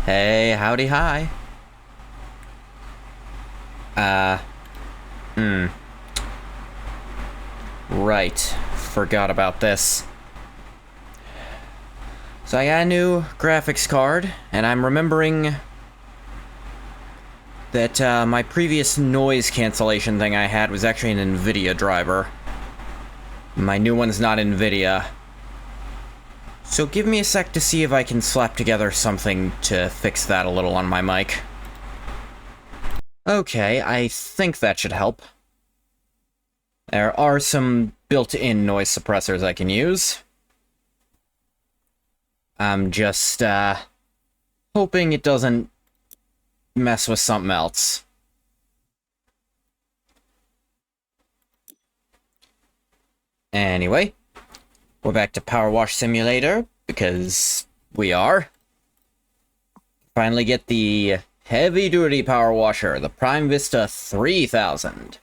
Hey, howdy, hi. Uh, Right. Forgot about this. So I got a new graphics card, and I'm remembering that my previous noise cancellation thing I had was actually an NVIDIA driver. My new one's not NVIDIA. So give me a sec to see if I can slap together something to fix that a little on my mic. Okay, I think that should help. There are some built-in noise suppressors I can use. I'm just, hoping it doesn't mess with something else. Anyway, we're back to POWERWASH Simulator, because we are. Finally get the heavy-duty power washer, the Prime Vista 3000.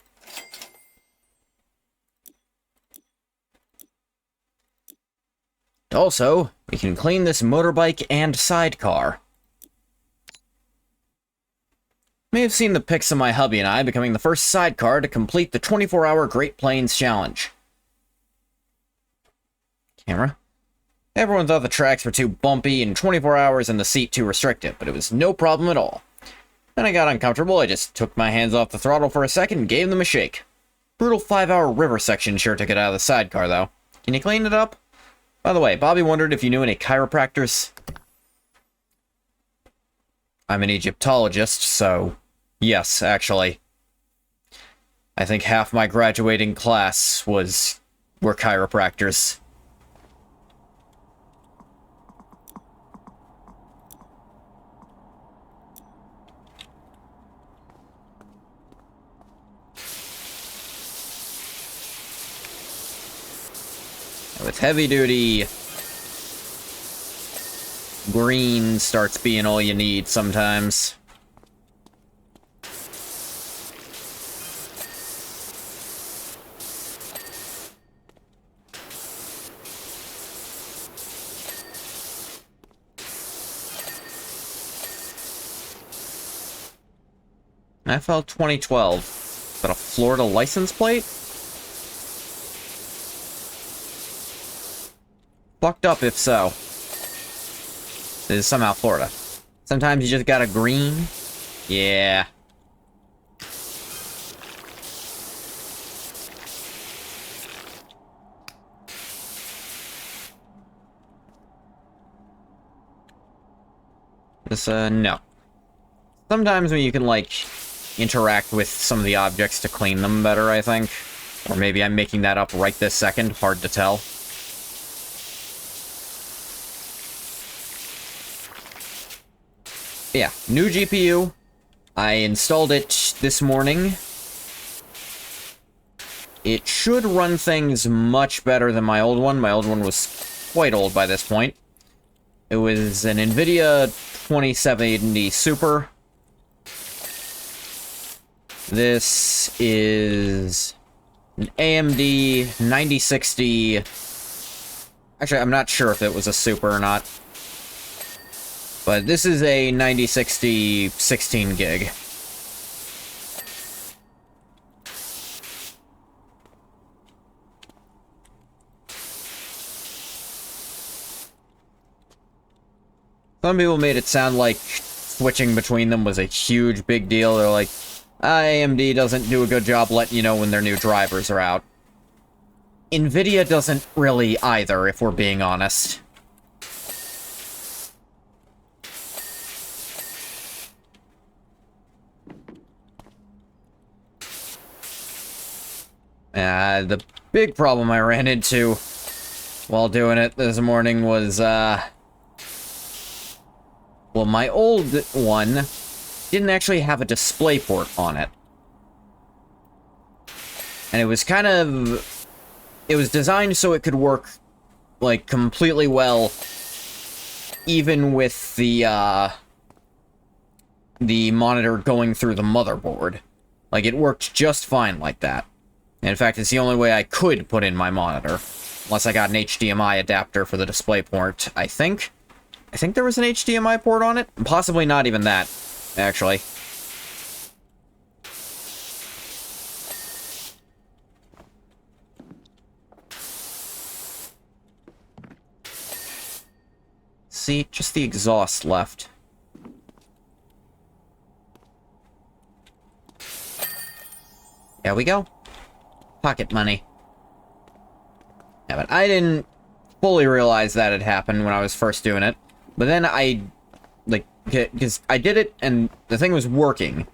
Also, we can clean this motorbike and sidecar. You may have seen the pics of my hubby and I becoming the first sidecar to complete the 24-hour Great Plains Challenge. Camera. Everyone thought the tracks were too bumpy and 24 hours in the seat too restrictive, but it was no problem at all. Then I got uncomfortable, I just took my hands off the throttle for a second and gave them a shake. Brutal 5-hour river section sure took it out of the sidecar, though. Can you clean it up? By the way, Bobby wondered if you knew any chiropractors. I'm an Egyptologist, so yes, actually. I think half my graduating class were chiropractors. With heavy duty, green starts being all you need sometimes. FL 2012. Is that a Florida license plate? Fucked up if so. It is somehow Florida. Sometimes you just got a green. Yeah. This, no. Sometimes when you can, like, interact with some of the objects to clean them better, I think. Or maybe I'm making that up right this second. Hard to tell. Yeah, new GPU. I installed it this morning. It should run things much better than my old one. My old one was quite old by this point. It was an NVIDIA 2070 Super. This is an AMD 9060. Actually, I'm not sure if it was a Super or not. But this is a 9060 16 gig. Some people made it sound like switching between them was a huge big deal. They're like, AMD doesn't do a good job letting you know when their new drivers are out. NVIDIA doesn't really either, if we're being honest. The big problem I ran into while doing it this morning was, well, my old one didn't actually have a display port on it. And it was kind of... It was designed so it could work, like, completely well, even with the monitor going through the motherboard. Like, it worked just fine like that. In fact, it's the only way I could put in my monitor. Unless I got an HDMI adapter for the display port, I think. I think there was an HDMI port on it. Possibly not even that, actually. See, just the exhaust left. There we go. Pocket money. Yeah, but I didn't fully realize that had happened when I was first doing it. But then because I did it and the thing was working.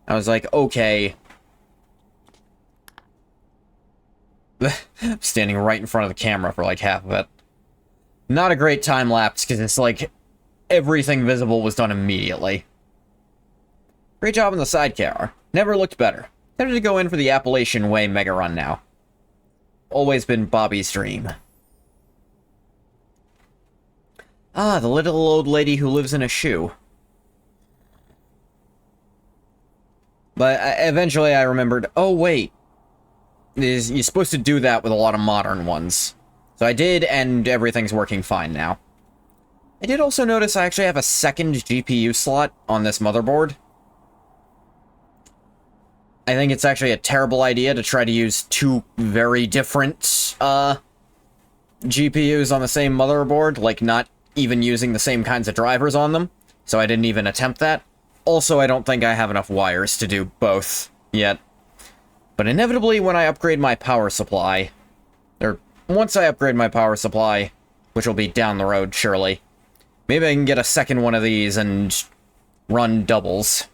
I was like, okay. Standing right in front of the camera for like half of it. Not a great time lapse, because it's like everything visible was done immediately. Great job on the sidecar. Never looked better. Tempted to go in for the Appalachian Way mega run now. Always been Bobby's dream. Ah, the little old lady who lives in a shoe. But eventually I remembered, oh wait, you're supposed to do that with a lot of modern ones. So I did, and everything's working fine now. I did also notice I actually have a second GPU slot on this motherboard. I think it's actually a terrible idea to try to use two very different, GPUs on the same motherboard, like not even using the same kinds of drivers on them, so I didn't even attempt that. Also, I don't think I have enough wires to do both yet. But inevitably, when I upgrade my power supply, or once I upgrade my power supply, which will be down the road, surely, maybe I can get a second one of these and run doubles.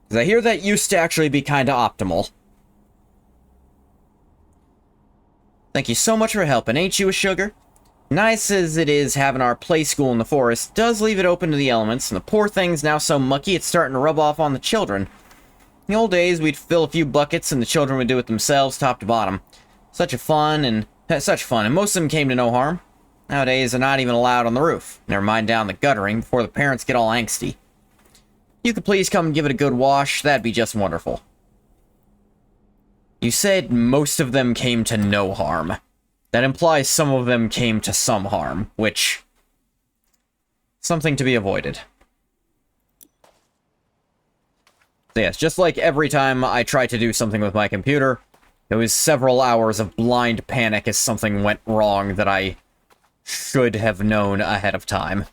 Because I hear that used to actually be kind of optimal. Thank you so much for helping, ain't you a sugar? Nice as it is having our play school in the forest, does leave it open to the elements, and the poor thing's now so mucky it's starting to rub off on the children. In the old days, we'd fill a few buckets and the children would do it themselves, top to bottom. Such fun, and most of them came to no harm. Nowadays, they're not even allowed on the roof. Never mind down the guttering before the parents get all angsty. You could please come and give it a good wash, that'd be just wonderful. You said most of them came to no harm. That implies some of them came to some harm, which... something to be avoided. So yes, just like every time I try to do something with my computer, there was several hours of blind panic as something went wrong that I should have known ahead of time.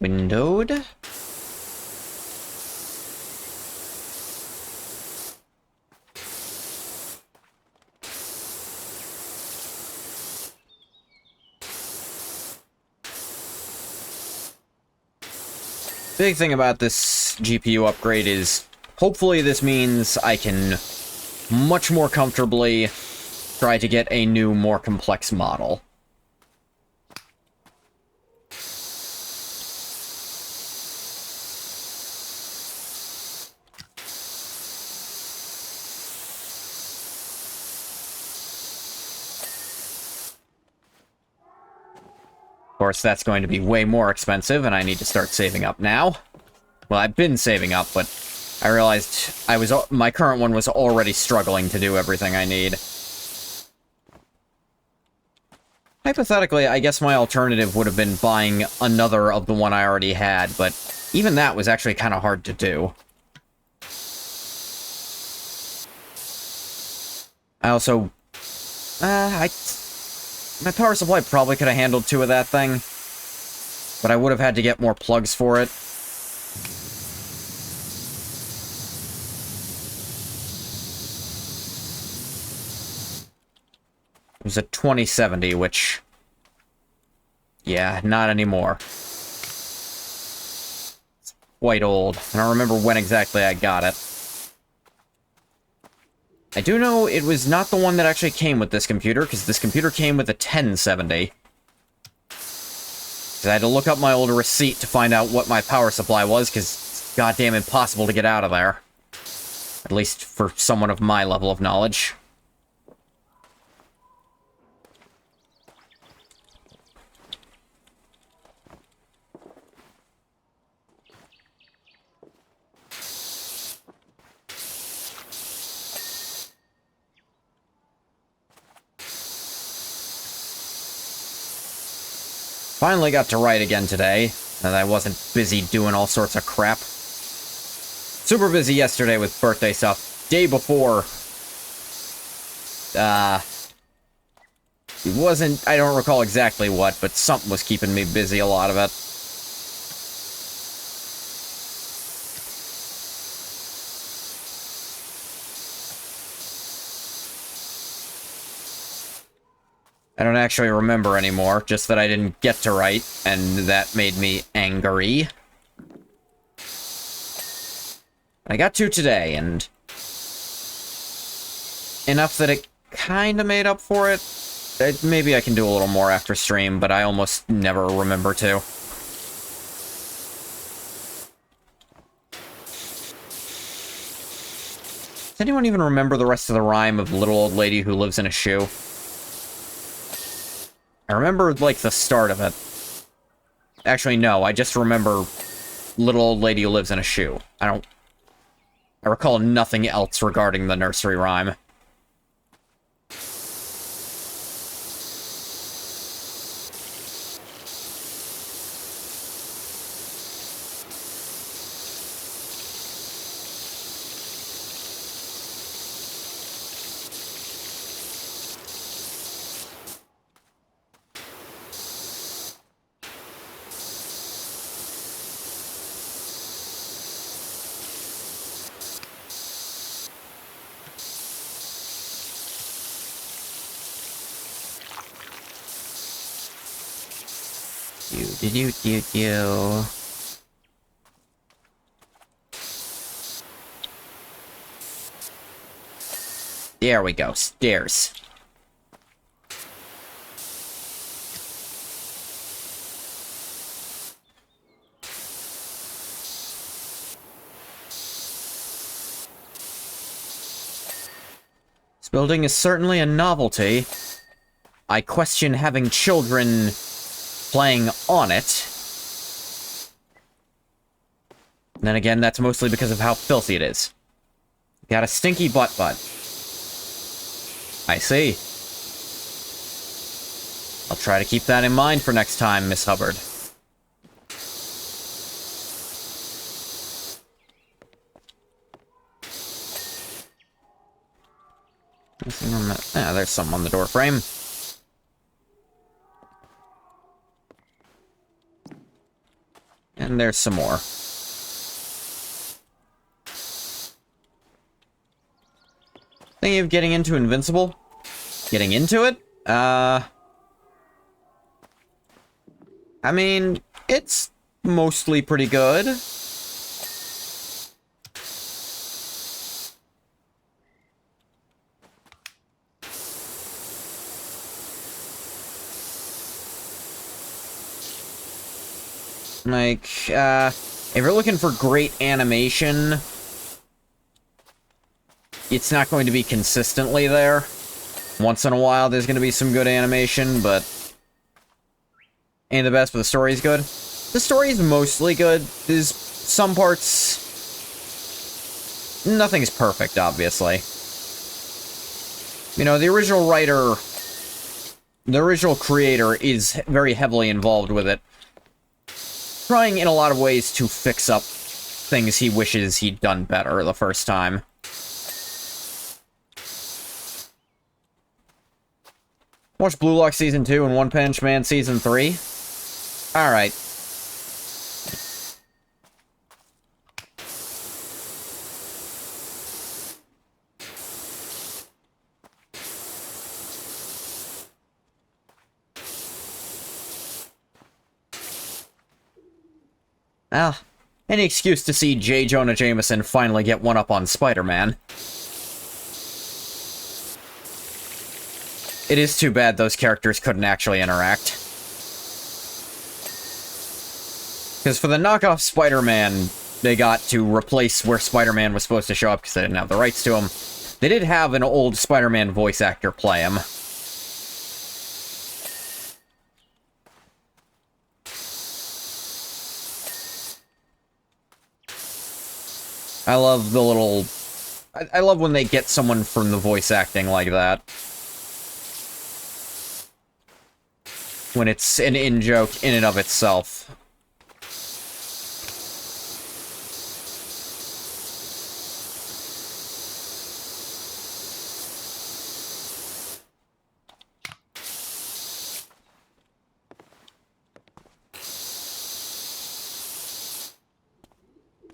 Windowed. Big thing about this GPU upgrade is, hopefully this means I can much more comfortably try to get a new, more complex model. Of course, that's going to be way more expensive, and I need to start saving up now. Well, I've been saving up, but I realized my current one was already struggling to do everything I need. Hypothetically, I guess my alternative would have been buying another of the one I already had, but even that was actually kind of hard to do. I also... my power supply probably could have handled two of that thing, but I would have had to get more plugs for it. It was a 2070, which... yeah, not anymore. It's quite old. I don't remember when exactly I got it. I do know it was not the one that actually came with this computer, because this computer came with a 1070. I had to look up my old receipt to find out what my power supply was, because it's goddamn impossible to get out of there. At least for someone of my level of knowledge. Finally got to write again today, and I wasn't busy doing all sorts of crap. Super busy yesterday with birthday stuff. Day before, it wasn't, I don't recall exactly what, but something was keeping me busy, a lot of it. I don't actually remember anymore, just that I didn't get to write, and that made me angry. I got to today, and enough that it kind of made up for it. Maybe I can do a little more after stream, but I almost never remember to. Does anyone even remember the rest of the rhyme of Little Old Lady Who Lives in a Shoe? I remember, like, the start of it. Actually, no, I just remember Little Old Lady Who Lives in a Shoe. I recall nothing else regarding the nursery rhyme. Do. There we go. Stairs. This building is certainly a novelty. I question having children playing on it. And then again, that's mostly because of how filthy it is. Got a stinky butt. I see. I'll try to keep that in mind for next time, Miss Hubbard. Ah, there's something on the door frame. And there's some more. Thinking of getting into Invincible? Getting into it? I mean, it's mostly pretty good. Like, if you're looking for great animation, it's not going to be consistently there. Once in a while, there's going to be some good animation, but ain't the best, but the story's good. The story's mostly good. There's some parts... Nothing's perfect, obviously. You know, the original writer... The original creator is very heavily involved with it. Trying in a lot of ways to fix up things he wishes he'd done better the first time. Watch Blue Lock Season 2 and One Punch Man Season 3. Alright. Ah, any excuse to see J. Jonah Jameson finally get one up on Spider-Man. It is too bad those characters couldn't actually interact. Because for the knockoff Spider-Man, they got to replace where Spider-Man was supposed to show up because they didn't have the rights to him. They did have an old Spider-Man voice actor play him. I love the little... I love when they get someone from the voice acting like that. When it's an in-joke in and of itself.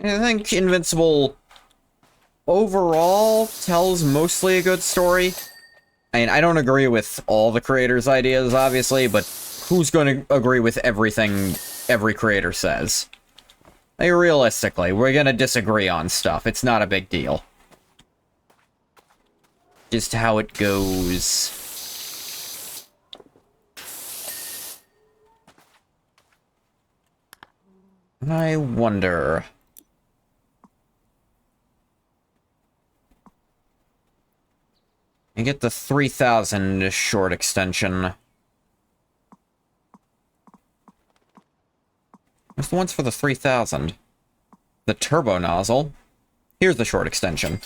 I think Invincible overall tells mostly a good story. I mean, I don't agree with all the creators' ideas, obviously, but who's going to agree with everything every creator says? Like, realistically, we're going to disagree on stuff. It's not a big deal. Just how it goes. I wonder... I get the 3000 short extension. What's the ones for the 3000? The turbo nozzle. Here's the short extension.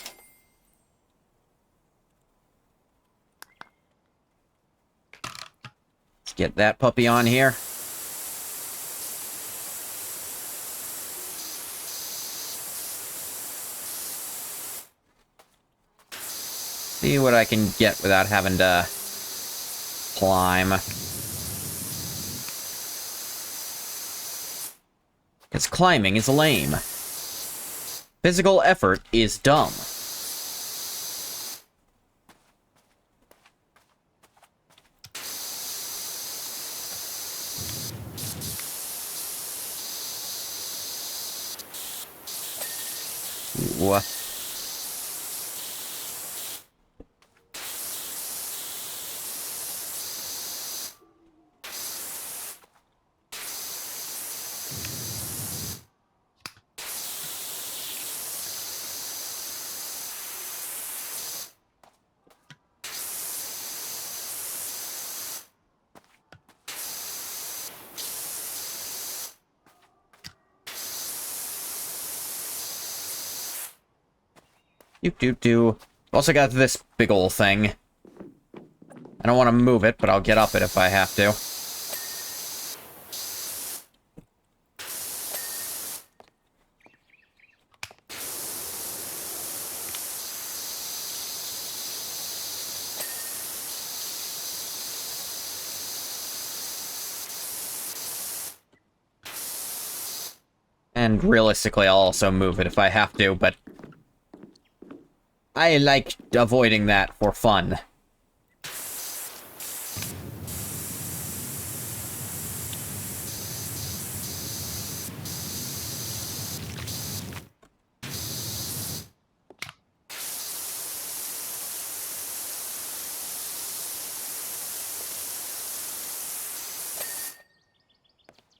Let's get that puppy on here. See what I can get without having to climb. Because climbing is lame. Physical effort is dumb. What? Doop. Also got this big ol' thing. I don't want to move it, but I'll get up it if I have to. And realistically, I'll also move it if I have to, but... I like avoiding that for fun.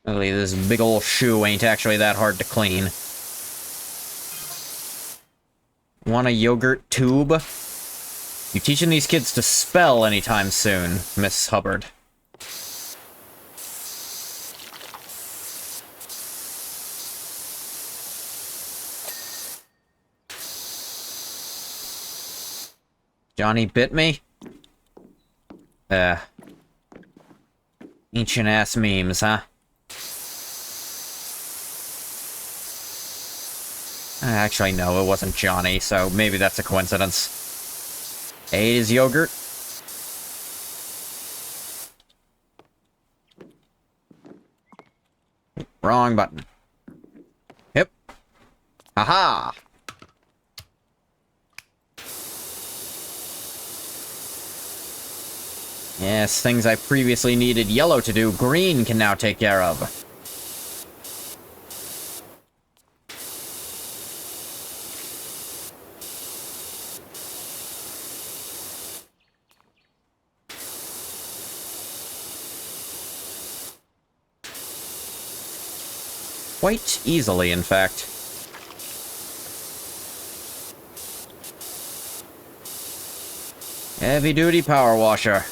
Really, this big ol' shoe ain't actually that hard to clean. Want a yogurt tube? You teaching these kids to spell anytime soon, Miss Hubbard? Johnny bit me? Ancient-ass memes, huh? Actually, no, it wasn't Johnny, so maybe that's a coincidence. Ate his yogurt? Wrong button. Yep. Haha! Yes, things I previously needed yellow to do, green can now take care of. Quite easily, in fact. Heavy-duty power washer.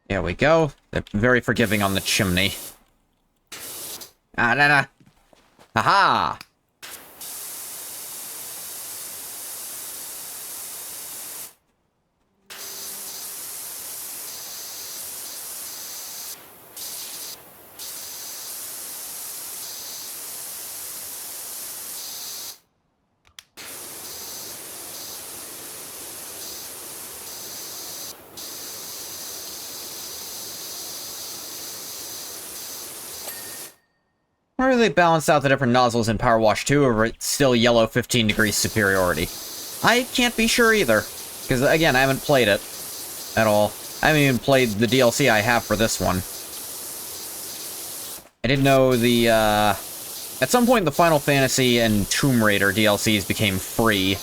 There we go. They're very forgiving on the chimney. Ah, da, da. Haha! How do they balance out the different nozzles in Power Wash 2 or it's still yellow 15 degrees superiority? I can't be sure either. Because, again, I haven't played it at all. I haven't even played the DLC I have for this one. I didn't know the, At some point, the Final Fantasy and Tomb Raider DLCs became free.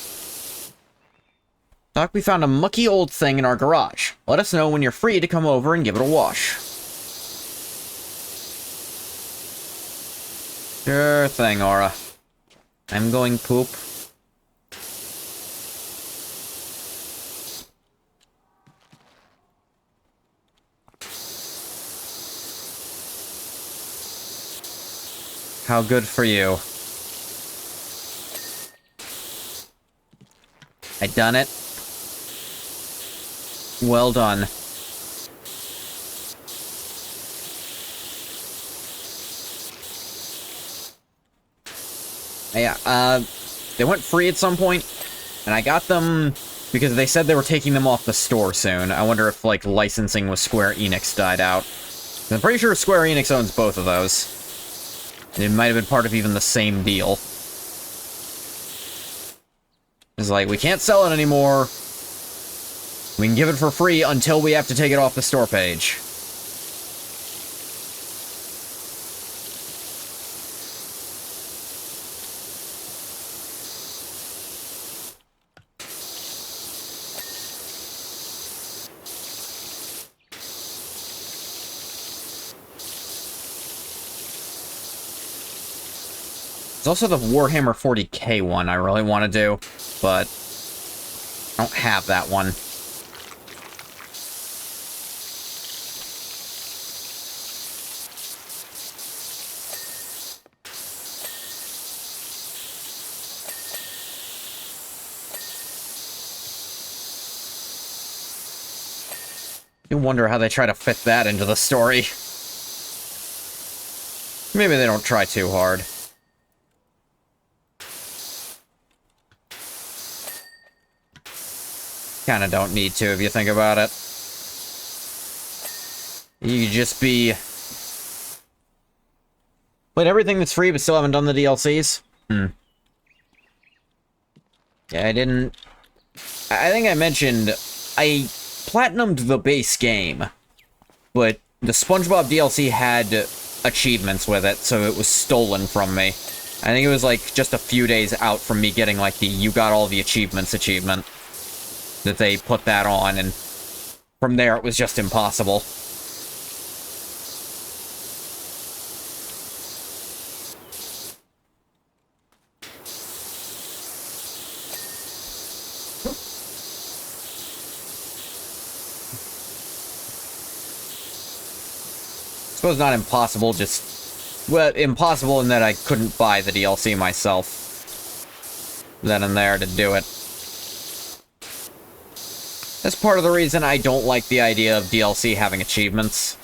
Doc, we found a mucky old thing in our garage. Let us know when you're free to come over and give it a wash. Sure thing, Aura. I'm going poop. How good for you. I done it. Well done. Yeah, they went free at some point, and I got them because they said they were taking them off the store soon. I wonder if, like, licensing with Square Enix died out. I'm pretty sure Square Enix owns both of those. It might have been part of even the same deal. It's like, we can't sell it anymore. We can give it for free until we have to take it off the store page. There's also the Warhammer 40k one I really want to do, but I don't have that one. You wonder how they try to fit that into the story. Maybe they don't try too hard. Kinda don't need to if you think about it. You could just be... Played everything that's free but still haven't done the DLCs? Yeah, I didn't... I think I mentioned... I platinumed the base game, but the SpongeBob DLC had achievements with it, so it was stolen from me. I think it was, like, just a few days out from me getting, like, the You Got All the Achievements achievement. That they put that on, and from there it was just impossible. I suppose not impossible, just... Well, impossible in that I couldn't buy the DLC myself then and there to do it. That's part of the reason I don't like the idea of DLC having achievements.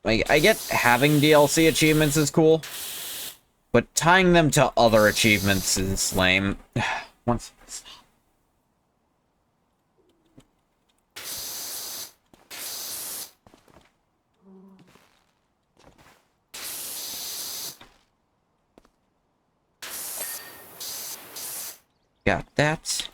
Like, I get having DLC achievements is cool, but tying them to other achievements is lame. Once... Got that.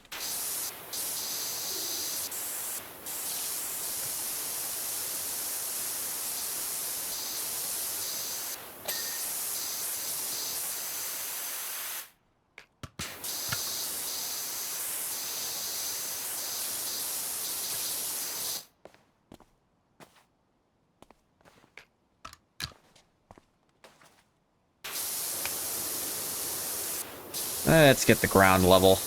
Let's get the ground level.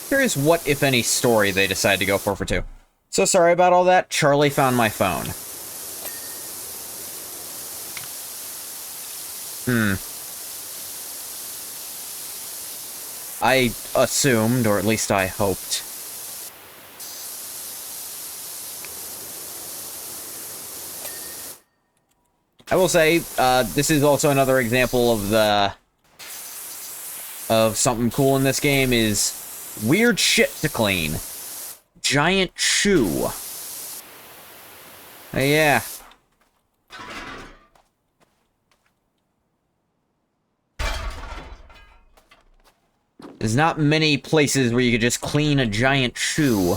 Curious what, if any, story they decide to go for 2. So sorry about all that. Charlie found my phone. I assumed, or at least I hoped. I will say, this is also another example of something cool in this game is weird shit to clean. Giant shoe. Yeah. There's not many places where you could just clean a giant shoe.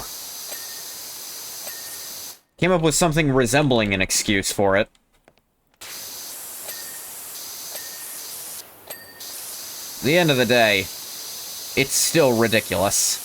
Came up with something resembling an excuse for it. At the end of the day, it's still ridiculous.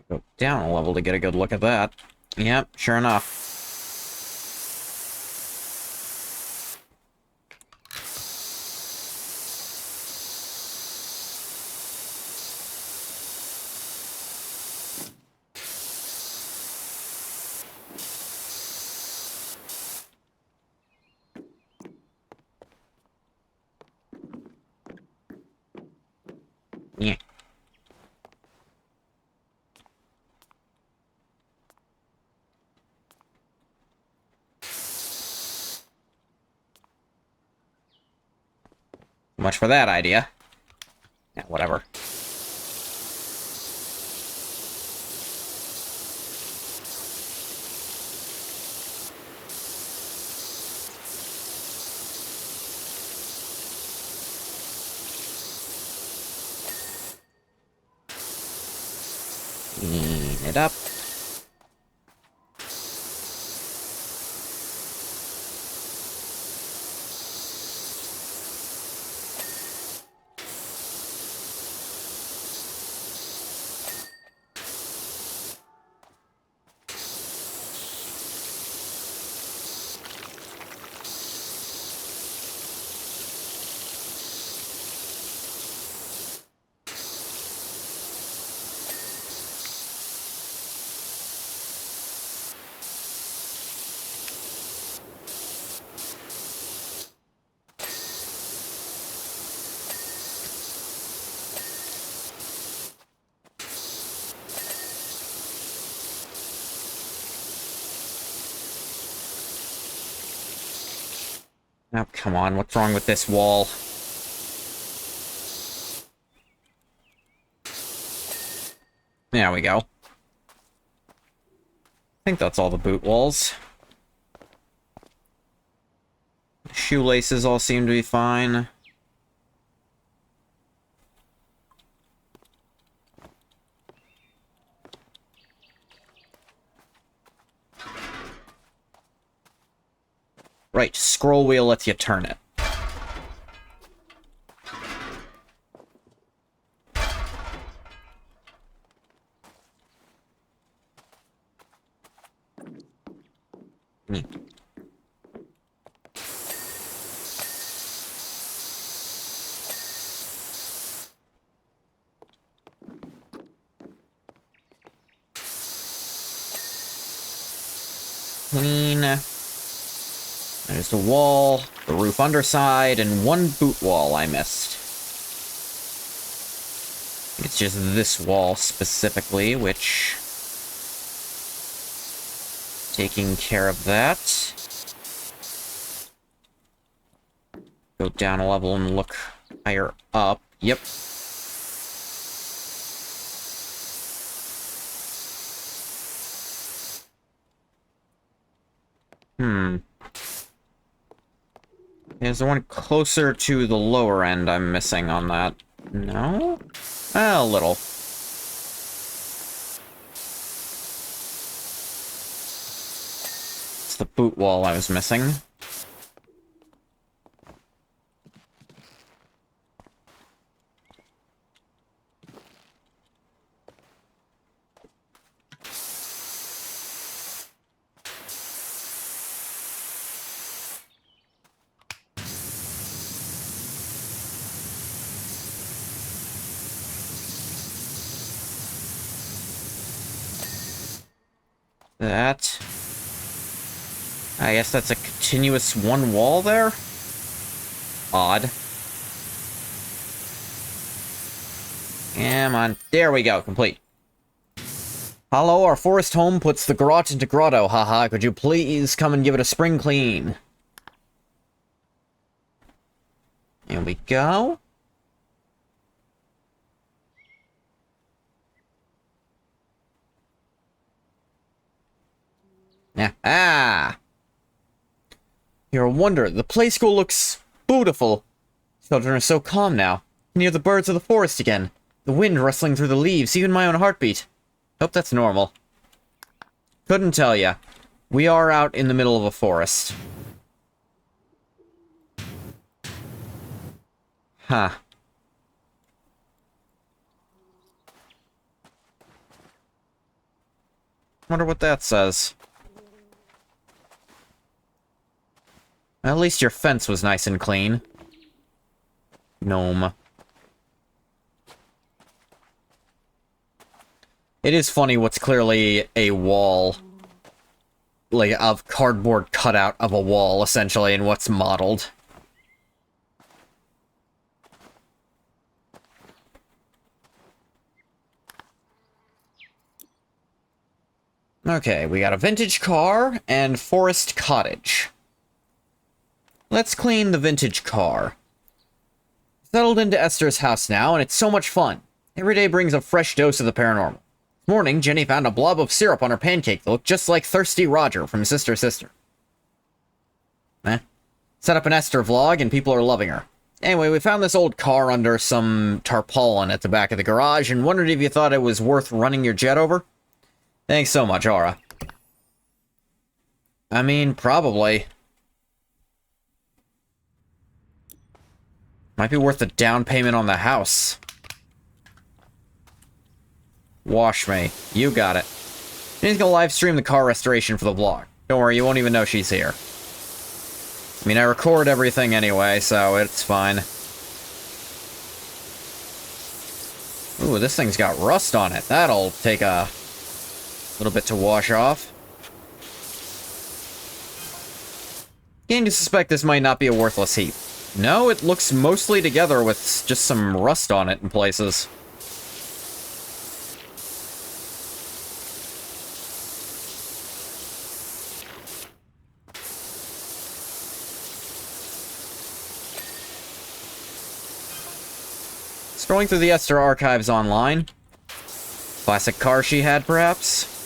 Go down a level to get a good look at that. Yep, sure enough. Yeah. Much for that idea. Yeah, whatever. Clean it up. Oh, come on, what's wrong with this wall? There we go. I think that's all the boot walls. The shoelaces all seem to be fine. Right, scroll wheel lets you turn it. Clean. There's the wall, the roof underside, and one boot wall I missed. It's just this wall specifically, which... taking care of that. Go down a level and look higher up. Yep. There's the one closer to the lower end I'm missing on that. No? A little. It's the boot wall I was missing. That. I guess that's a continuous one wall there? Odd. Come on. There we go. Complete. Hello, our forest home puts the garage into grotto. Haha, could you please come and give it a spring clean? Here we go. Ah! You're a wonder. The play school looks beautiful. Children are so calm now. Near the birds of the forest again. The wind rustling through the leaves, even my own heartbeat. Hope that's normal. Couldn't tell ya. We are out in the middle of a forest. Huh. Wonder what that says. At least your fence was nice and clean. Gnome. It is funny what's clearly a wall. Like, a cardboard cutout of a wall, essentially, and what's modeled. Okay, we got a vintage car and forest cottage. Let's clean the vintage car. Settled into Esther's house now, and it's so much fun. Every day brings a fresh dose of the paranormal. This morning, Jenny found a blob of syrup on her pancake that looked just like Thirsty Roger from Sister Sister. Set up an Esther vlog, and people are loving her. Anyway, we found this old car under some tarpaulin at the back of the garage, and wondered if you thought it was worth running your jet over? Thanks so much, Aura. I mean, probably. Might be worth the down payment on the house. Wash me. You got it. She's gonna live stream the car restoration for the vlog. Don't worry, you won't even know she's here. I mean, I record everything anyway, so it's fine. Ooh, this thing's got rust on it. That'll take a little bit to wash off. Beginning to suspect this might not be a worthless heap. No, it looks mostly together with just some rust on it in places. Scrolling through the Esther archives online. Classic car she had, perhaps?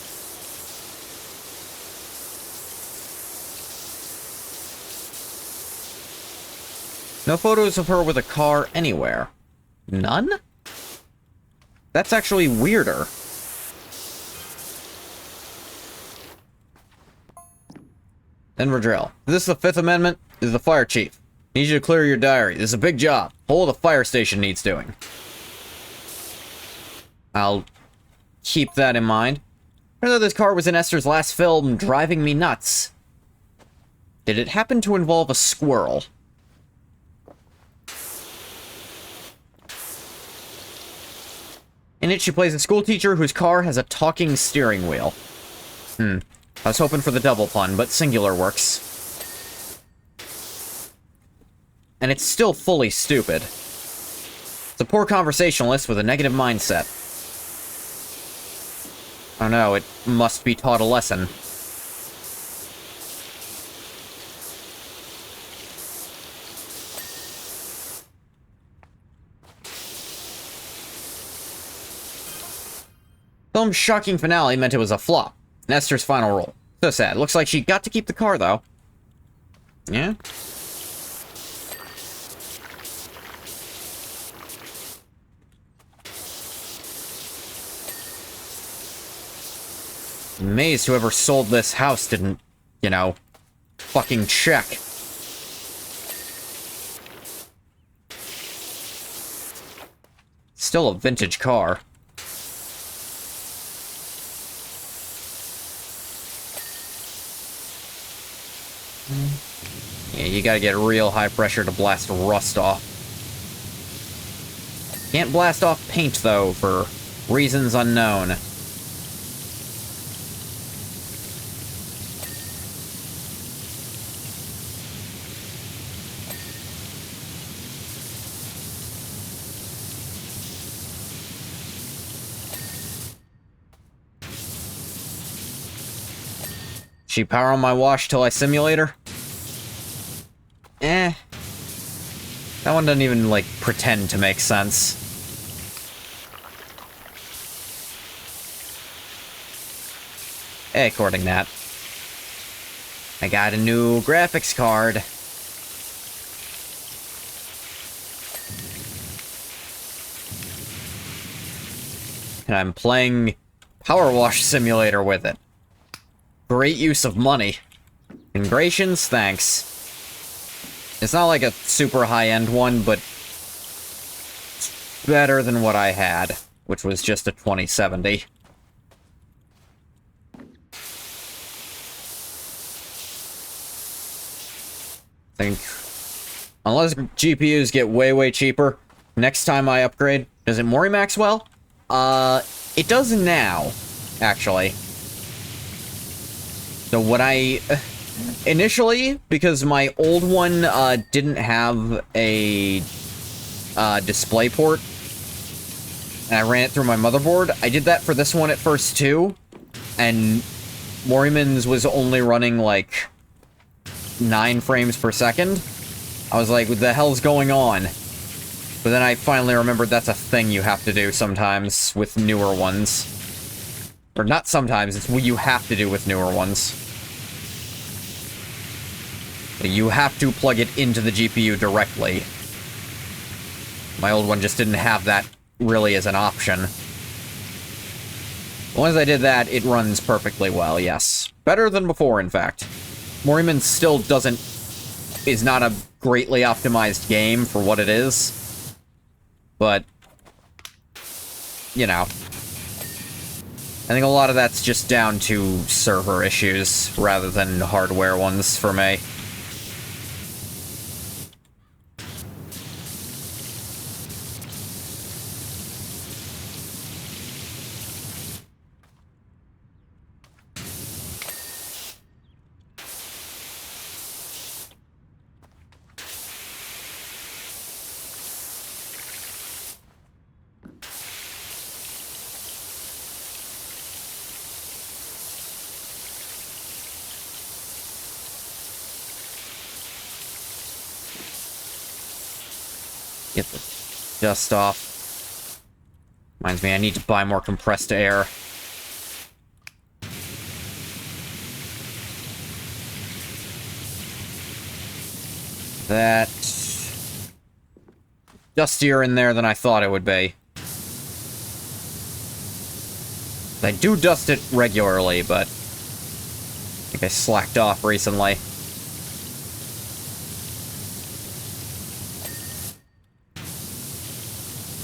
No photos of her with a car anywhere. None? That's actually weirder. Denver Drill. This is the Fifth Amendment. This is the fire chief. Need you to clear your diary. This is a big job. Whole of the fire station needs doing. I'll keep that in mind. Turns out this car was in Esther's last film, driving me nuts. Did it happen to involve a squirrel? In it, she plays a schoolteacher whose car has a talking steering wheel. I was hoping for the double pun, but singular works. and it's still fully stupid. It's a poor conversationalist with a negative mindset. Oh no, it must be taught a lesson. Film's shocking finale meant it was a flop. Esther's final role. So sad. Looks like she got to keep the car, though. Yeah? Amazed whoever sold this house didn't, you know, fucking check. Still a vintage car. Yeah, you gotta get real high pressure to blast rust off. Can't blast off paint, though, for reasons unknown. She power on my wash till I simulate her? Eh. That one doesn't even, like, pretend to make sense. According to that. I got a new graphics card. And I'm playing POWERWASH Simulator with it. Great use of money. Ingrations, thanks. It's not like a super high-end one, but it's better than what I had, which was just a 2070. I think, unless GPUs get way cheaper, next time I upgrade, does it Mori-Max well? It does now, actually. So what I... Initially, because my old one didn't have a display port, and I ran it through my motherboard, I did that for this one at first too, and Moriman's was only running like 9 frames per second. I was like, what the hell's going on? But then I finally remembered that's a thing you have to do sometimes with newer ones. Or not sometimes, it's what you have to do with newer ones. You have to plug it into the GPU directly. My old one just didn't have that really as an option. Once I did that, it runs perfectly well, yes. Better than before, in fact. Moriman still is not a greatly optimized game for what it is. But, you know. I think a lot of that's just down to server issues rather than hardware ones for me. Get the dust off. Reminds me, I need to buy more compressed air. That... dustier in there than I thought it would be. I do dust it regularly, but... I think I slacked off recently.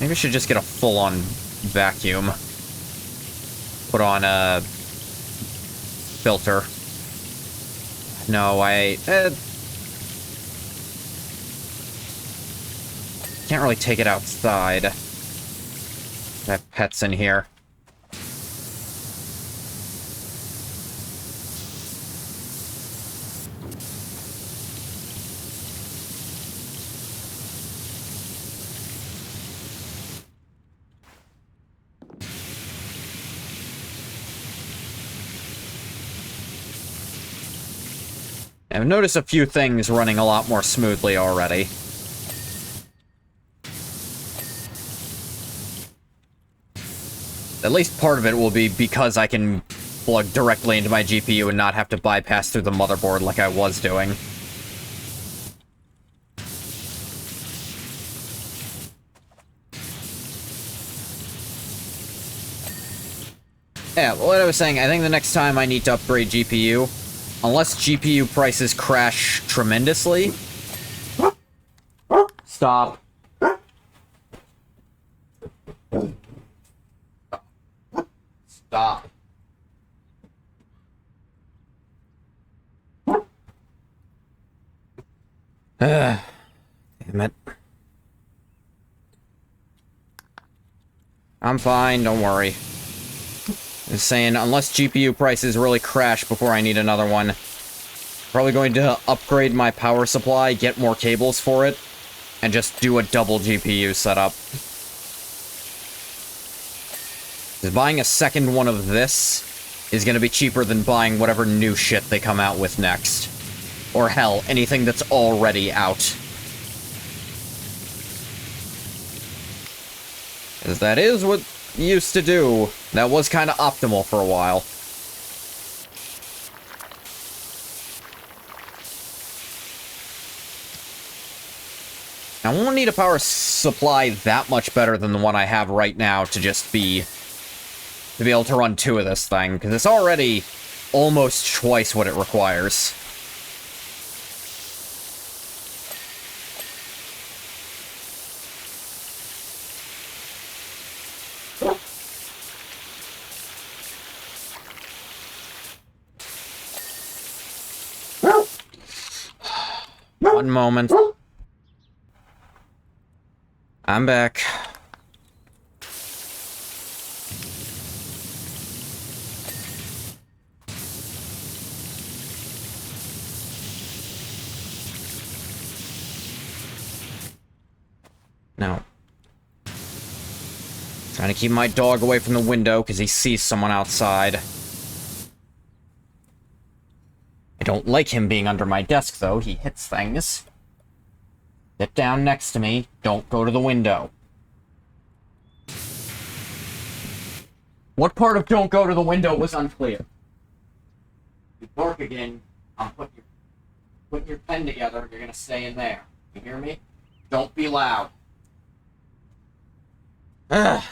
Maybe I should just get a full-on vacuum. Put on a filter. No, can't really take it outside. I have pets in here. I've noticed a few things running a lot more smoothly already. At least part of it will be because I can plug directly into my GPU and not have to bypass through the motherboard like I was doing. Yeah, what I was saying, I think the next time I need to upgrade GPU, unless GPU prices crash tremendously... Stop. Stop. Damn it. I'm fine, don't worry. Just saying, unless GPU prices really crash before I need another one, probably going to upgrade my power supply, get more cables for it, and just do a double GPU setup. Because buying a second one of this is going to be cheaper than buying whatever new shit they come out with next. Or hell, anything that's already out. Because that is what you used to do. That was kind of optimal for a while. I won't need a power supply that much better than the one I have right now to just be... to be able to run 2 of this thing, because it's already almost twice what it requires. One moment. I'm back. No. Trying to keep my dog away from the window because he sees someone outside. I don't like him being under my desk, though. He hits things. Sit down next to me. Don't go to the window. What part of don't go to the window was unclear? You bark again, I'm putting your pen together, you're gonna stay in there. You hear me? Don't be loud. Ugh.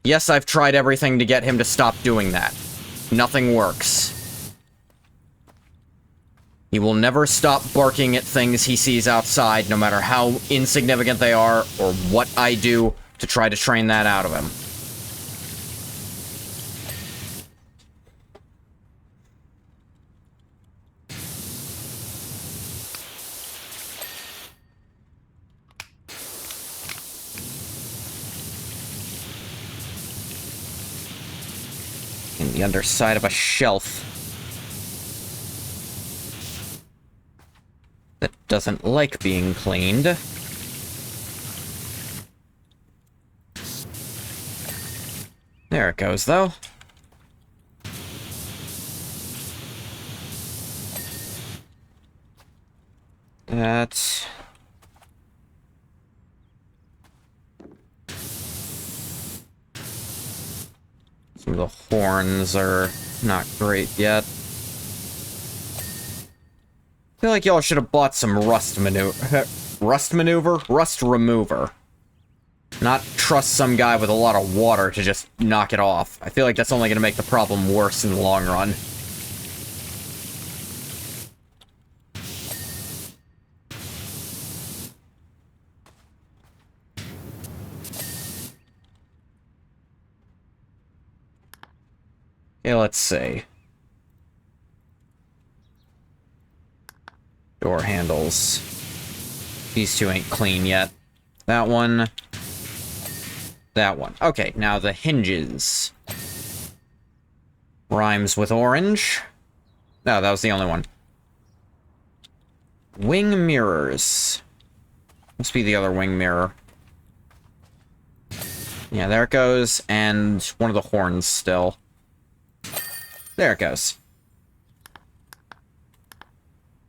Yes, I've tried everything to get him to stop doing that. Nothing works. He will never stop barking at things he sees outside, no matter how insignificant they are, or what I do to try to train that out of him. In the underside of a shelf. That doesn't like being cleaned. There it goes, though. That's... some of the horns are not great yet. I feel like y'all should have bought some rust remover. Not trust some guy with a lot of water to just knock it off. I feel like that's only going to make the problem worse in the long run. Okay, let's see. Door handles. These two ain't clean yet. That one. That one. Okay, now the hinges. Rhymes with orange. No, that was the only one. Wing mirrors. Must be the other wing mirror. Yeah, there it goes. And one of the horns still. There it goes.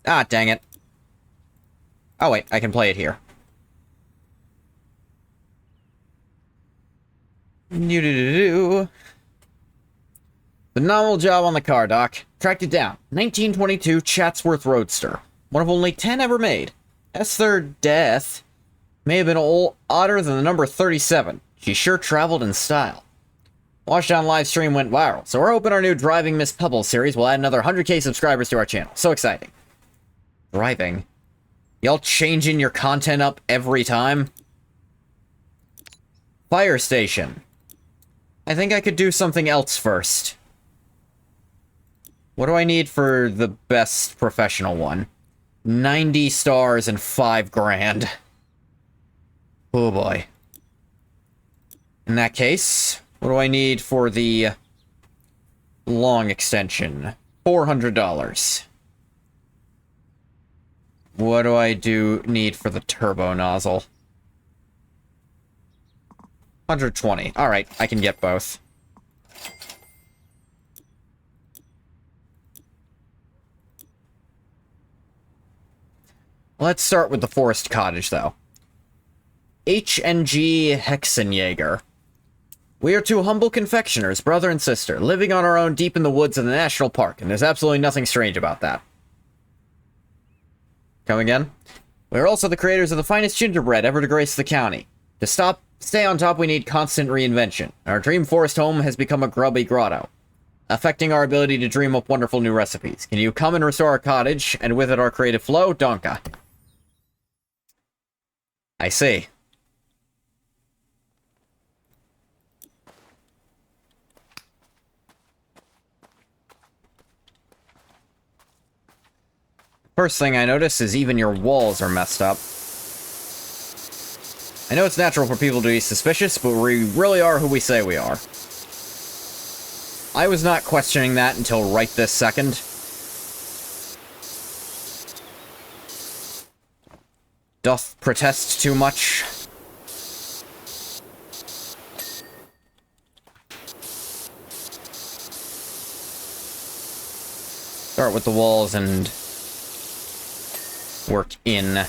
Ah, dang it. Oh, wait, I can play it here. Do-do-do-do. Phenomenal job on the car, Doc. Tracked it down. 1922 Chatsworth Roadster. One of only 10 ever made. Esther Death may have been odder than the number 37. She sure traveled in style. Washdown live stream went viral, so we're hoping our new Driving Miss Pebble series will add another 100k subscribers to our channel. So exciting. Driving. Y'all changing your content up every time? Fire station. I think I could do something else first. What do I need for the best professional one? 90 stars and 5 grand. Oh boy. In that case, what do I need for the long extension? $400. What do I need for the turbo nozzle? 120. Alright, I can get both. Let's start with the forest cottage, though. HNG Hexenjäger. We are two humble confectioners, brother and sister, living on our own deep in the woods of the national park, and there's absolutely nothing strange about that. Come again? We are also the creators of the finest gingerbread ever to grace the county. To stay on top, we need constant reinvention. Our dream forest home has become a grubby grotto, affecting our ability to dream up wonderful new recipes. Can you come and restore our cottage, and with it our creative flow? Donka. I see. First thing I notice is even your walls are messed up. I know it's natural for people to be suspicious, but we really are who we say we are. I was not questioning that until right this second. Doth protest too much? Start with the walls and work in.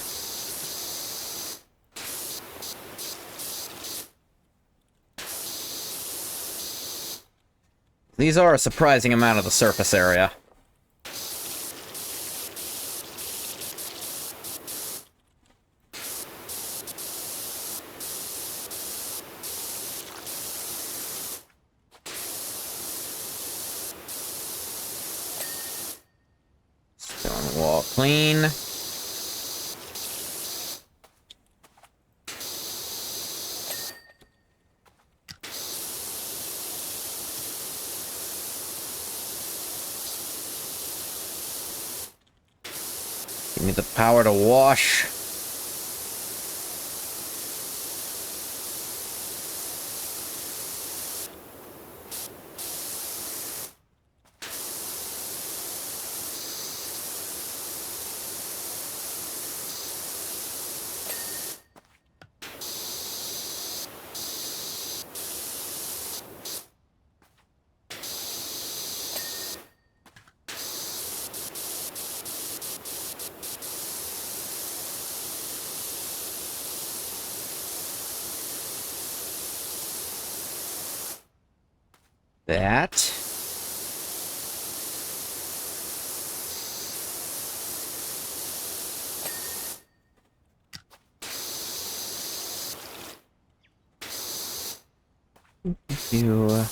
These are a surprising amount of the surface area. Stone wall clean. Give me the power to wash. That. You.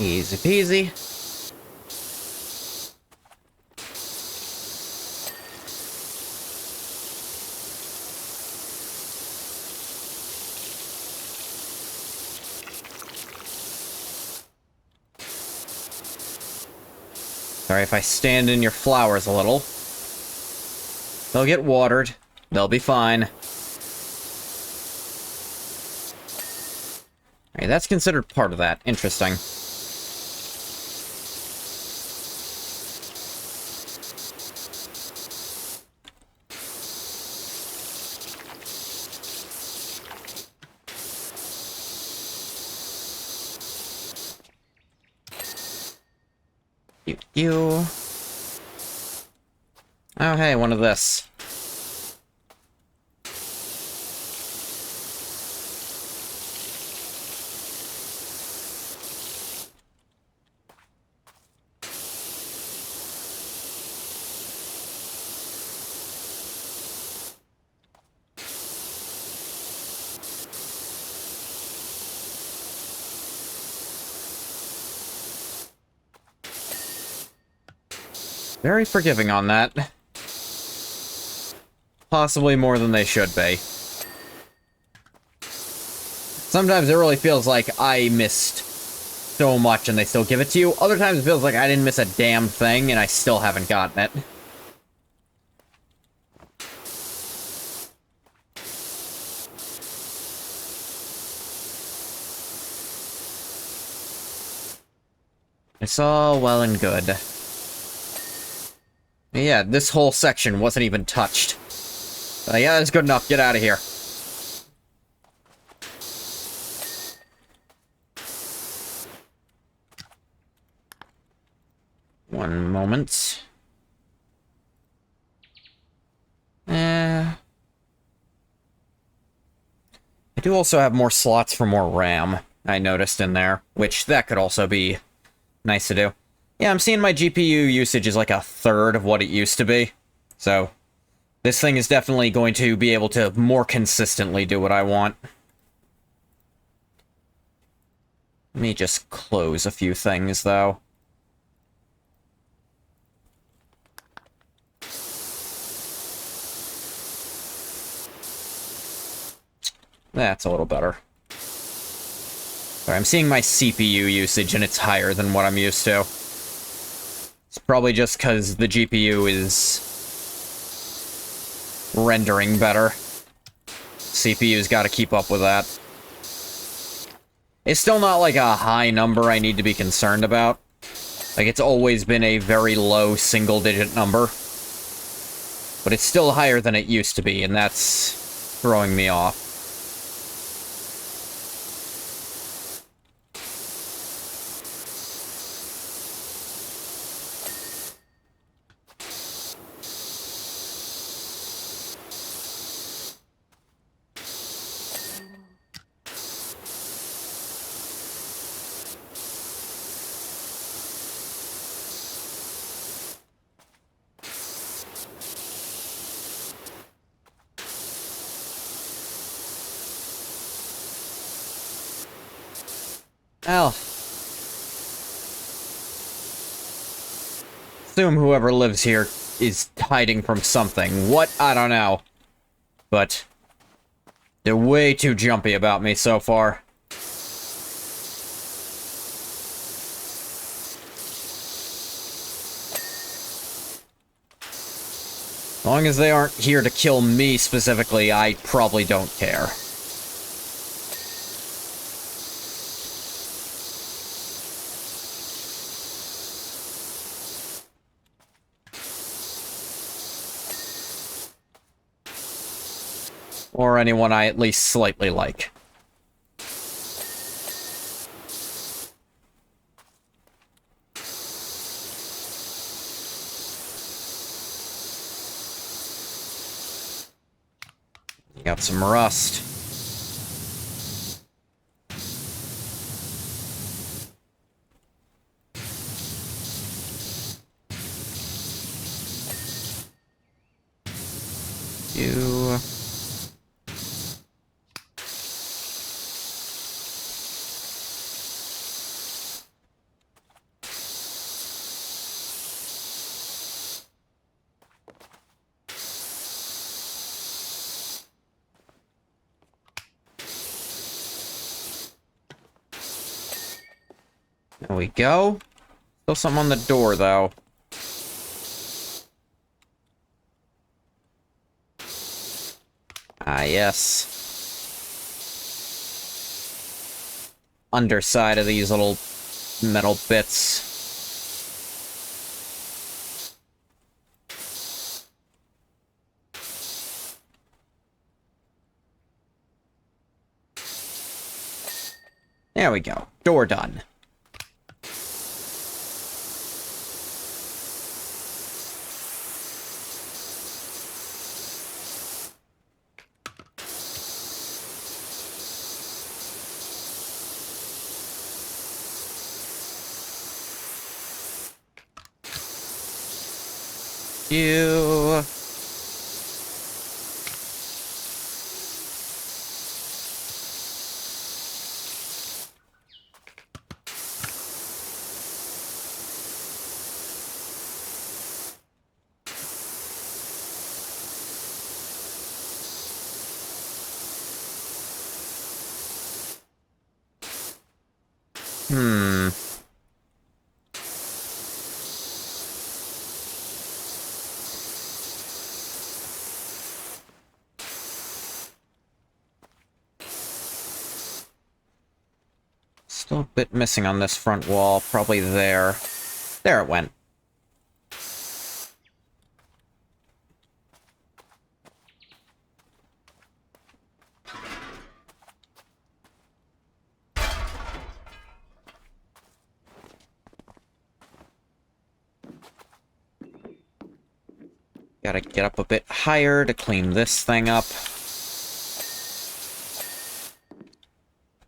Easy peasy. Sorry if I stand in your flowers a little. They'll get watered. They'll be fine. Alright, that's considered part of that. Interesting. You. Oh, hey, one of this. Very forgiving on that. Possibly more than they should be. Sometimes it really feels like I missed so much and they still give it to you. Other times it feels like I didn't miss a damn thing and I still haven't gotten it. It's all well and good. Yeah, this whole section wasn't even touched. Yeah, that's good enough. Get out of here. One moment. I do also have more slots for more RAM, I noticed in there, which that could also be nice to do. Yeah, I'm seeing my GPU usage is like a third of what it used to be. So, this thing is definitely going to be able to more consistently do what I want. Let me just close a few things, though. That's a little better. Sorry, I'm seeing my CPU usage, and it's higher than what I'm used to. It's probably just because the GPU is rendering better. CPU's got to keep up with that. It's still not like a high number I need to be concerned about. Like, it's always been a very low single-digit number. But it's still higher than it used to be, and that's throwing me off. Well, assume whoever lives here is hiding from something. What? I don't know. But they're way too jumpy about me so far. As long as they aren't here to kill me specifically, I probably don't care. Or anyone I at least slightly like. Got some rust. You... There we go. Still something on the door, though. Ah, yes. Underside of these little metal bits. There we go. Door done. You. Still a bit missing on this front wall. Probably there. There it went. Gotta get up a bit higher to clean this thing up.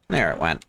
There it went.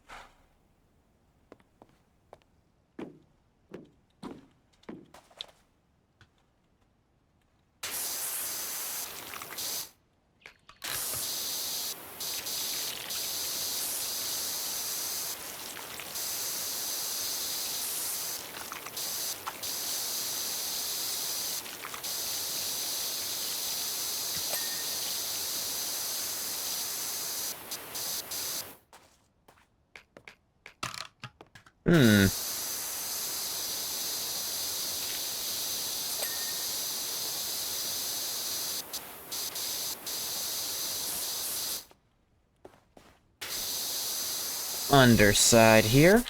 Underside here.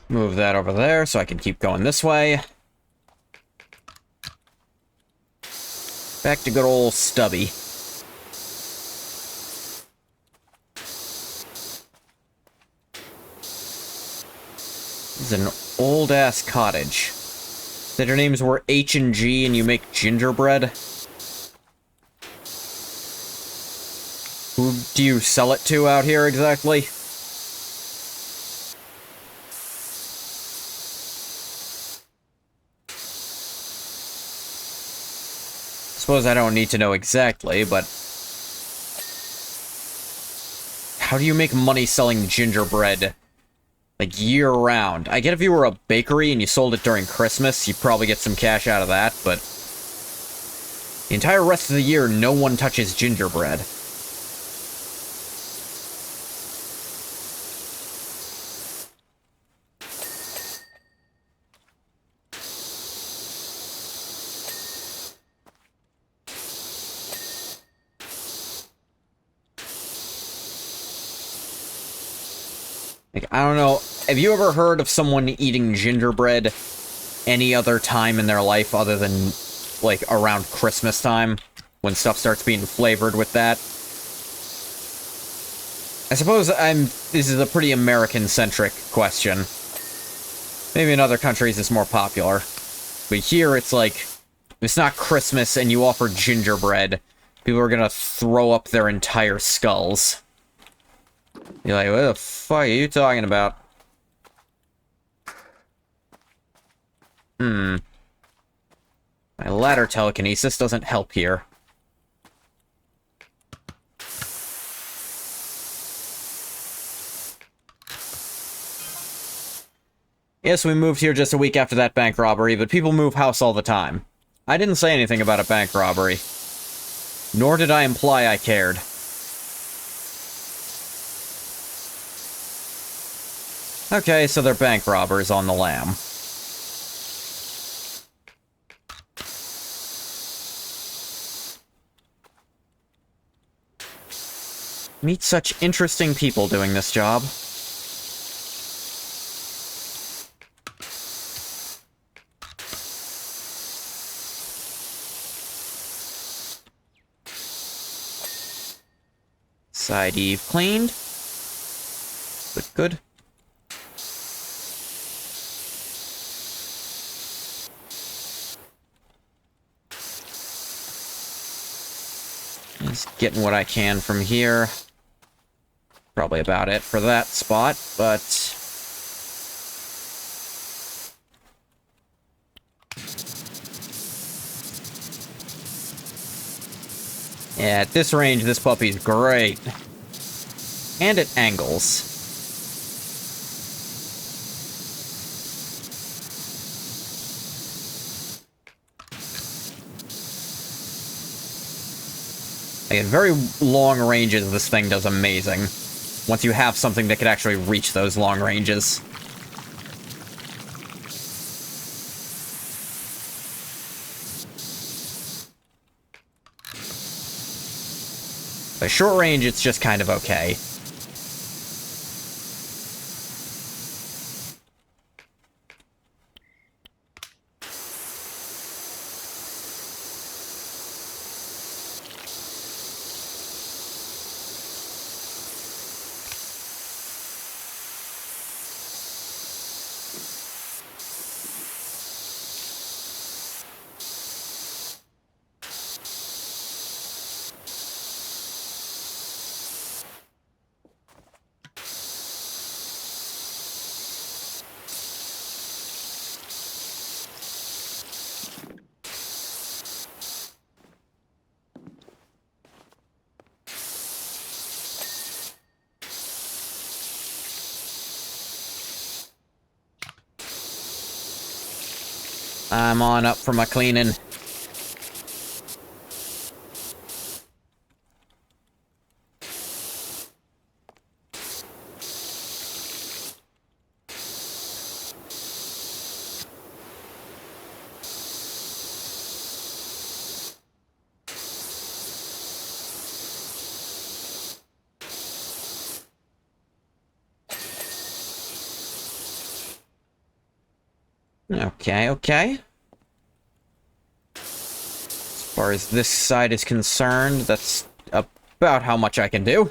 Move that over there so I can keep going this way. Back to good old Stubby. This is an old-ass cottage. Said your names were H and G and you make gingerbread? Who do you sell it to out here exactly? Suppose I don't need to know exactly, but... How do you make money selling gingerbread? Like, year-round. I get if you were a bakery and you sold it during Christmas, you'd probably get some cash out of that, but... The entire rest of the year, no one touches gingerbread. Like, I don't know, have you ever heard of someone eating gingerbread any other time in their life other than, like, around Christmas time, when stuff starts being flavored with that? I suppose this is a pretty American-centric question. Maybe in other countries it's more popular. But here it's like, if it's not Christmas and you offer gingerbread, people are gonna throw up their entire skulls. You're like, what the fuck are you talking about? My ladder telekinesis doesn't help here. Yes, we moved here just a week after that bank robbery, but people move house all the time. I didn't say anything about a bank robbery. Nor did I imply I cared. Okay, so they're bank robbers on the lam. Meet such interesting people doing this job. Side eave cleaned. Good, good. Just getting what I can from here. Probably about it for that spot, but... yeah, at this range, this puppy's great. And it angles. Like, at very long ranges, this thing does amazing. Once you have something that could actually reach those long ranges. By short range, it's just kind of okay. I'm on up for my cleaning. Okay, okay. As far as this side is concerned, that's about how much I can do.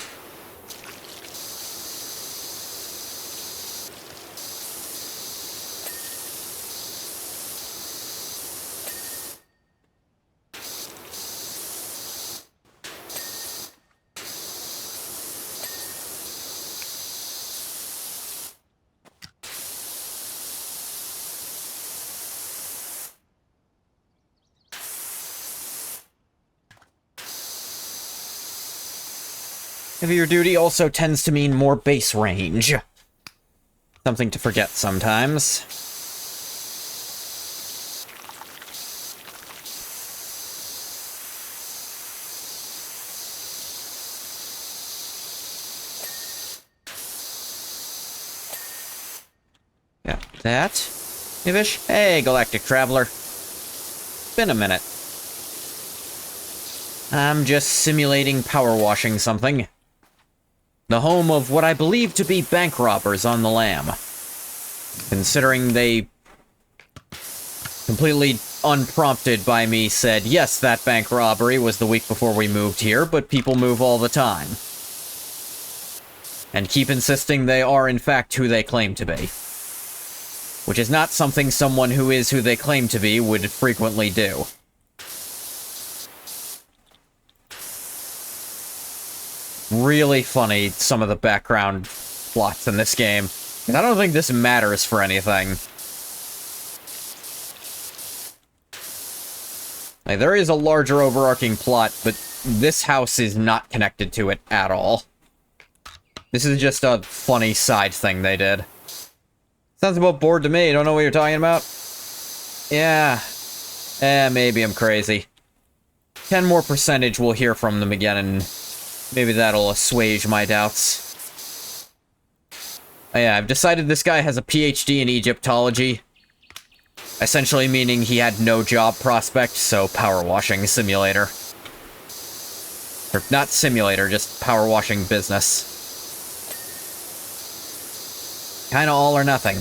Heavier duty also tends to mean more base range. Something to forget sometimes. Got that. Ivish? Hey, Galactic Traveler. Been a minute. I'm just simulating power washing something. The home of what I believe to be bank robbers on the lam. Considering they completely unprompted by me said, yes, that bank robbery was the week before we moved here, but people move all the time. And keep insisting they are in fact who they claim to be. Which is not something someone who is who they claim to be would frequently do. Really funny, some of the background plots in this game. And I don't think this matters for anything. Like, there is a larger overarching plot, but this house is not connected to it at all. This is just a funny side thing they did. Sounds about bored to me, don't know what you're talking about? Yeah. Maybe I'm crazy. 10 more percentage we'll hear from them again, and maybe that'll assuage my doubts. Oh yeah, I've decided this guy has a PhD in Egyptology. Essentially meaning he had no job prospect, so power washing simulator. Or not simulator, just power washing business. Kinda all or nothing.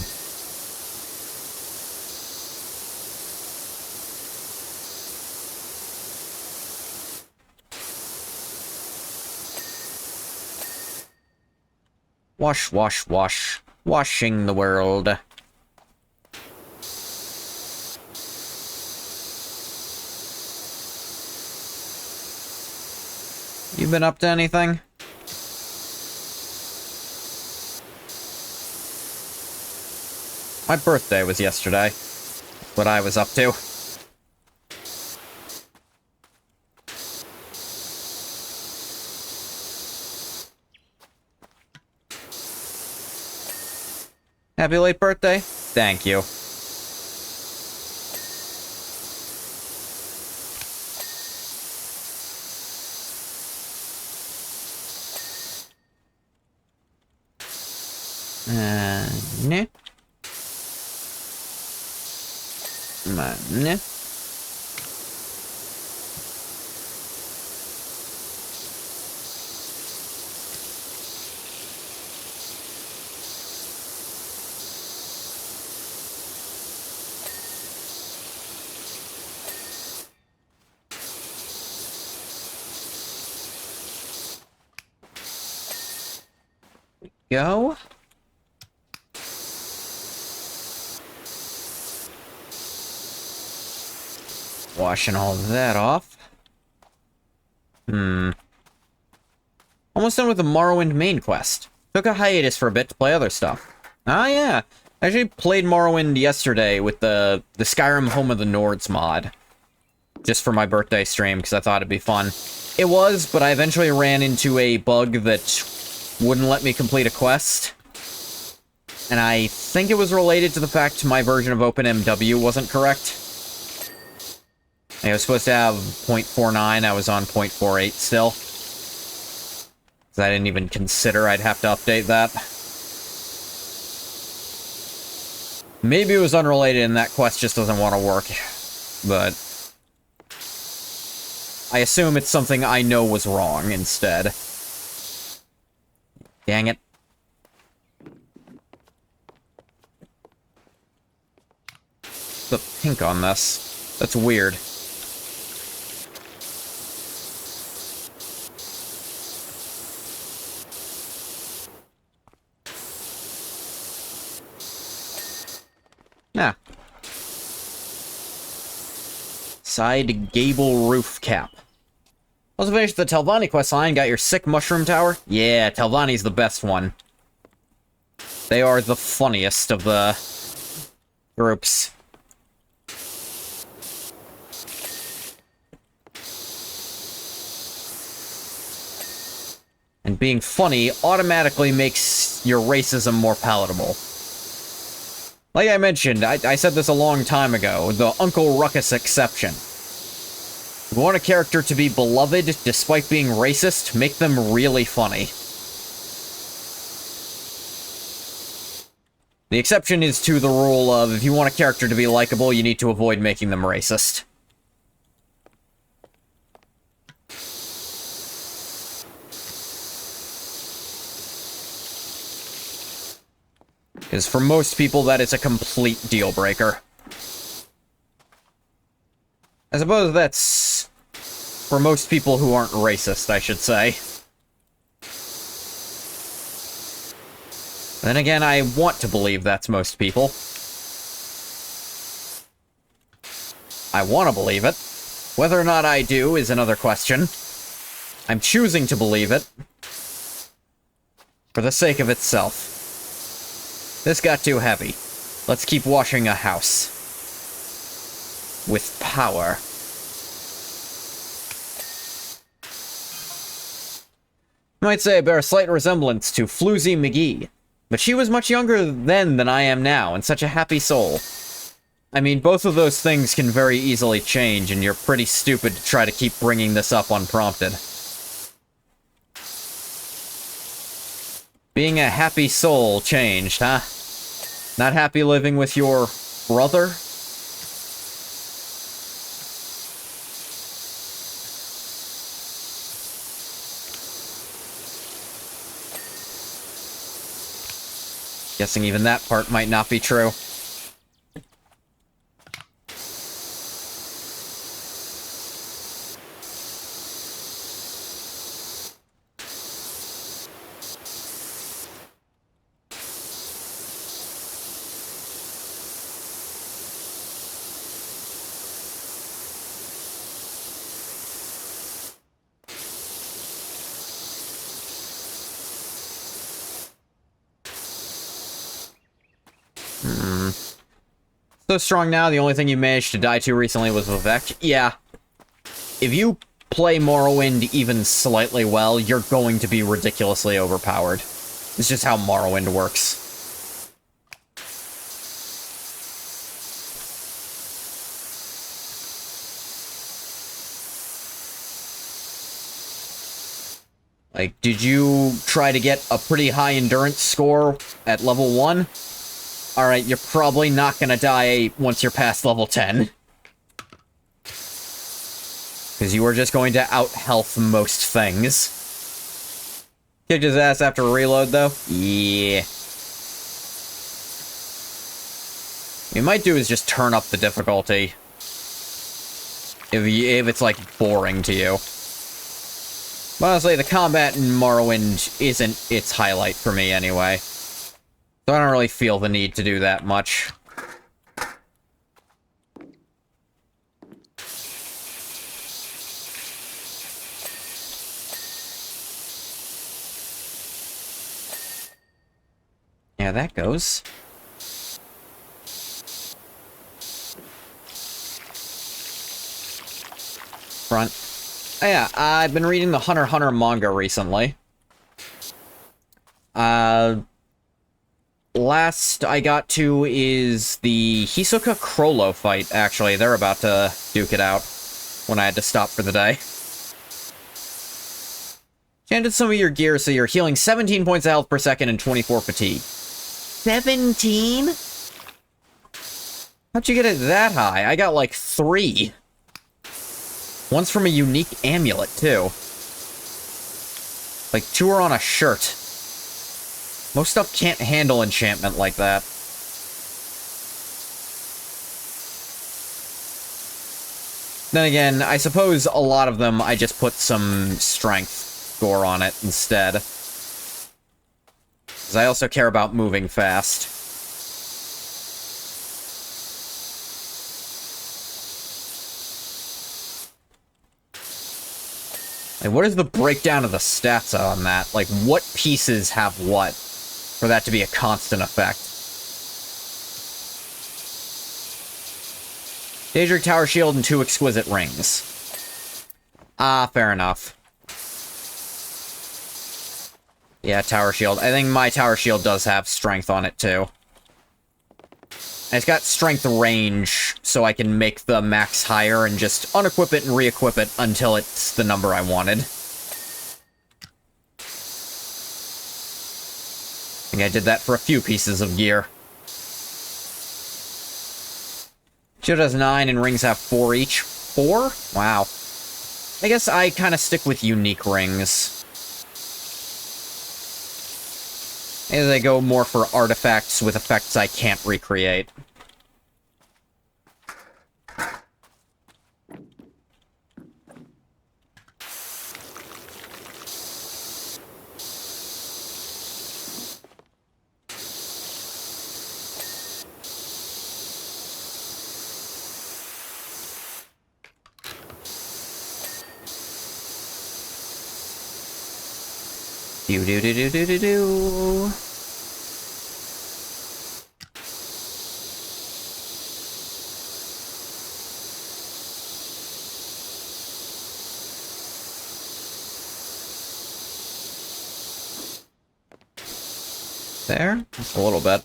Wash, wash, wash. Washing the world. You been up to anything? My birthday was yesterday. What I was up to. Happy late birthday. Thank you. Nah. Nah. Go. Washing all that off. Almost done with the Morrowind main quest. Took a hiatus for a bit to play other stuff. Ah, yeah. I actually played Morrowind yesterday with the Skyrim Home of the Nords mod. Just for my birthday stream, because I thought it'd be fun. It was, but I eventually ran into a bug that wouldn't let me complete a quest. And I think it was related to the fact my version of OpenMW wasn't correct. I was supposed to have 0.49, I was on 0.48 still. Because I didn't even consider I'd have to update that. Maybe it was unrelated and that quest just doesn't want to work. But I assume it's something I know was wrong instead. Dang it. The pink on this. That's weird. Nah. Side gable roof cap. Also finished the Telvanni quest line, got your sick mushroom tower. Yeah, Telvanni's the best one. They are the funniest of the groups. And being funny automatically makes your racism more palatable. Like I mentioned, I said this a long time ago, the Uncle Ruckus exception. If you want a character to be beloved despite being racist, make them really funny. The exception is to the rule of, if you want a character to be likable, you need to avoid making them racist. Because for most people, that is a complete deal breaker. I suppose that's for most people who aren't racist, I should say. Then again, I want to believe that's most people. I want to believe it. Whether or not I do is another question. I'm choosing to believe it. For the sake of itself. This got too heavy. Let's keep washing a house. With power. You might say I bear a slight resemblance to Floozy McGee. But she was much younger then than I am now, and such a happy soul. I mean, both of those things can very easily change, and you're pretty stupid to try to keep bringing this up unprompted. Being a happy soul changed, huh? Not happy living with your brother? Guessing even that part might not be true. So strong now, the only thing you managed to die to recently was Vivek. Yeah. If you play Morrowind even slightly well, you're going to be ridiculously overpowered. It's just how Morrowind works. Like, did you try to get a pretty high endurance score at level 1? Alright, you're probably not gonna die once you're past level 10. Because you are just going to out-health most things. Kicked his ass after a reload, though? Yeah. What you might do is just turn up the difficulty. If it's, like, boring to you. But honestly, the combat in Morrowind isn't its highlight for me anyway. So I don't really feel the need to do that much. Yeah, that goes. Front. Oh, yeah, I've been reading the Hunter x Hunter manga recently. Last I got to is the Hisoka Crollo fight, actually. They're about to duke it out when I had to stop for the day. Chanted some of your gear so you're healing 17 points of health per second and 24 fatigue. 17? How'd you get it that high? I got like 3. One's from a unique amulet, too. Like, 2 are on a shirt. Most stuff can't handle enchantment like that. Then again, I suppose a lot of them I just put some strength score on it instead. Because I also care about moving fast. Like, what is the breakdown of the stats on that? Like, what pieces have what? For that to be a constant effect. Daedric Tower Shield and 2 Exquisite Rings. Ah, fair enough. Yeah, Tower Shield. I think my Tower Shield does have strength on it, too. And it's got strength range, so I can make the max higher and just unequip it and re-equip it until it's the number I wanted. I think I did that for a few pieces of gear. Shield has 9 and rings have 4 each. 4? Wow. I guess I kind of stick with unique rings. Maybe they go more for artifacts with effects I can't recreate. Do-do-do-do-do-do-do. There? Just a little bit.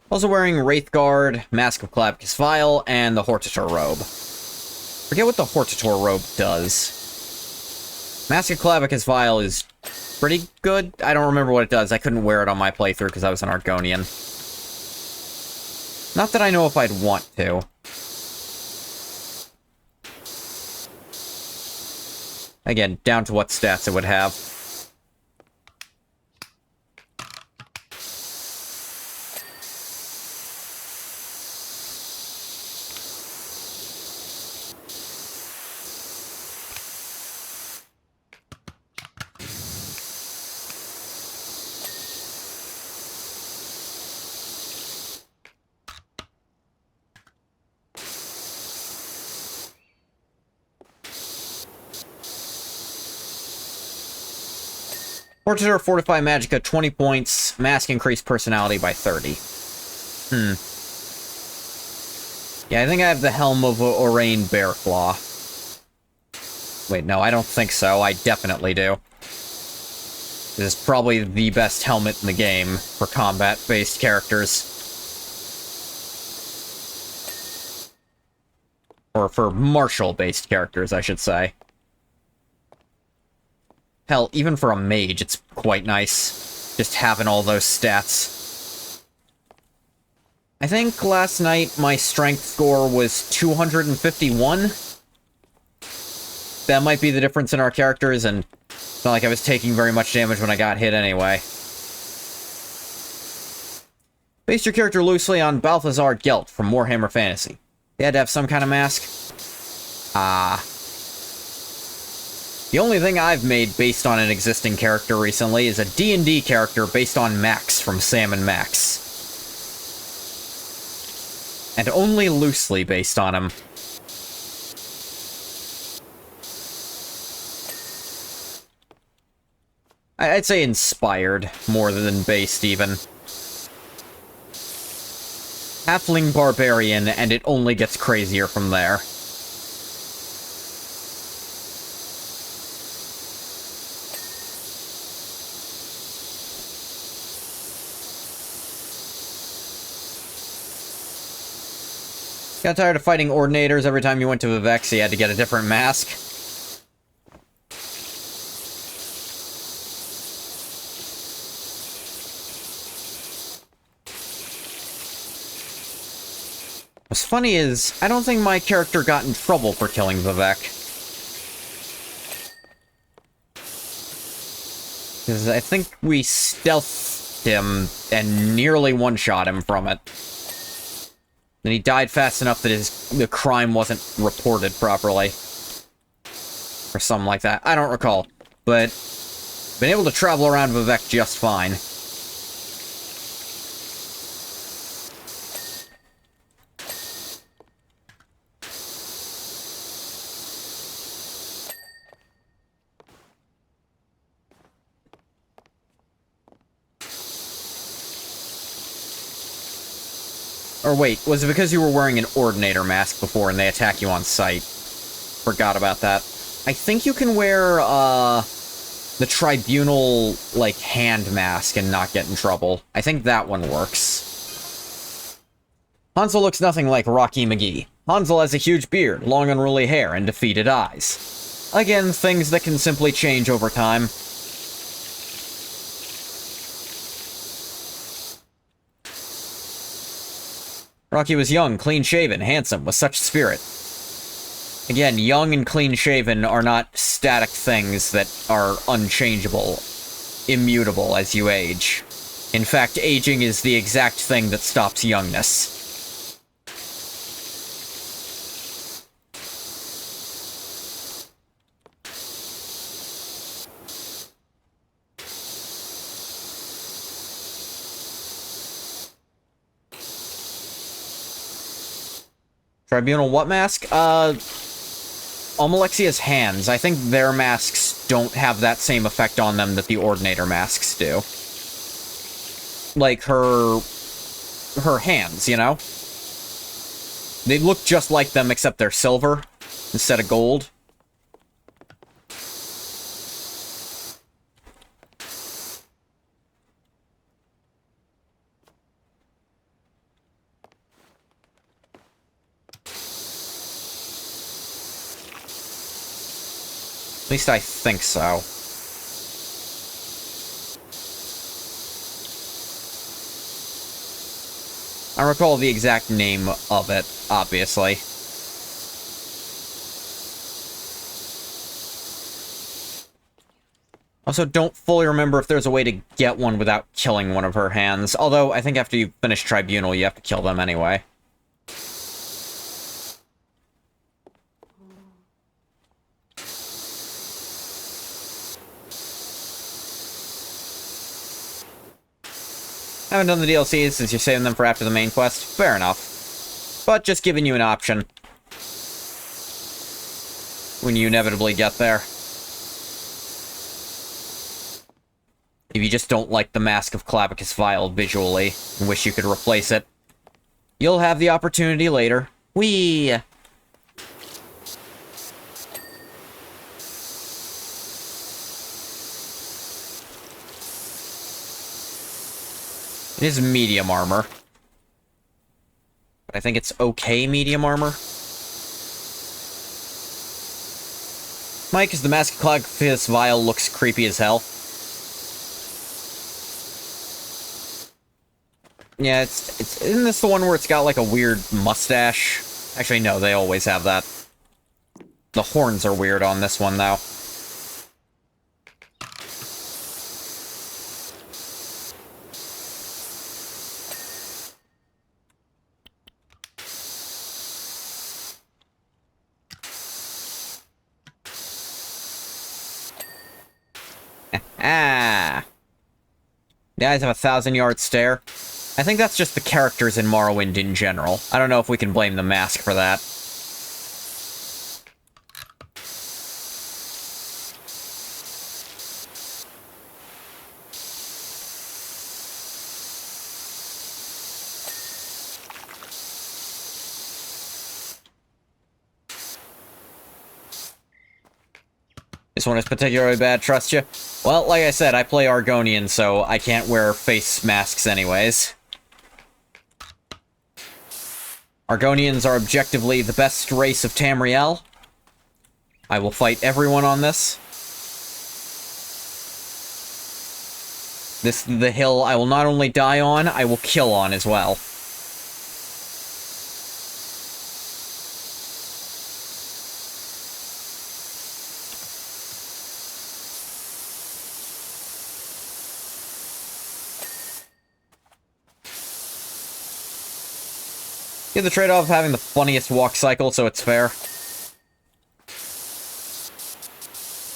Also wearing Wraithguard, Mask of Clavicus Vial, and the Hortator Robe. Forget what the Hortator Robe does. Mask of Clavicus Vial is pretty good. I don't remember what it does. I couldn't wear it on my playthrough because I was an Argonian. Not that I know if I'd want to. Again, down to what stats it would have. Hortator Fortify Magicka, 20 points. Mask increased personality by 30. Yeah, I think I have the helm of Orain Bearclaw. Wait, no, I don't think so. I definitely do. This is probably the best helmet in the game for combat-based characters. Or for martial-based characters, I should say. Hell, even for a mage, it's quite nice. Just having all those stats. I think last night my strength score was 251. That might be the difference in our characters, and it's not like I was taking very much damage when I got hit anyway. Base your character loosely on Balthazar Gelt from Warhammer Fantasy. They had to have some kind of mask? The only thing I've made based on an existing character recently is a D&D character based on Max from Sam and Max. And only loosely based on him. I'd say inspired, more than based, even. Halfling Barbarian, and it only gets crazier from there. Got tired of fighting Ordinators every time you went to Vivek, so you had to get a different mask? What's funny is, I don't think my character got in trouble for killing Vivek. Because I think we stealthed him and nearly one-shot him from it. Then he died fast enough that the crime wasn't reported properly. Or something like that. I don't recall. But, been able to travel around Vivek just fine. Or wait, was it because you were wearing an Ordinator mask before and they attack you on sight? Forgot about that. I think you can wear, the Tribunal, like, hand mask and not get in trouble. I think that one works. Hansel looks nothing like Rocky McGee. Hansel has a huge beard, long unruly hair, and defeated eyes. Again, things that can simply change over time. Rocky was young, clean-shaven, handsome, with such spirit. Again, young and clean-shaven are not static things that are unchangeable, immutable as you age. In fact, aging is the exact thing that stops youngness. Tribunal what mask? Almalexia's hands. I think their masks don't have that same effect on them that the Ordinator masks do. Like her hands, you know? They look just like them except they're silver instead of gold. At least I think so. I recall the exact name of it, obviously. Also, don't fully remember if there's a way to get one without killing one of her hands. Although, I think after you finish Tribunal, you have to kill them anyway. Haven't done the DLCs since you're saving them for after the main quest. Fair enough. But just giving you an option. When you inevitably get there. If you just don't like the Mask of Clavicus Vile visually, and wish you could replace it, you'll have the opportunity later, Whee! It is medium armor. But I think it's okay medium armor. Mike, is the Mask of Clogfist vial looks creepy as hell. Yeah, isn't this the one where it's got like a weird mustache? Actually, no, they always have that. The horns are weird on this one, though. Ah. The eyes have a 1,000-yard stare. I think that's just the characters in Morrowind in general. I don't know if we can blame the mask for that. This one is particularly bad, trust you? Well, like I said, I play Argonian, so I can't wear face masks anyways. Argonians are objectively the best race of Tamriel. I will fight everyone on this. This is the hill I will not only die on, I will kill on as well. You have the trade-off of having the funniest walk cycle, so it's fair.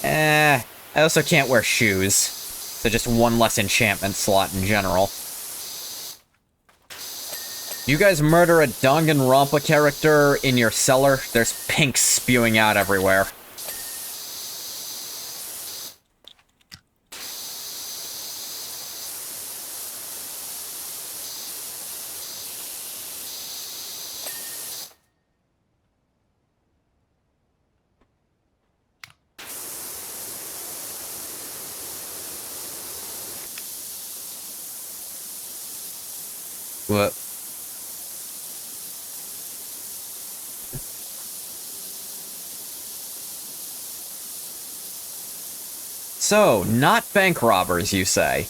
I also can't wear shoes. So just one less enchantment slot in general. You guys murder a Danganronpa character in your cellar, there's pink spewing out everywhere. What? So, not bank robbers, you say?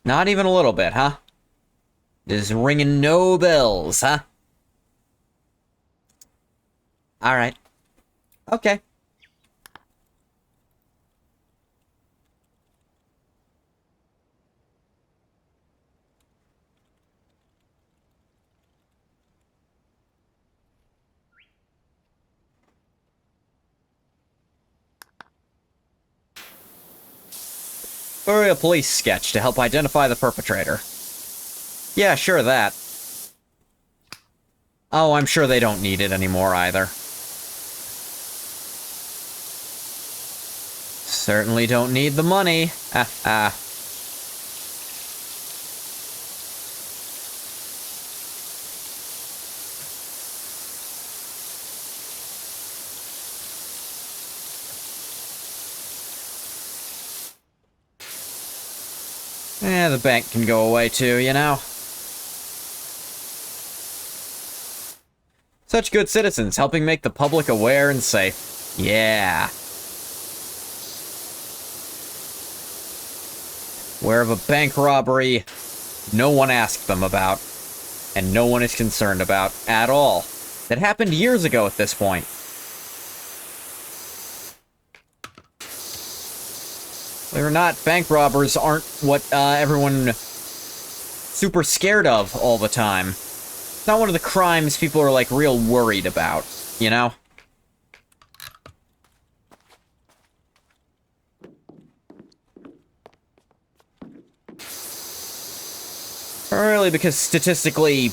Not even a little bit, huh? Just ringing no bells, huh? Alright. Okay. Or a police sketch to help identify the perpetrator. Yeah, sure, that. Oh, I'm sure they don't need it anymore, either. Certainly don't need the money. Ah, ah. Yeah, the bank can go away too, you know? Such good citizens, helping make the public aware and safe. Yeah. Where of a bank robbery no one asked them about, and no one is concerned about at all. That happened years ago at this point. Believe it or not, bank robbers aren't what everyone super scared of all the time. It's not one of the crimes people are, like, real worried about, you know? Really, because statistically,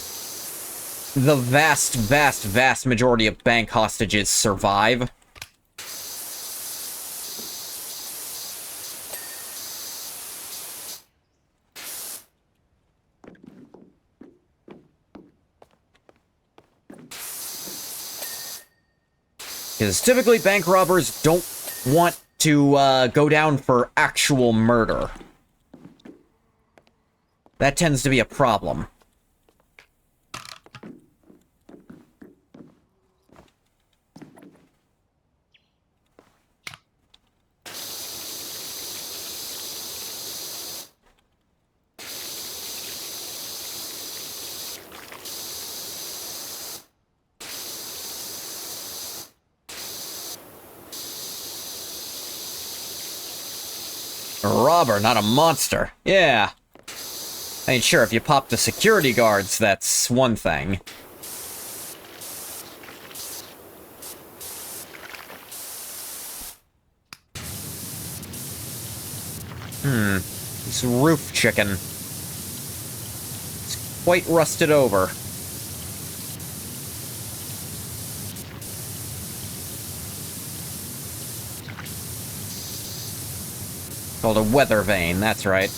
the vast, vast, vast majority of bank hostages survive. Because typically bank robbers don't want to go down for actual murder. That tends to be a problem. A robber, not a monster. Yeah. I mean, sure, if you pop the security guards, that's one thing. This roof chicken. It's quite rusted over. Called a weather vane, that's right.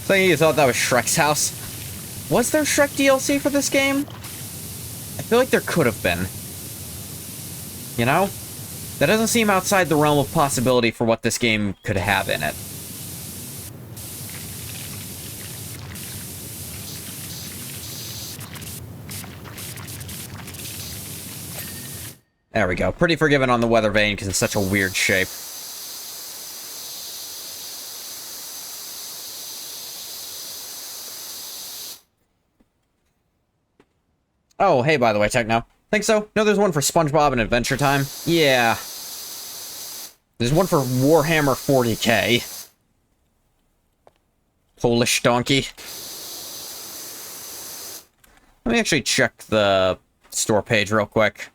So you thought that was Shrek's house? Was there Shrek DLC for this game? I feel like there could have been. You know? That doesn't seem outside the realm of possibility for what this game could have in it. There we go. Pretty forgiving on the weather vane because it's such a weird shape. Oh, hey, by the way, Techno. Think so? No, there's one for SpongeBob and Adventure Time. Yeah. There's one for Warhammer 40k. Polish donkey. Let me actually check the store page real quick.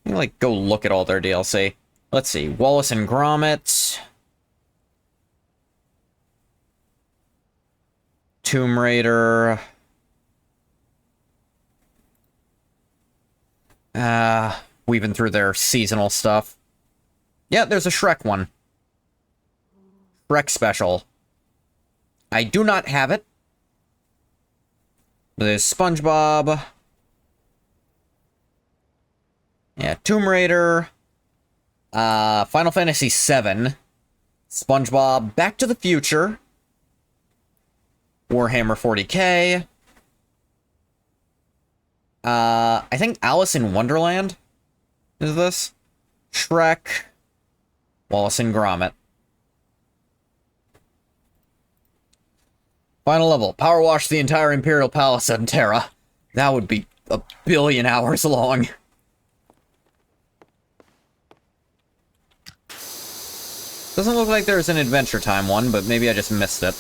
Let me, like, go look at all their DLC. Let's see. Wallace and Gromit. Tomb Raider. Weaving through their seasonal stuff. Yeah, there's a Shrek one. Shrek special. I do not have it. There's SpongeBob. Yeah, Tomb Raider. Final Fantasy VII. SpongeBob. Back to the Future. Warhammer 40k. I think Alice in Wonderland is this. Shrek. Wallace and Gromit. Final level. Power wash the entire Imperial Palace on Terra. That would be a billion hours long. Doesn't look like there's an Adventure Time one, but maybe I just missed it.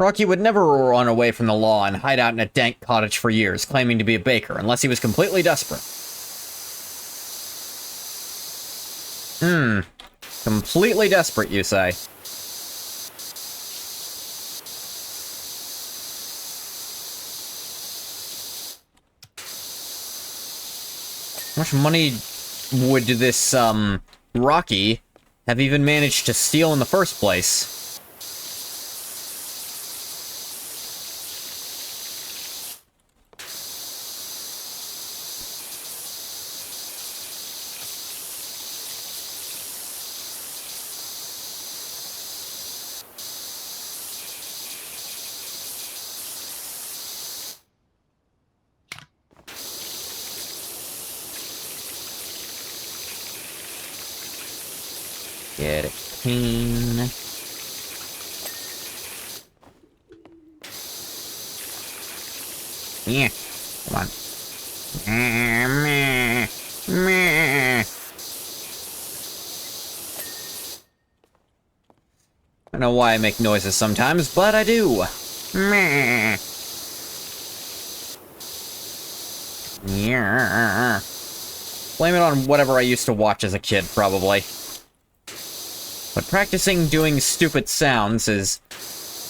Rocky would never run away from the law and hide out in a dank cottage for years, claiming to be a baker, unless he was completely desperate. Completely desperate, you say? How much money would this, Rocky have even managed to steal in the first place? Get it clean. Yeah, come on. I don't know why I make noises sometimes, but I do. Yeah. Blame it on whatever I used to watch as a kid, probably. But practicing doing stupid sounds has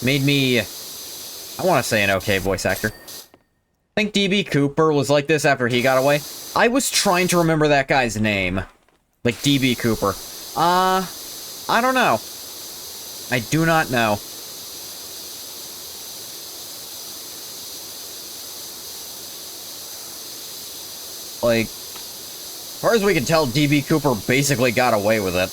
made me, I want to say, an okay voice actor. I think DB Cooper was like this after he got away. I was trying to remember that guy's name. Like, DB Cooper. I don't know. I do not know. Like, as far as we can tell, DB Cooper basically got away with it.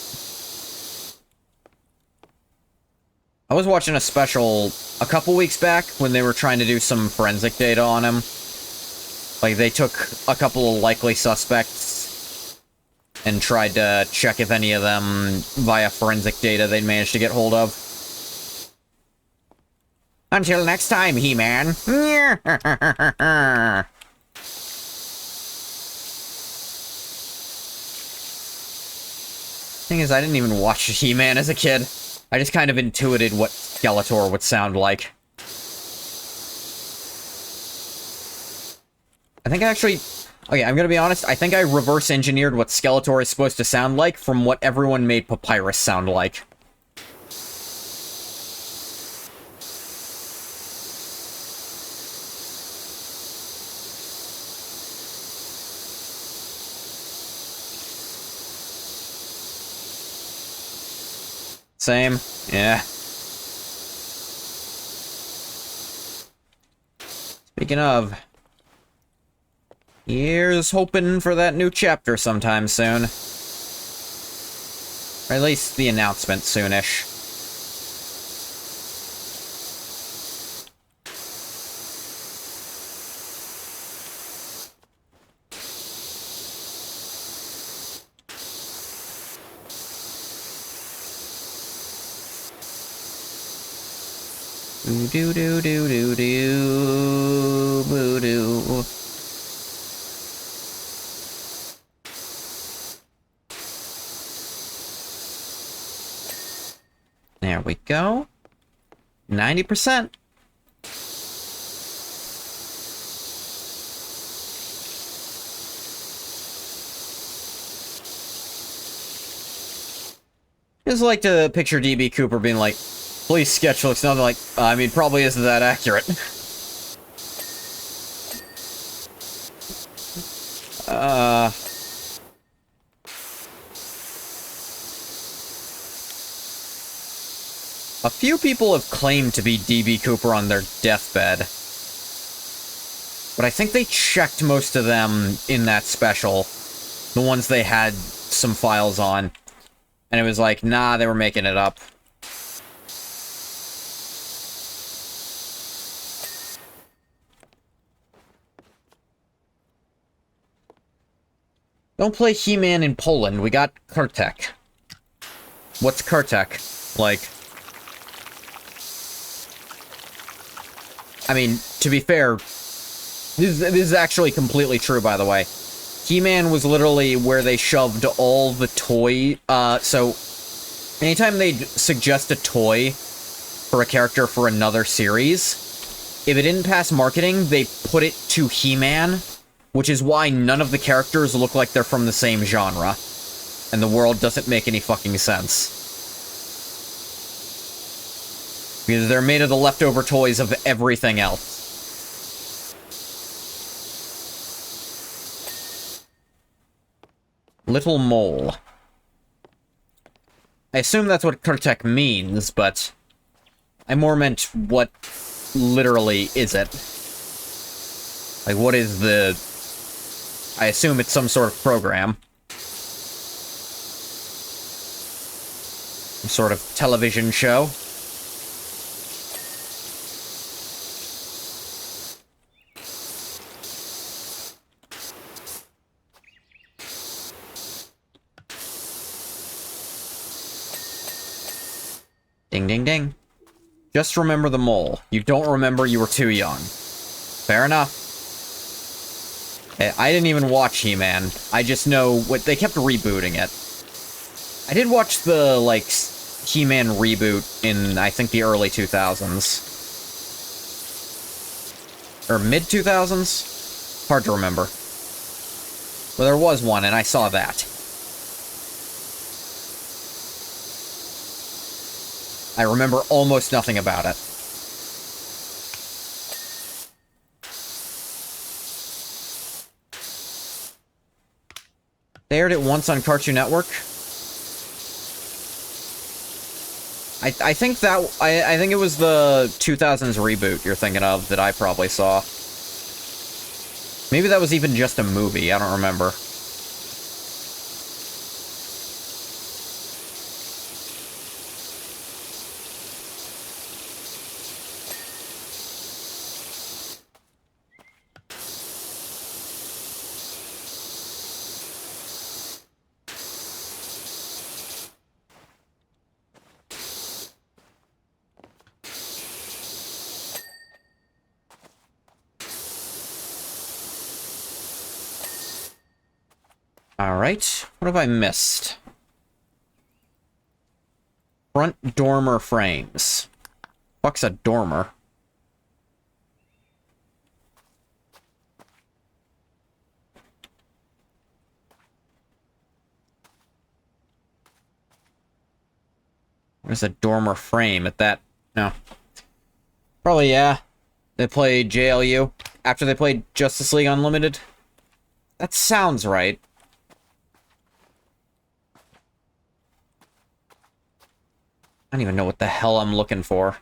I was watching a special a couple weeks back when they were trying to do some forensic data on him. Like, they took a couple of likely suspects and tried to check if any of them, via forensic data, they'd managed to get hold of. Until next time, He-Man. Thing is, I didn't even watch He-Man as a kid. I just kind of intuited what Skeletor would sound like. I think I actually... Okay, I'm gonna be honest, I think I reverse-engineered what Skeletor is supposed to sound like from what everyone made Papyrus sound like. Same. Yeah. Speaking of... Here's hoping for that new chapter sometime soon. Or at least the announcement soonish. Do do do do do boo do. There we go. 90%. Just like to picture DB Cooper being like, please sketch looks nothing like, I mean, probably isn't that accurate. A few people have claimed to be DB Cooper on their deathbed. But I think they checked most of them in that special. The ones they had some files on. And it was like, nah, they were making it up. Don't play He-Man in Poland, we got Kurtek. What's Kurtek? Like... I mean, to be fair, this is actually completely true, by the way. He-Man was literally where they shoved all the toy, so... Anytime they'd suggest a toy for a character for another series, if it didn't pass marketing, they put it to He-Man, which is why none of the characters look like they're from the same genre. And the world doesn't make any fucking sense. Because they're made of the leftover toys of everything else. Little mole. I assume that's what Kurtek means, but... I more meant what literally is it. Like, what is the... I assume it's some sort of program. Some sort of television show. Ding, ding, ding. Just remember the mole. You don't remember you were too young. Fair enough. I didn't even watch He-Man. I just know what they kept rebooting it. I did watch the, like, He-Man reboot in, I think, the early 2000s. Or mid-2000s? Hard to remember. Well, there was one, and I saw that. I remember almost nothing about it. They aired it once on Cartoon Network. I think that... I think it was the 2000s reboot you're thinking of that I probably saw. Maybe that was even just a movie, I don't remember. Alright, what have I missed? Front dormer frames. Fuck's a dormer? Where's a dormer frame at that? No. Probably, yeah. They played JLU after they played Justice League Unlimited. That sounds right. I don't even know what the hell I'm looking for.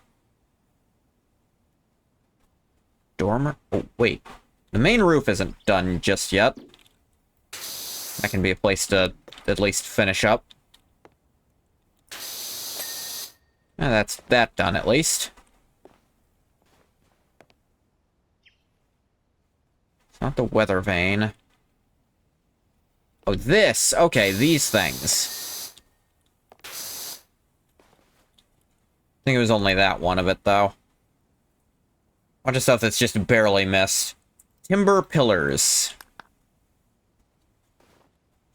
Dormer? Oh, wait. The main roof isn't done just yet. That can be a place to at least finish up. That's that done, at least. It's not the weather vane. Oh, this! Okay, these things. I think it was only that one of it, though. Bunch of stuff that's just barely missed. Timber pillars.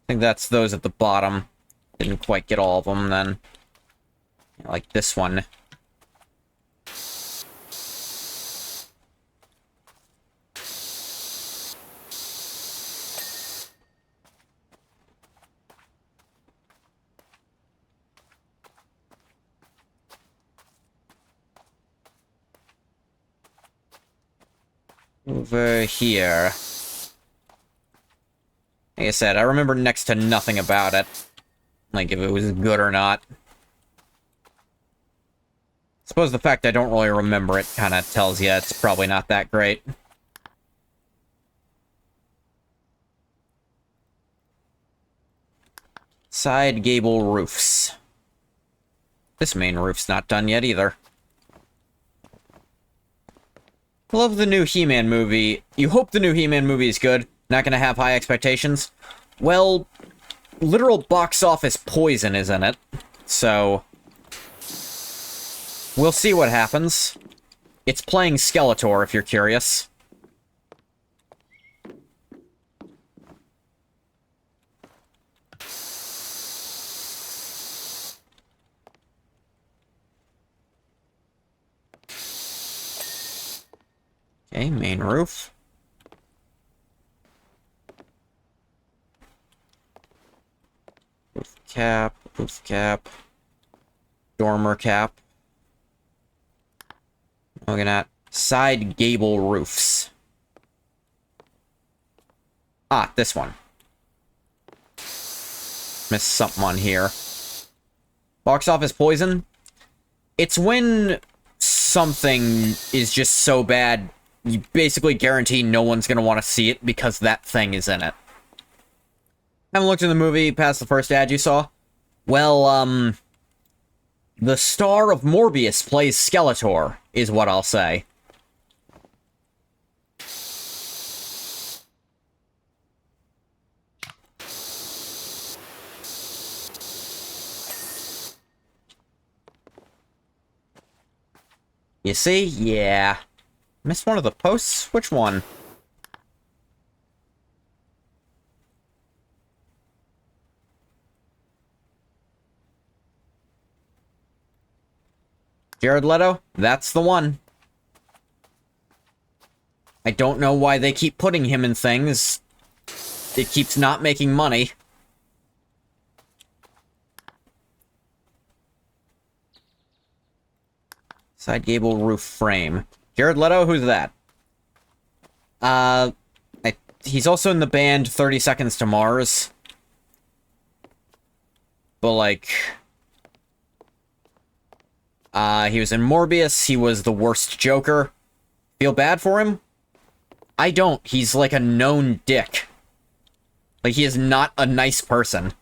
I think that's those at the bottom. Didn't quite get all of them, then. Like this one. Over here. Like I said, I remember next to nothing about it. Like, if it was good or not. Suppose the fact I don't really remember it kind of tells you it's probably not that great. Side gable roofs. This main roof's not done yet either. I love the new He-Man movie. You hope the new He-Man movie is good. Not gonna have high expectations. Well, literal box office poison is in it. So... we'll see what happens. It's playing Skeletor, if you're curious. Okay, main roof. Roof cap. Dormer cap. Looking at side gable roofs. Ah, this one. Missed something on here. Box office poison? It's when something is just so bad, you basically guarantee no one's gonna want to see it because that thing is in it. Haven't looked in the movie past the first ad you saw? Well, the star of Morbius plays Skeletor, is what I'll say. You see? Yeah. Missed one of the posts? Which one? Jared Leto? That's the one. I don't know why they keep putting him in things. It keeps not making money. Side gable roof frame. Jared Leto? Who's that? He's also in the band 30 Seconds to Mars. But, like... he was in Morbius. He was the worst Joker. Feel bad for him? I don't. He's like a known dick. Like, he is not a nice person.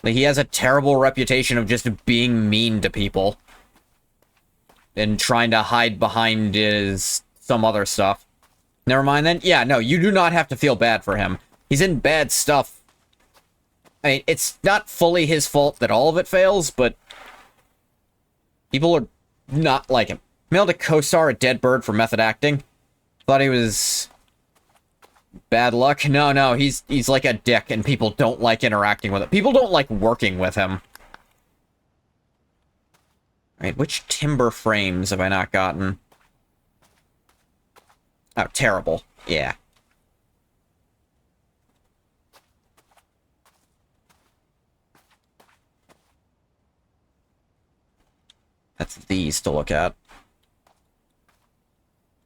Like, he has a terrible reputation of just being mean to people. And trying to hide behind some other stuff. Never mind then. Yeah, no, you do not have to feel bad for him. He's in bad stuff. I mean, it's not fully his fault that all of it fails, but... people are not like him. Mailed a co-star a dead bird for method acting. Thought he was... bad luck? No, he's like a dick, and people don't like interacting with him. People don't like working with him. Alright, which timber frames have I not gotten? Oh, terrible. Yeah. That's these to look at.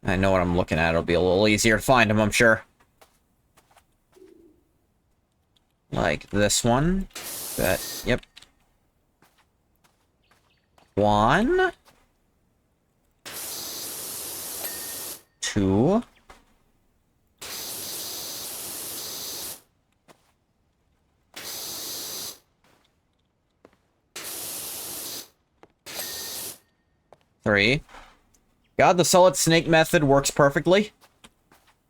I know what I'm looking at. It'll be a little easier to find them, I'm sure. Like this one. Yep. 1. 2. 3. God, the solid snake method works perfectly.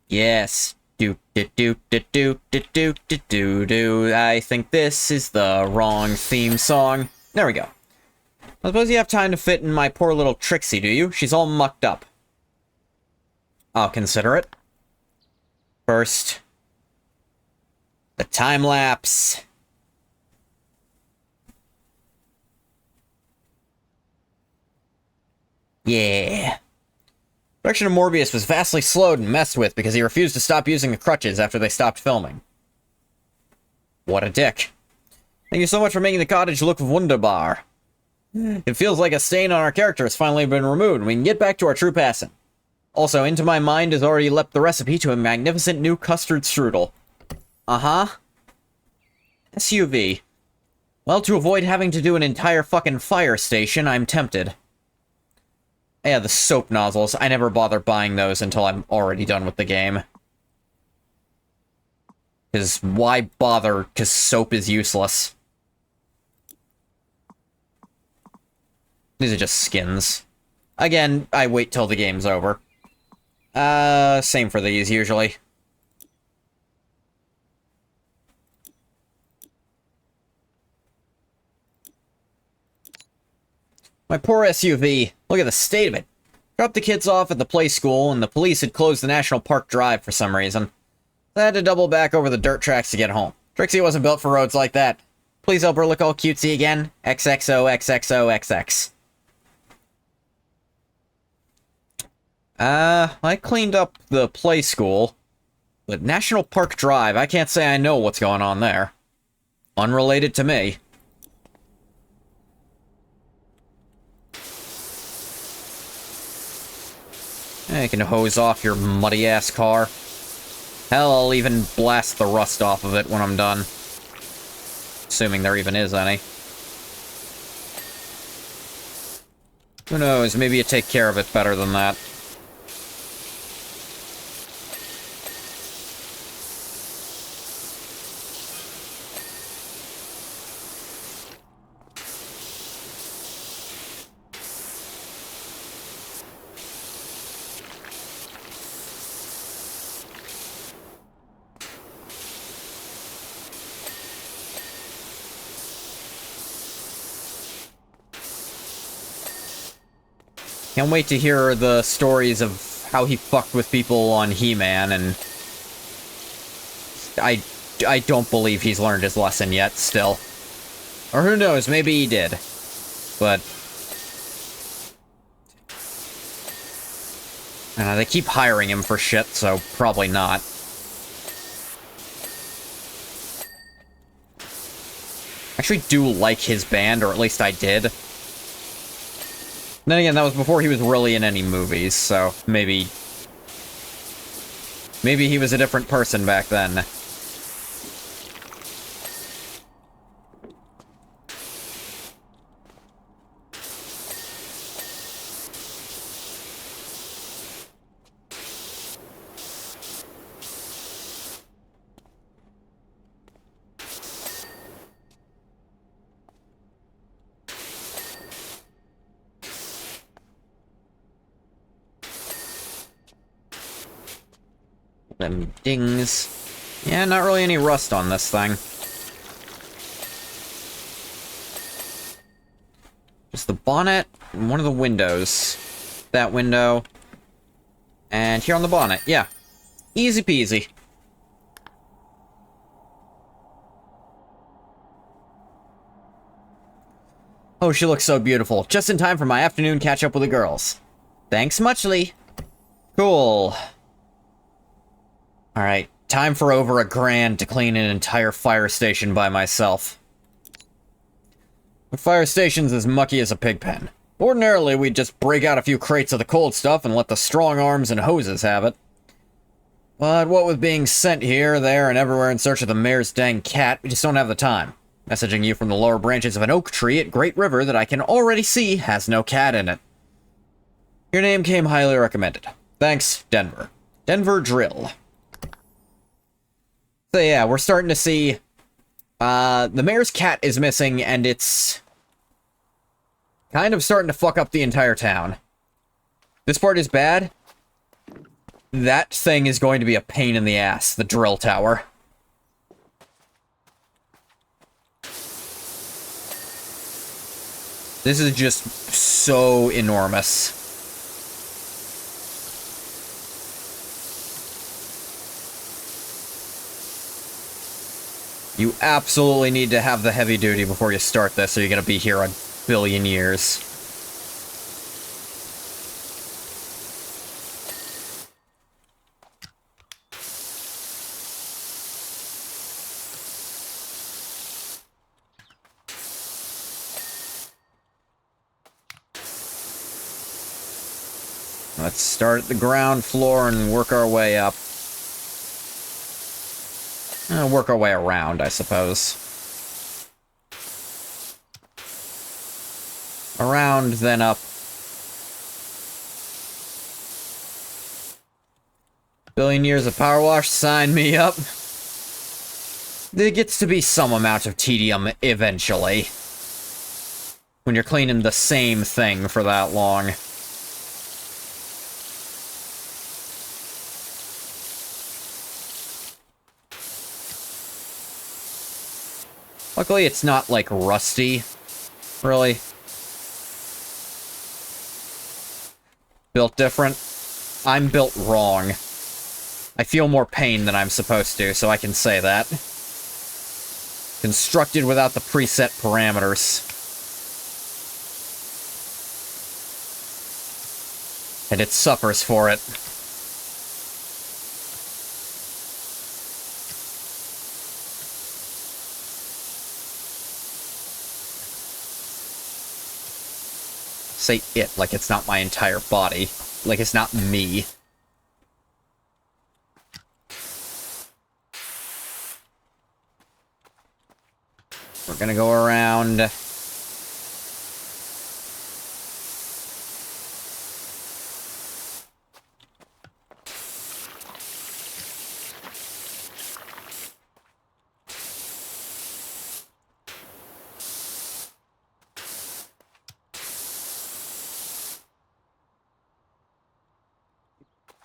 Yes. Do. I think this is the wrong theme song. There we go. I suppose you have time to fit in my poor little Trixie, do you? She's all mucked up. I'll consider it. First, the time lapse. Yeah. Production of Morbius was vastly slowed and messed with because he refused to stop using the crutches after they stopped filming. What a dick. Thank you so much for making the cottage look wunderbar. It feels like a stain on our character has finally been removed, and we can get back to our true passing. Also, into my mind has already leapt the recipe to a magnificent new custard strudel. Uh-huh. SUV. Well, to avoid having to do an entire fucking fire station, I'm tempted. Yeah, the soap nozzles. I never bother buying those until I'm already done with the game. Because why bother? Because soap is useless. These are just skins. Again, I wait till the game's over. Same for these, usually. My poor SUV. Look at the state of it. Dropped the kids off at the play school, and the police had closed the National Park Drive for some reason. I had to double back over the dirt tracks to get home. Trixie wasn't built for roads like that. Please help her look all cutesy again. XXOXXOXX. I cleaned up the play school. But National Park Drive, I can't say I know what's going on there. Unrelated to me. You can hose off your muddy-ass car. Hell, I'll even blast the rust off of it when I'm done. Assuming there even is any. Who knows, maybe you take care of it better than that. Can't wait to hear the stories of how he fucked with people on He-Man, and I don't believe he's learned his lesson yet, still. Or who knows, maybe he did. But they keep hiring him for shit, so probably not. I actually do like his band, or at least I did. Then again, that was before he was really in any movies, so maybe he was a different person back then. Them dings. Yeah, not really any rust on this thing. Just the bonnet and one of the windows. That window. And here on the bonnet, yeah. Easy peasy. Oh, she looks so beautiful. Just in time for my afternoon catch-up with the girls. Thanks muchly. Cool. Alright, time for over $1,000 to clean an entire fire station by myself. The fire station's as mucky as a pig pen. Ordinarily, we'd just break out a few crates of the cold stuff and let the strong arms and hoses have it. But what with being sent here, there, and everywhere in search of the mayor's dang cat, we just don't have the time. Messaging you from the lower branches of an oak tree at Great River that I can already see has no cat in it. Your name came highly recommended. Thanks, Denver. Denver Drill. So yeah, we're starting to see, the mayor's cat is missing, and it's kind of starting to fuck up the entire town. This part is bad. That thing is going to be a pain in the ass, the drill tower. This is just so enormous. You absolutely need to have the heavy duty before you start this, or you're gonna be here a billion years. Let's start at the ground floor and work our way up. Work our way around, I suppose. Around, then up. Billion years of power wash, sign me up. There gets to be some amount of tedium eventually. When you're cleaning the same thing for that long. Luckily, it's not, like, rusty, really. Built different. I'm built wrong. I feel more pain than I'm supposed to, so I can say that. Constructed without the preset parameters. And it suffers for it. Say it like it's not my entire body. Like it's not me. We're gonna go around.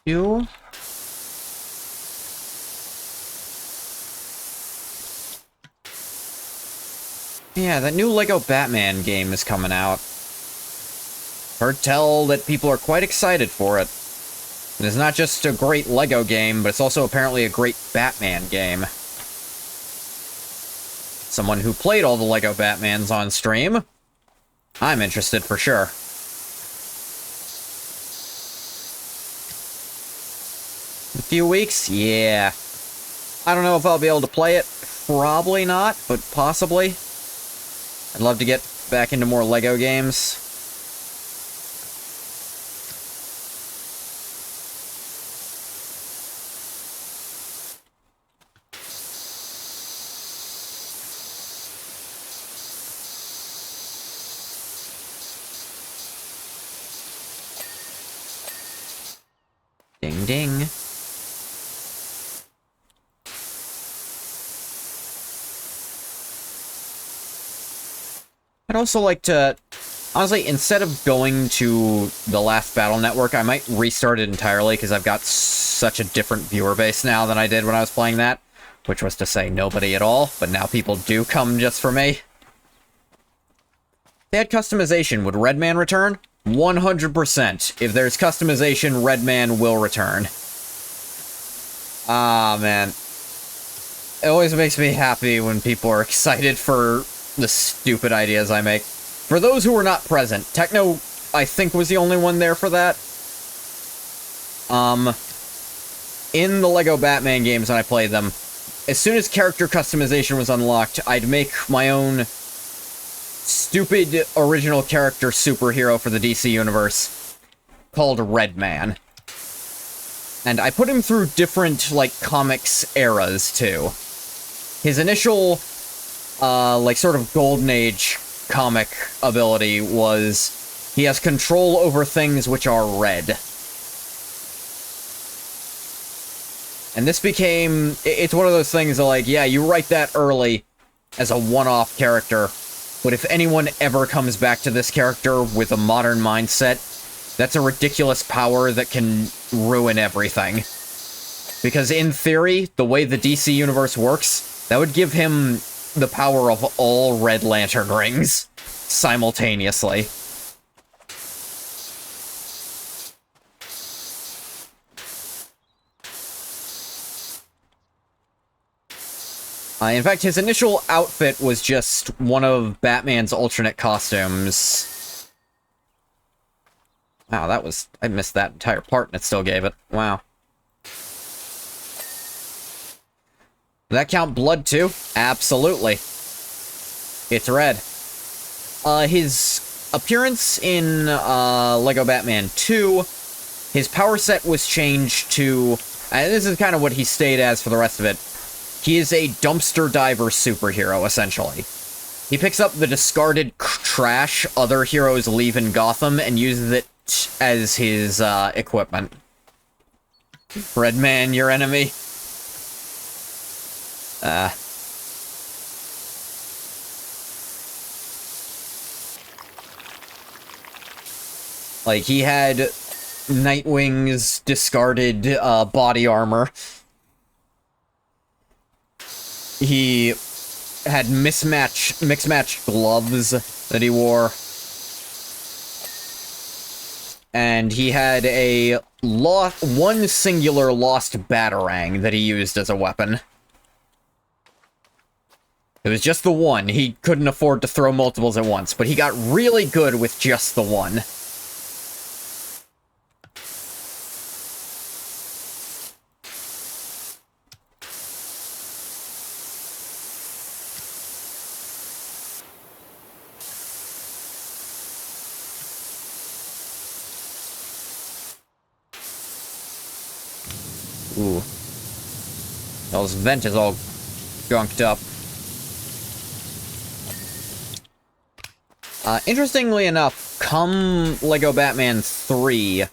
You. Yeah, that new Lego Batman game is coming out. Heard tell that people are quite excited for it. It is not just a great LEGO game, but it's also apparently a great Batman game. Someone who played all the LEGO Batmans on stream, I'm interested for sure. A few weeks? Yeah. I don't know if I'll be able to play it. Probably not, but possibly. I'd love to get back into more LEGO games. Ding ding. I'd also like to, honestly, instead of going to the last Battle Network, I might restart it entirely, because I've got such a different viewer base now than I did when I was playing that, which was to say nobody at all, but now people do come just for me. If they had customization, would Redman return? 100%. If there's customization, Redman will return. Ah, man. It always makes me happy when people are excited for the stupid ideas I make. For those who were not present, Techno, I think, was the only one there for that. In the LEGO Batman games when I played them, as soon as character customization was unlocked, I'd make my own stupid original character superhero for the DC universe called Redman. And I put him through different, like, comics eras, too. His initial like, sort of Golden Age comic ability was he has control over things which are red. And this became, it's one of those things that, like, yeah, you write that early as a one-off character, but if anyone ever comes back to this character with a modern mindset, that's a ridiculous power that can ruin everything. Because in theory, the way the DC universe works, that would give him the power of all Red Lantern rings simultaneously. In fact, his initial outfit was just one of Batman's alternate costumes. Wow, that was... I missed that entire part and it still gave it. Wow. Does that count blood too? Absolutely. It's red. His appearance in LEGO Batman 2, his power set was changed to... this is kind of what he stayed as for the rest of it. He is a dumpster diver superhero, essentially. He picks up the discarded trash other heroes leave in Gotham and uses it as his equipment. Redman, your enemy. Like, he had Nightwing's discarded body armor. He had mixed-match gloves that he wore. And he had a one singular lost batarang that he used as a weapon. It was just the one. He couldn't afford to throw multiples at once, but he got really good with just the one. Ooh. Well, his vent is all gunked up. Interestingly enough, come LEGO Batman 3,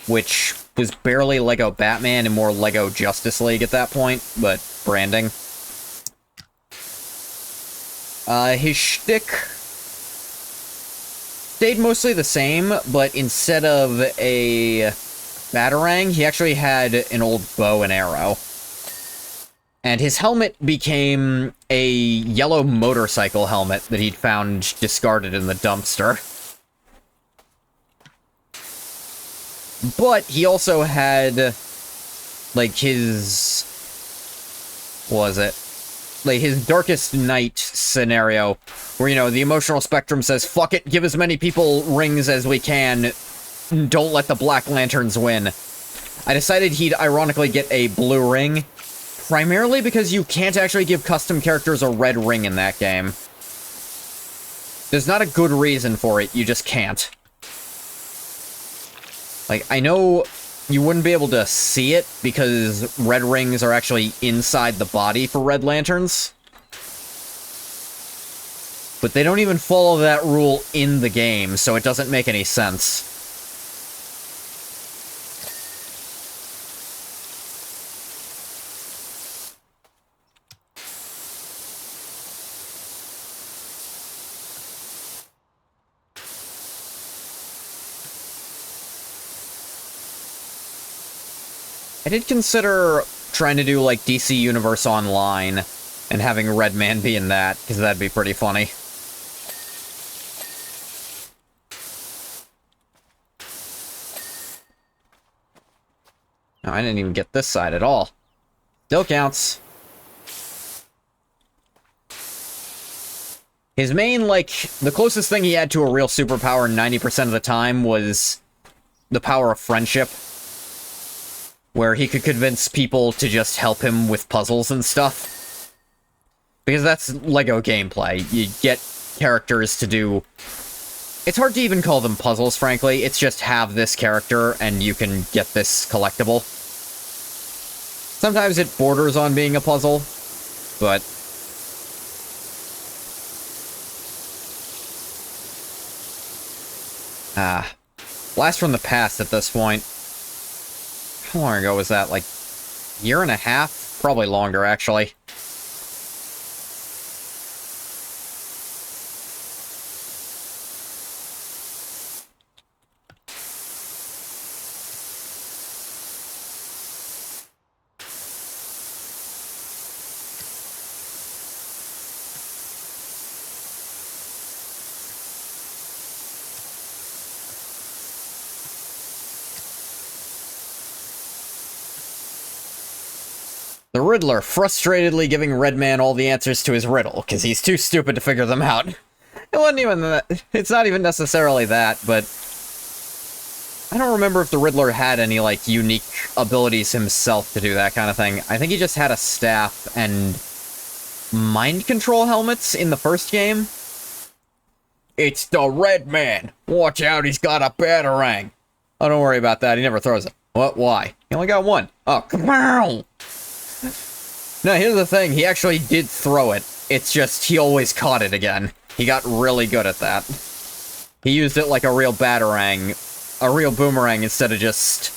which was barely LEGO Batman and more LEGO Justice League at that point, but branding. His shtick stayed mostly the same, but instead of a batarang, he actually had an old bow and arrow. And his helmet became a yellow motorcycle helmet that he'd found discarded in the dumpster. But he also had, like, his... What was it? Like, his Darkest Night scenario, where, you know, the emotional spectrum says, fuck it, give as many people rings as we can, don't let the Black Lanterns win. I decided he'd ironically get a blue ring, primarily because you can't actually give custom characters a red ring in that game. There's not a good reason for it, you just can't. Like, I know you wouldn't be able to see it because red rings are actually inside the body for Red Lanterns. But they don't even follow that rule in the game, so it doesn't make any sense. I did consider trying to do, like, DC Universe Online and having Redman be in that, because that'd be pretty funny. No, I didn't even get this side at all. Still counts. His main, like, the closest thing he had to a real superpower 90% of the time was the power of friendship, where he could convince people to just help him with puzzles and stuff. Because that's LEGO gameplay. You get characters to do... It's hard to even call them puzzles, frankly. It's just have this character, and you can get this collectible. Sometimes it borders on being a puzzle, but... Blast from the past at this point. How long ago was that? Like, a year and a half? Probably longer, actually. The Riddler, frustratedly giving Redman all the answers to his riddle, because he's too stupid to figure them out. It wasn't even that. It's not even necessarily that, but... I don't remember if the Riddler had any, like, unique abilities himself to do that kind of thing. I think he just had a staff and... mind control helmets in the first game? It's the Red Man! Watch out, he's got a batarang! Oh, don't worry about that, he never throws it. What? Why? He only got one. Oh, come on! No, here's the thing, he actually did throw it. It's just, he always caught it again. He got really good at that. He used it like a real batarang, a real boomerang instead of just...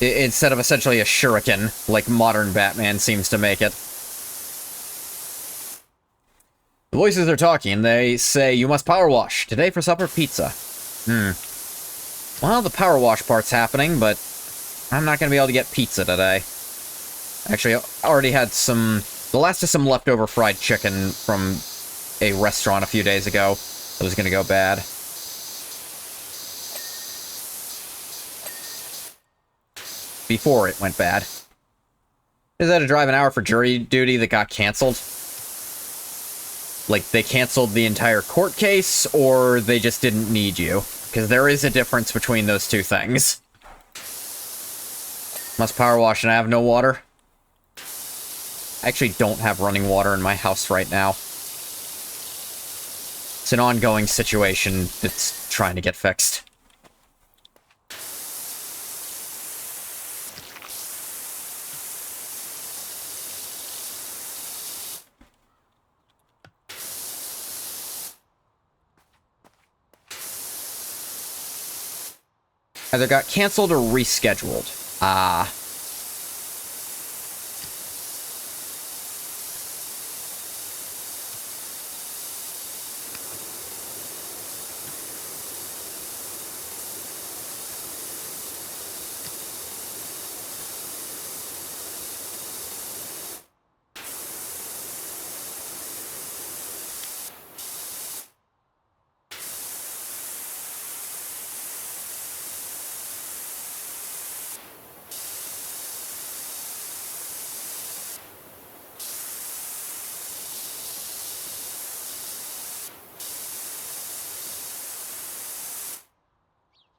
instead of essentially a shuriken, like modern Batman seems to make it. The voices are talking, they say, you must power wash. Today for supper, pizza. Well, the power wash part's happening, but... I'm not going to be able to get pizza today. Actually, I already had some... the last of some leftover fried chicken from a restaurant a few days ago. It was going to go bad. Before it went bad. Is that to drive an hour for jury duty that got canceled? Like, they canceled the entire court case, or they just didn't need you? Because there is a difference between those two things. Must power wash and I have no water. I actually don't have running water in my house right now. It's an ongoing situation that's trying to get fixed. Either got canceled or rescheduled.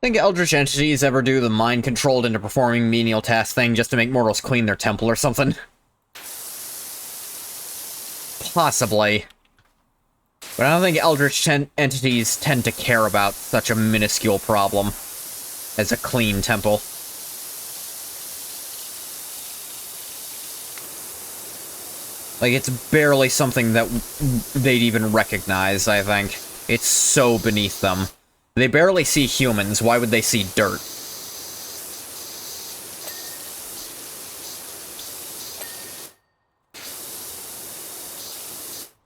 Think eldritch entities ever do the mind-controlled into performing menial task thing just to make mortals clean their temple or something? Possibly. But I don't think eldritch entities tend to care about such a minuscule problem as a clean temple. Like, it's barely something that they'd even recognize, I think. It's so beneath them. They barely see humans, why would they see dirt?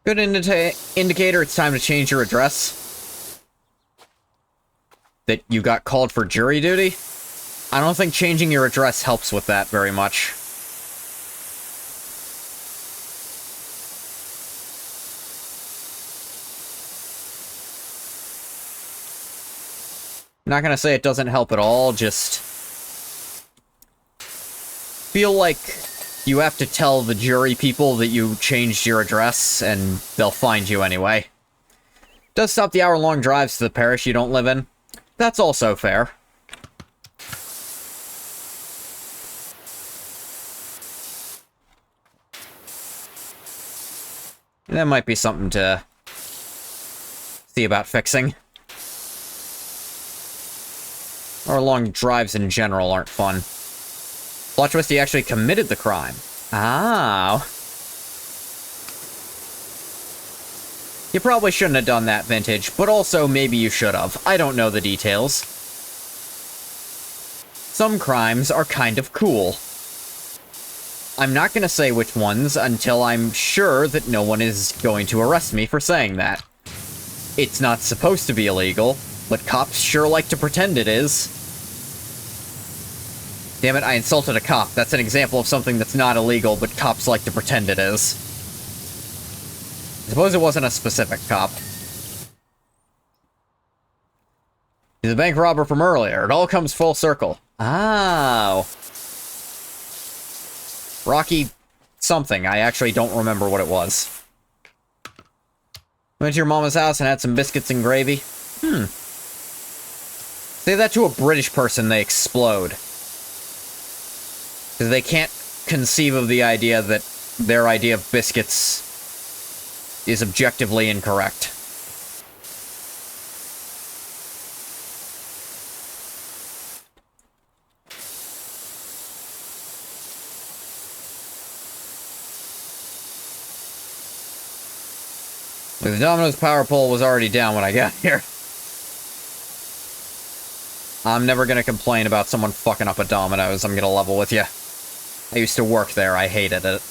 Good indicator it's time to change your address. That you got called for jury duty? I don't think changing your address helps with that very much. I'm not gonna say it doesn't help at all, just feel like you have to tell the jury people that you changed your address, and they'll find you anyway. Does stop the hour-long drives to the parish you don't live in. That's also fair. That might be something to see about fixing. Hour-long drives in general aren't fun. Plot twist, he actually committed the crime. Oh. You probably shouldn't have done that, Vintage, but also maybe you should have. I don't know the details. Some crimes are kind of cool. I'm not gonna say which ones until I'm sure that no one is going to arrest me for saying that. It's not supposed to be illegal, but cops sure like to pretend it is. Damn it, I insulted a cop. That's an example of something that's not illegal, but cops like to pretend it is. I suppose it wasn't a specific cop. He's a bank robber from earlier. It all comes full circle. Oh. Rocky something. I actually don't remember what it was. Went to your mama's house and had some biscuits and gravy. Say that to a British person, they explode. Because they can't conceive of the idea that their idea of biscuits is objectively incorrect. The Domino's power pole was already down when I got here. I'm never gonna complain about someone fucking up a Domino's. I'm gonna level with you. I used to work there. I hated it.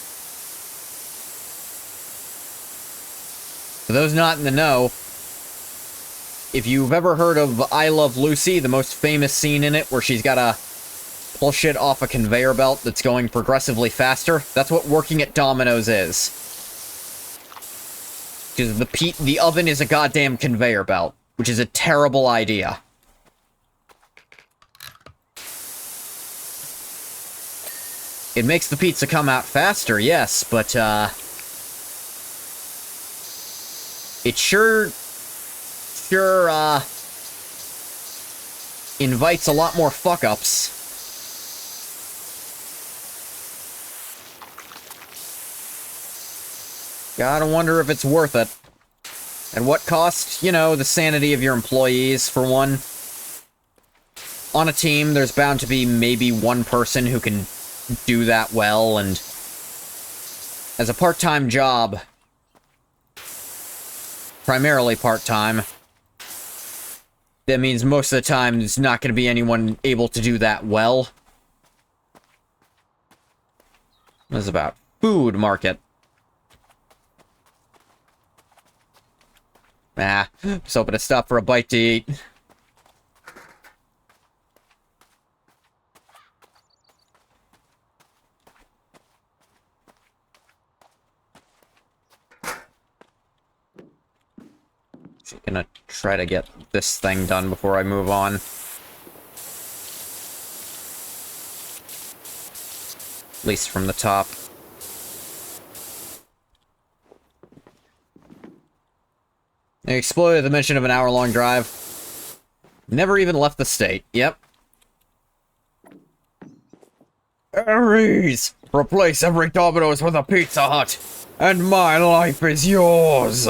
For those not in the know, if you've ever heard of I Love Lucy, the most famous scene in it where she's gotta pull shit off a conveyor belt that's going progressively faster, that's what working at Domino's is. Because the oven is a goddamn conveyor belt, which is a terrible idea. It makes the pizza come out faster, yes, but, it sure, invites a lot more fuck-ups. Gotta wonder if it's worth it. At what cost? You know, the sanity of your employees, for one. On a team, there's bound to be maybe one person who can do that well, and as a part-time job, primarily part-time, that means most of the time there's not going to be anyone able to do that well. This is about food market. Just hoping to stop for a bite to eat. Just gonna try to get this thing done before I move on. At least from the top. They exploded at the mention of an hour-long drive. Never even left the state. Yep. Aries! Replace every Domino's with a Pizza Hut, and my life is yours!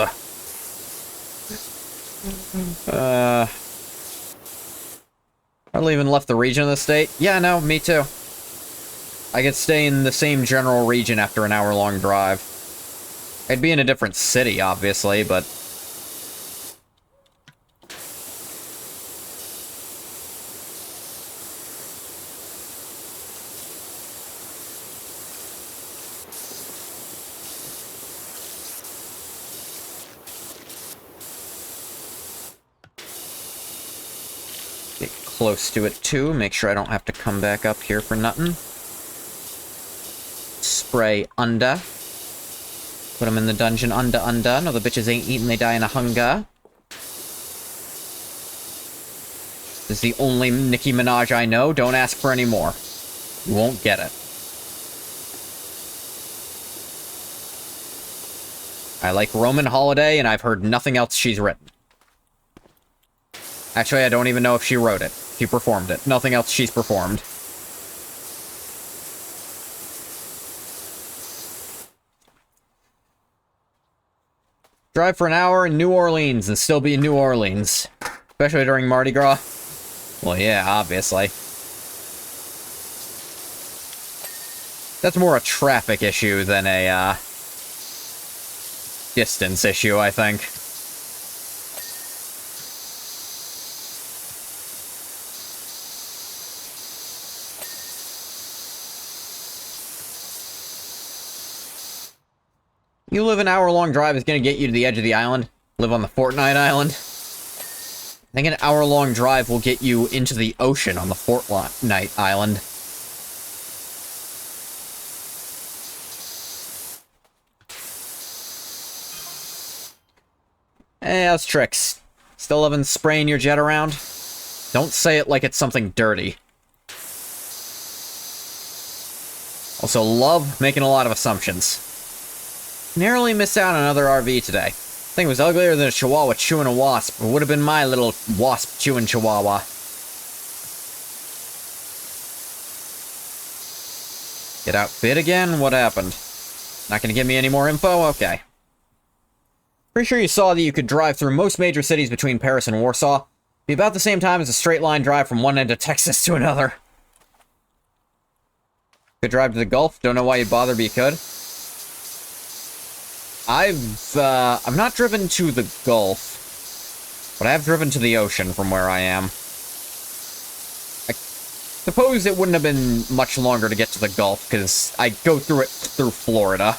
Hardly even left the region of the state. Yeah, no, me too. I could stay in the same general region after an hour-long drive. I'd be in a different city, obviously, but... get close to it, too. Make sure I don't have to come back up here for nothing. Spray under. Put them in the dungeon under. No, the bitches ain't eating, they die in a hunger. This is the only Nicki Minaj I know. Don't ask for any more. You won't get it. I like Roman Holiday, and I've heard nothing else she's written. Actually, I don't even know if she wrote it. She performed it. Nothing else she's performed. Drive for an hour in New Orleans and still be in New Orleans. Especially during Mardi Gras. Well, yeah, obviously. That's more a traffic issue than a, distance issue, I think. You live an hour-long drive is going to get you to the edge of the island. Live on the Fortnite Island. I think an hour-long drive will get you into the ocean on the Fortnite Island. Hey, how's tricks? Still loving spraying your jet around? Don't say it like it's something dirty. Also, love making a lot of assumptions. Narrowly missed out on another RV today. Thing was uglier than a chihuahua chewing a wasp. It would have been my little wasp chewing chihuahua. Get outfit again? What happened? Not gonna give me any more info? Okay. Pretty sure you saw that you could drive through most major cities between Paris and Warsaw. Be about the same time as a straight line drive from one end of Texas to another. Could drive to the Gulf. Don't know why you'd bother, but you could. I've not driven to the Gulf, but I have driven to the ocean from where I am. I suppose it wouldn't have been much longer to get to the Gulf, because I go through it through Florida.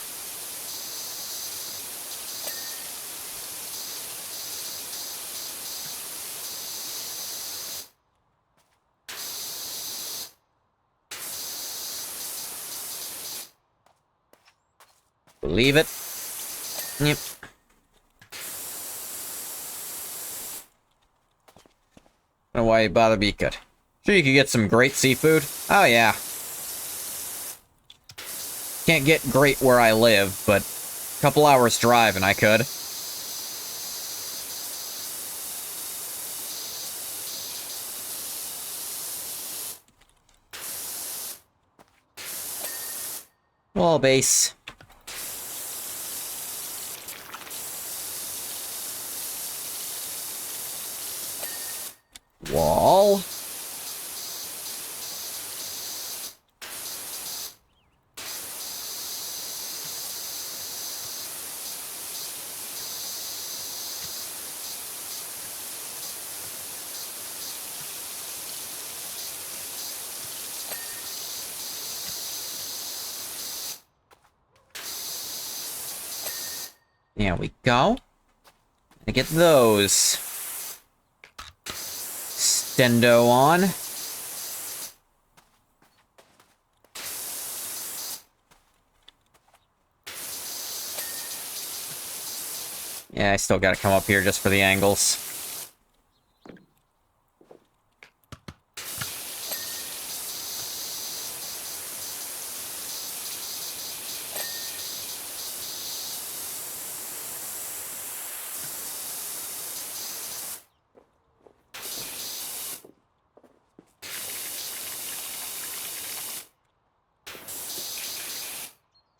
Believe it. Yep. Don't know why you bother, be good. Sure you could get some great seafood? Oh yeah. Can't get great where I live, but a couple hours drive and I could. Wall base. Wall. There we go. I get those. Stendo on. Yeah, I still gotta come up here just for the angles.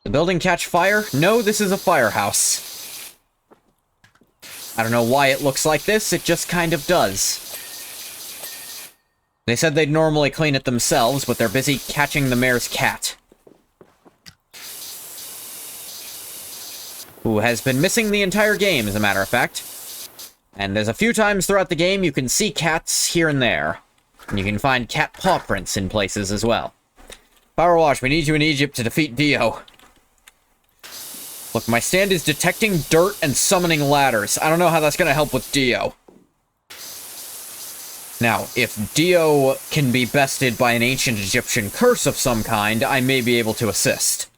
The building catch fire? No, this is a firehouse. I don't know why it looks like this, it just kind of does. They said they'd normally clean it themselves, but they're busy catching the mayor's cat. Who has been missing the entire game, as a matter of fact. And there's a few times throughout the game you can see cats here and there. And you can find cat paw prints in places as well. POWERWASH, we need you in Egypt to defeat Dio. Look, my stand is detecting dirt and summoning ladders. I don't know how that's going to help with Dio. Now, if Dio can be bested by an ancient Egyptian curse of some kind, I may be able to assist.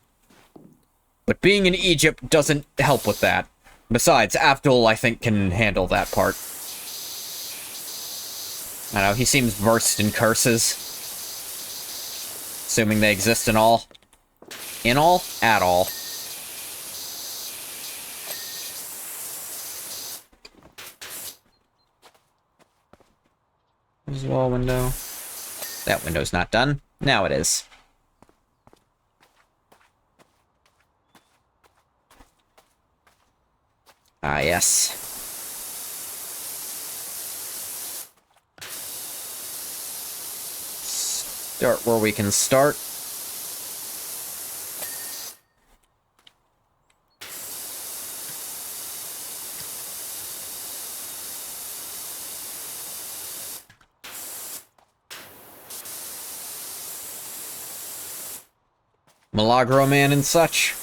But being in Egypt doesn't help with that. Besides, Abdul, I think, can handle that part. I know, he seems versed in curses. Assuming they exist in all. In all? At all. There's a wall window. That window's not done. Now it is. Ah, yes. Start where we can start. Milagro Man and such.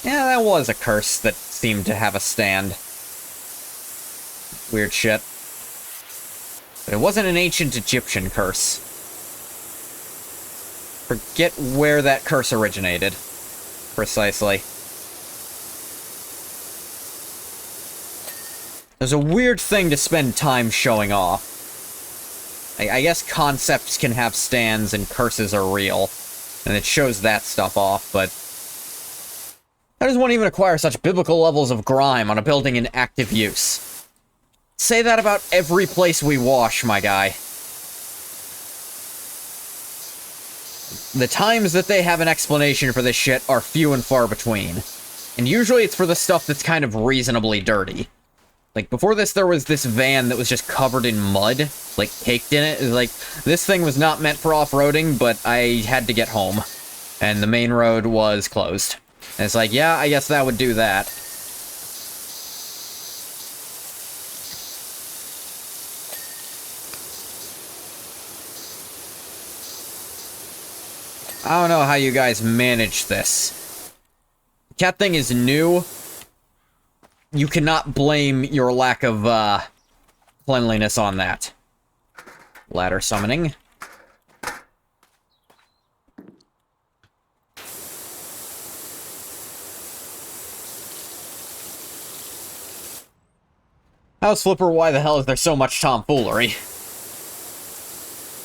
Yeah, that was a curse that seemed to have a stand. Weird shit. But it wasn't an ancient Egyptian curse. Forget where that curse originated. Precisely. There's a weird thing to spend time showing off. I guess concepts can have stands and curses are real. And it shows that stuff off, but how does one even acquire such biblical levels of grime on a building in active use? Say that about every place we wash, my guy. The times that they have an explanation for this shit are few and far between. And usually it's for the stuff that's kind of reasonably dirty. Like, before this, there was this van that was just covered in mud, like, caked in it. It was like, this thing was not meant for off-roading, but I had to get home. And the main road was closed. And it's like, yeah, I guess that would do that. I don't know how you guys manage this. The cat thing is new. You cannot blame your lack of, cleanliness on that. Ladder summoning. House Flipper, why the hell is there so much tomfoolery?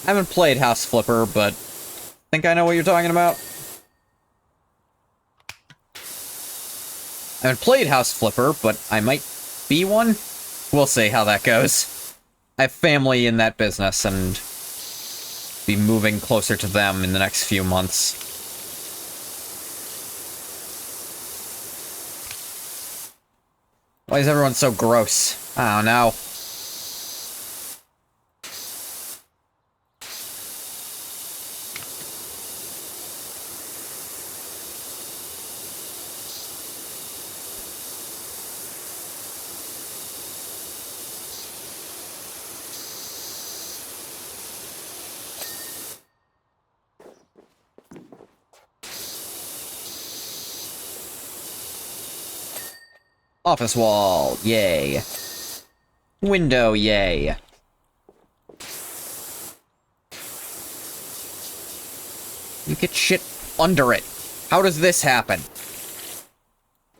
I haven't played House Flipper, but I think I know what you're talking about. I haven't played House Flipper, but I might be one? We'll see how that goes. I have family in that business, and be moving closer to them in the next few months. Why is everyone so gross? I don't know. Office wall, yay. Window, yay. You get shit under it. How does this happen?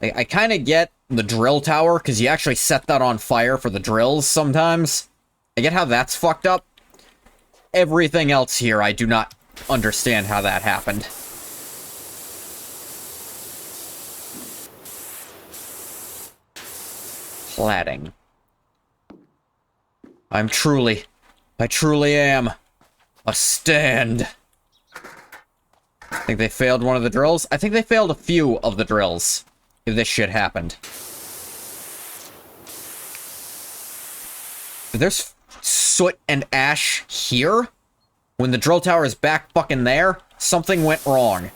I kind of get the drill tower, because you actually set that on fire for the drills sometimes. I get how that's fucked up. Everything else here, I do not understand how that happened. Cladding. I truly am a stand. I think they failed one of the drills. I think they failed a few of the drills if this shit happened. If there's soot and ash here, when the drill tower is back fucking there, something went wrong.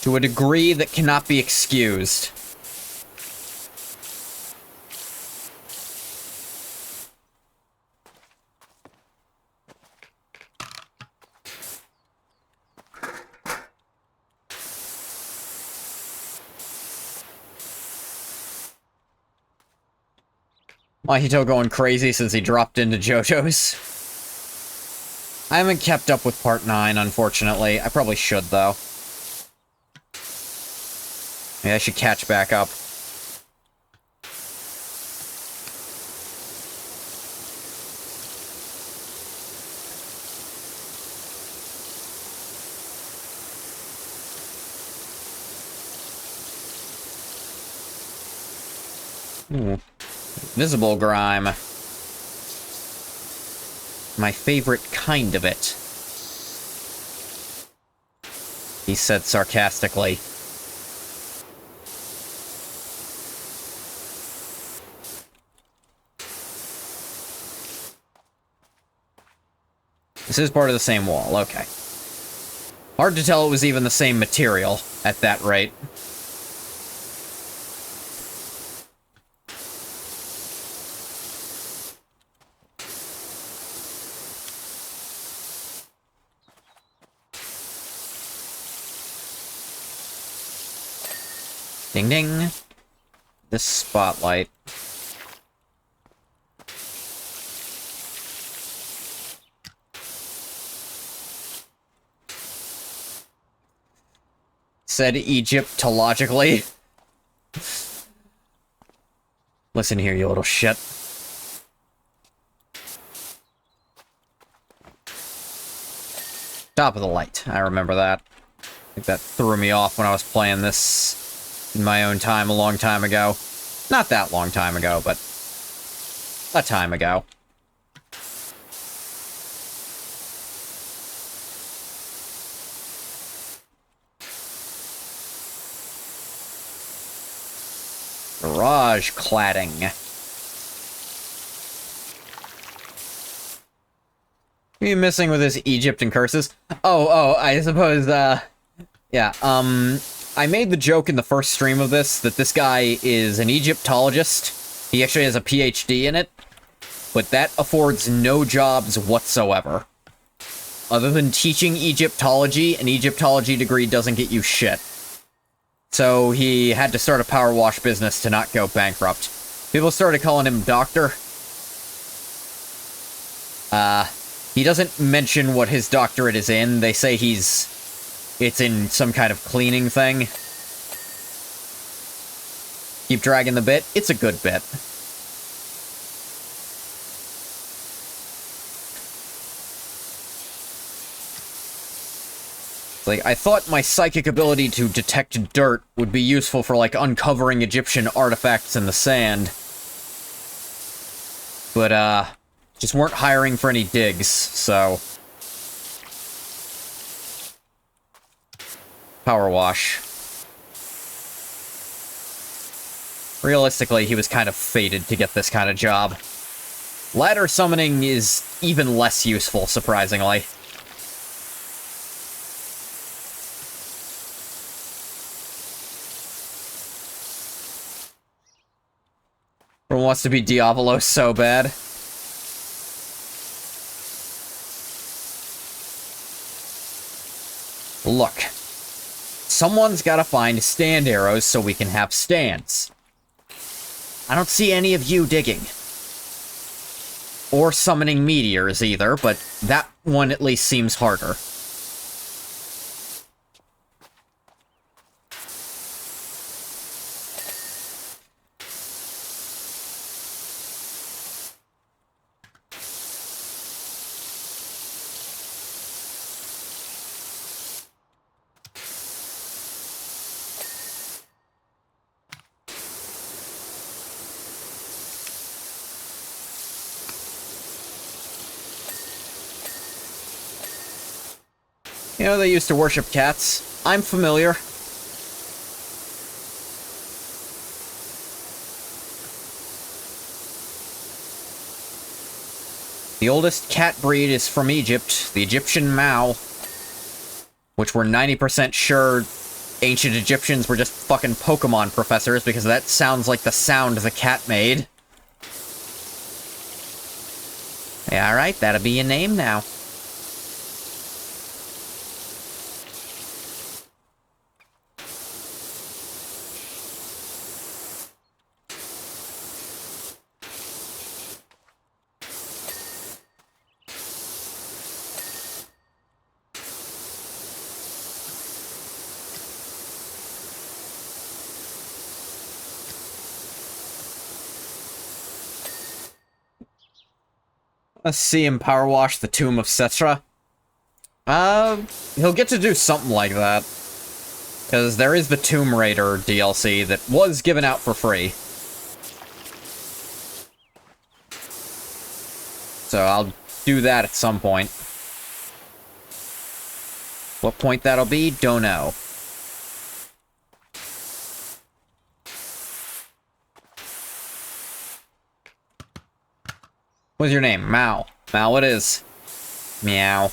To a degree that cannot be excused. Mahito going crazy since he dropped into JoJo's. I haven't kept up with Part 9, unfortunately. I probably should, though. Maybe I should catch back up. Ooh. Visible grime. My favorite kind of it. He said sarcastically. This is part of the same wall, okay. Hard to tell it was even the same material at that rate. Ding ding. This spotlight. Said Egyptologically. Listen here, you little shit. Top of the light. I remember that. I think that threw me off when I was playing this in my own time a long time ago. Not that long time ago, but a time ago. Garage cladding. What are you missing with this Egypt and curses? Oh, I suppose, yeah, I made the joke in the first stream of this that this guy is an Egyptologist. He actually has a PhD in it, but that affords no jobs whatsoever. Other than teaching Egyptology, an Egyptology degree doesn't get you shit. So he had to start a power wash business to not go bankrupt. People started calling him Doctor. He doesn't mention what his doctorate is in. They say it's in some kind of cleaning thing. Keep dragging the bit. It's a good bit. Like, I thought my psychic ability to detect dirt would be useful for, like, uncovering Egyptian artifacts in the sand. But, just weren't hiring for any digs, so... Power wash. Realistically, he was kind of fated to get this kind of job. Ladder summoning is even less useful, surprisingly. Everyone wants to be Diavolo so bad. Look. Someone's gotta find stand arrows so we can have stands. I don't see any of you digging. Or summoning meteors either, but that one at least seems harder. You know, they used to worship cats. I'm familiar. The oldest cat breed is from Egypt, the Egyptian Mao, which we're 90% sure ancient Egyptians were just fucking Pokemon professors, because that sounds like the sound the cat made. Yeah, alright, that'll be your name now. Let's see him power wash the Tomb of Setra. He'll get to do something like that. Because there is the Tomb Raider DLC that was given out for free. So I'll do that at some point. What point that'll be, don't know. What's your name? Mao. Mao it is. Meow.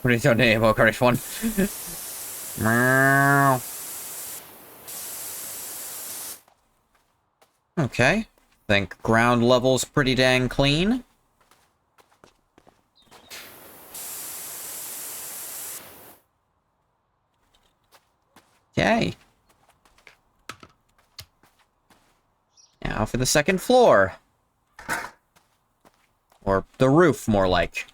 What is your name? Oh, correct one. Meow. Okay. Think ground level's pretty dang clean. Okay. Now for the second floor. Or the roof, more like.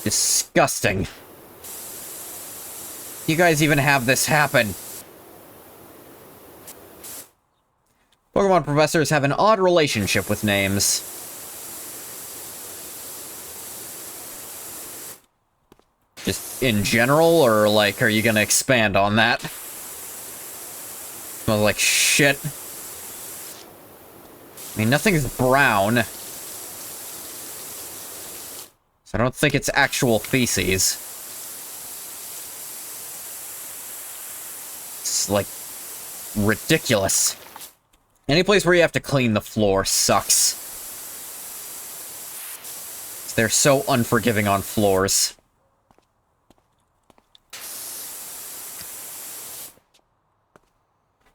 Disgusting. You guys even have this happen. Pokemon professors have an odd relationship with names. Just in general, or like, are you gonna expand on that? Smells like shit. I mean, nothing's brown. So I don't think it's actual feces. It's, like, ridiculous. Any place where you have to clean the floor sucks. They're so unforgiving on floors.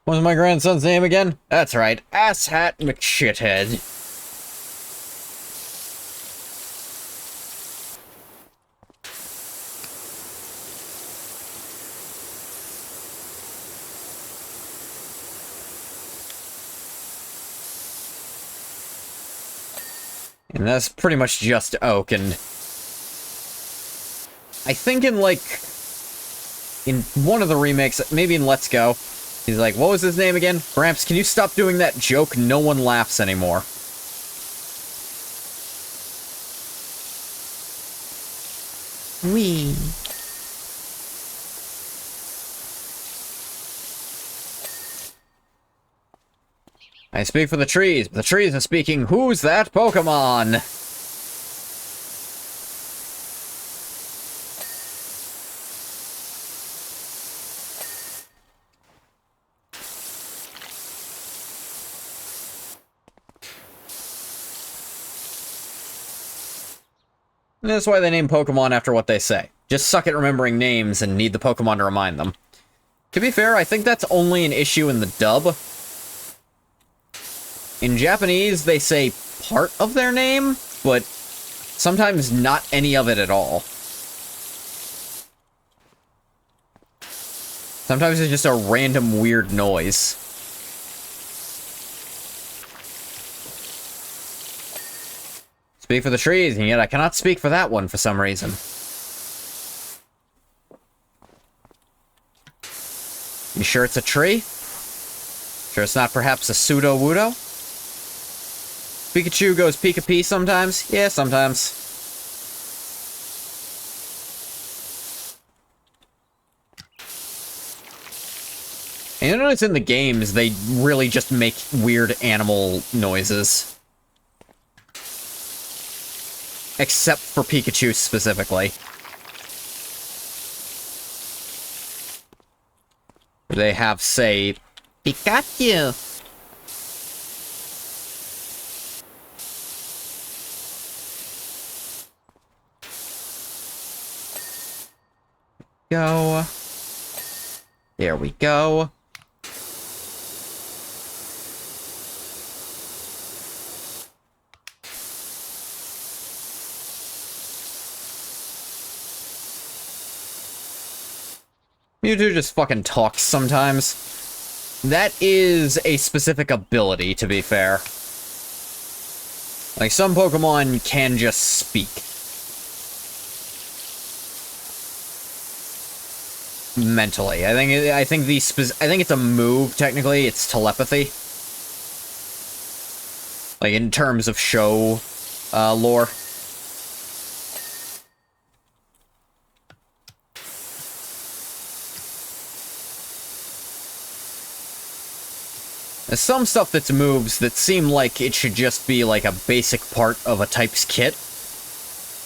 What's my grandson's name again? That's right, Asshat McShithead. And that's pretty much just Oak, and I think in, like, in one of the remakes, maybe in Let's Go, he's like, what was his name again? Gramps, can you stop doing that joke? No one laughs anymore. Wee. I speak for the trees, but the trees are speaking, who's that Pokemon? And that's why they name Pokemon after what they say. Just suck at remembering names and need the Pokemon to remind them. To be fair, I think that's only an issue in the dub. In Japanese, they say part of their name, but sometimes not any of it at all. Sometimes it's just a random weird noise. Speak for the trees, and yet I cannot speak for that one for some reason. You sure it's a tree? Sure it's not perhaps a pseudo-wudo? Pikachu goes Pika-Pee sometimes? Yeah, sometimes. And you notice in the games, they really just make weird animal noises. Except for Pikachu specifically. They have, say, Pikachu. Go. There we go. Mewtwo just fucking talks sometimes. That is a specific ability, to be fair. Like, some Pokemon can just speak. Mentally. I think it's a move, technically. It's telepathy. Like, in terms of show lore. There's some stuff that's moves that seem like it should just be, like, a basic part of a type's kit.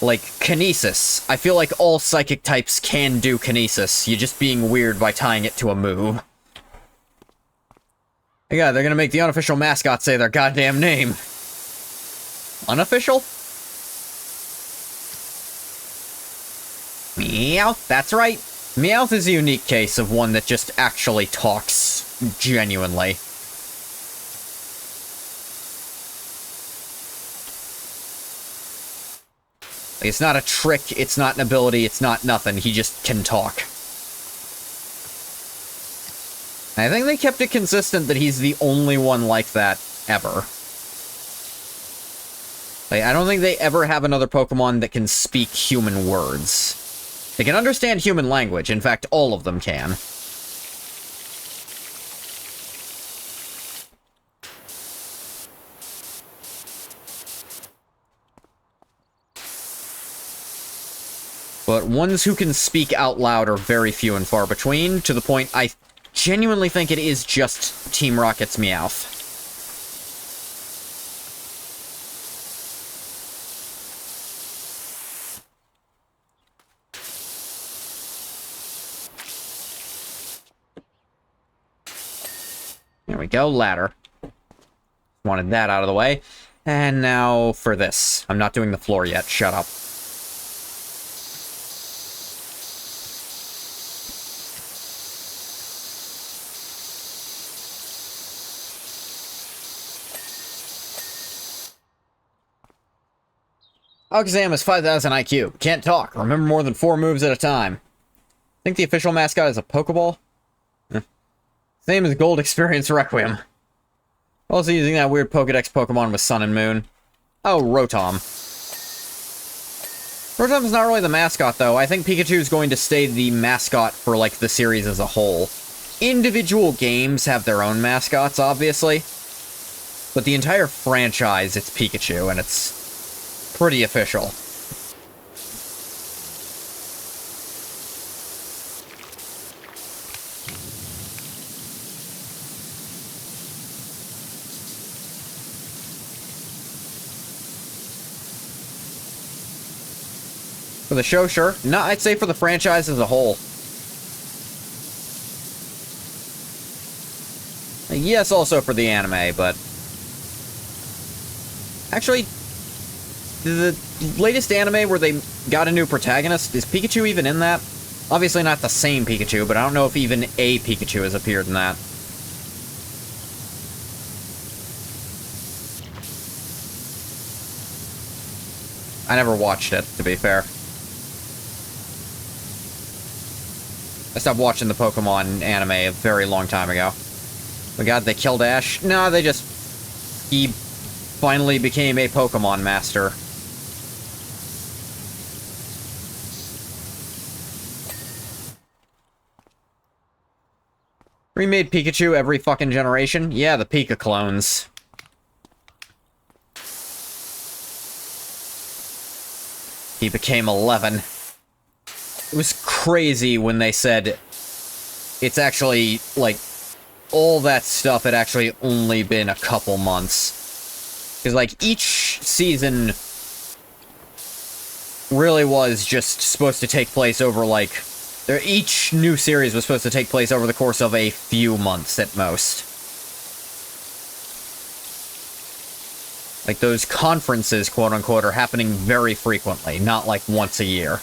Like, Kinesis. I feel like all psychic types can do Kinesis. You're just being weird by tying it to a move. Hey, God, they're gonna make the unofficial mascot say their goddamn name. Unofficial? Meowth, that's right. Meowth is a unique case of one that just actually talks genuinely. It's not a trick, it's not an ability, it's not nothing. He just can talk. I think they kept it consistent that he's the only one like that ever. Like, I don't think they ever have another Pokemon that can speak human words. They can understand human language. In fact, all of them can. But ones who can speak out loud are very few and far between, to the point I genuinely think it is just Team Rocket's Meowth. There we go, ladder. Wanted that out of the way. And now for this. I'm not doing the floor yet, shut up. Alakazam has 5,000 IQ. Can't talk. Remember more than 4 moves at a time. Think the official mascot is a Pokeball? Same as Gold Experience Requiem. Also using that weird Pokedex Pokemon with Sun and Moon. Oh, Rotom. Rotom's not really the mascot, though. I think Pikachu's going to stay the mascot for, like, the series as a whole. Individual games have their own mascots, obviously. But the entire franchise, it's Pikachu, and it's pretty official. For the show, sure. No, I'd say for the franchise as a whole. Yes, also for the anime, but... Actually, the latest anime where they got a new protagonist, is Pikachu even in that? Obviously not the same Pikachu, but I don't know if even a Pikachu has appeared in that. I never watched it, to be fair. I stopped watching the Pokemon anime a very long time ago. Oh god, they killed Ash? No, they just... He finally became a Pokemon master. Remade Pikachu every fucking generation? Yeah, the Pika clones. He became 11. It was crazy when they said it's actually, like, all that stuff had actually only been a couple months. Because, like, each season really was just supposed to take place over, like... Each new series was supposed to take place over the course of a few months at most. Like, those conferences, quote-unquote, are happening very frequently, not like once a year.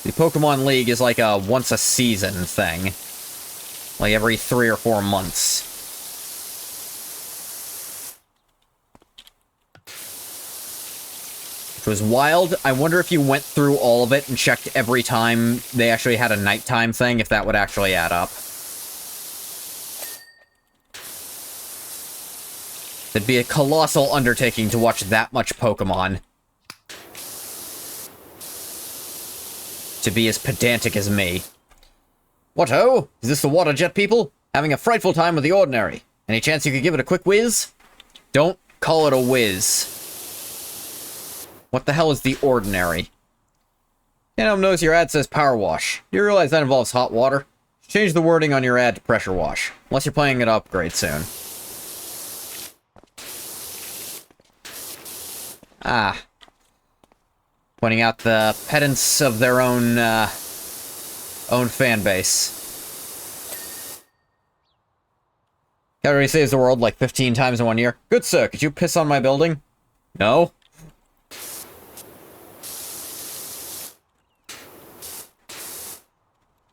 The Pokemon League is like a once-a-season thing. Like every 3 or 4 months. Which was wild. I wonder if you went through all of it and checked every time they actually had a nighttime thing, if that would actually add up. It'd be a colossal undertaking to watch that much Pokemon. To be as pedantic as me. What ho? Is this the Water Jet people? Having a frightful time with the Ordinary. Any chance you could give it a quick whiz? Don't call it a whiz. What the hell is the Ordinary? Can't notice your ad says Power Wash. You realize that involves hot water? Change the wording on your ad to Pressure Wash. Unless you're planning an upgrade soon. Ah. Pointing out the pedants of their own, own fan base. Cavalry saves the world like 15 times in 1 year. Good sir, could you piss on my building? No?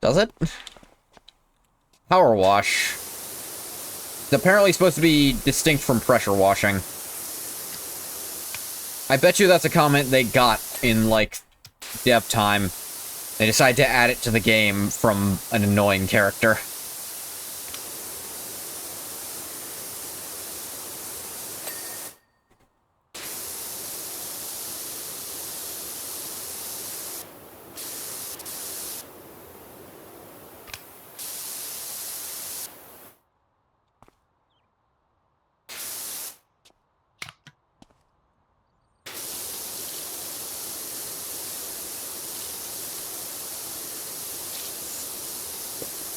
Does it? Power wash. It's apparently supposed to be distinct from pressure washing. I bet you that's a comment they got in, like, dev time. They decided to add it to the game from an annoying character.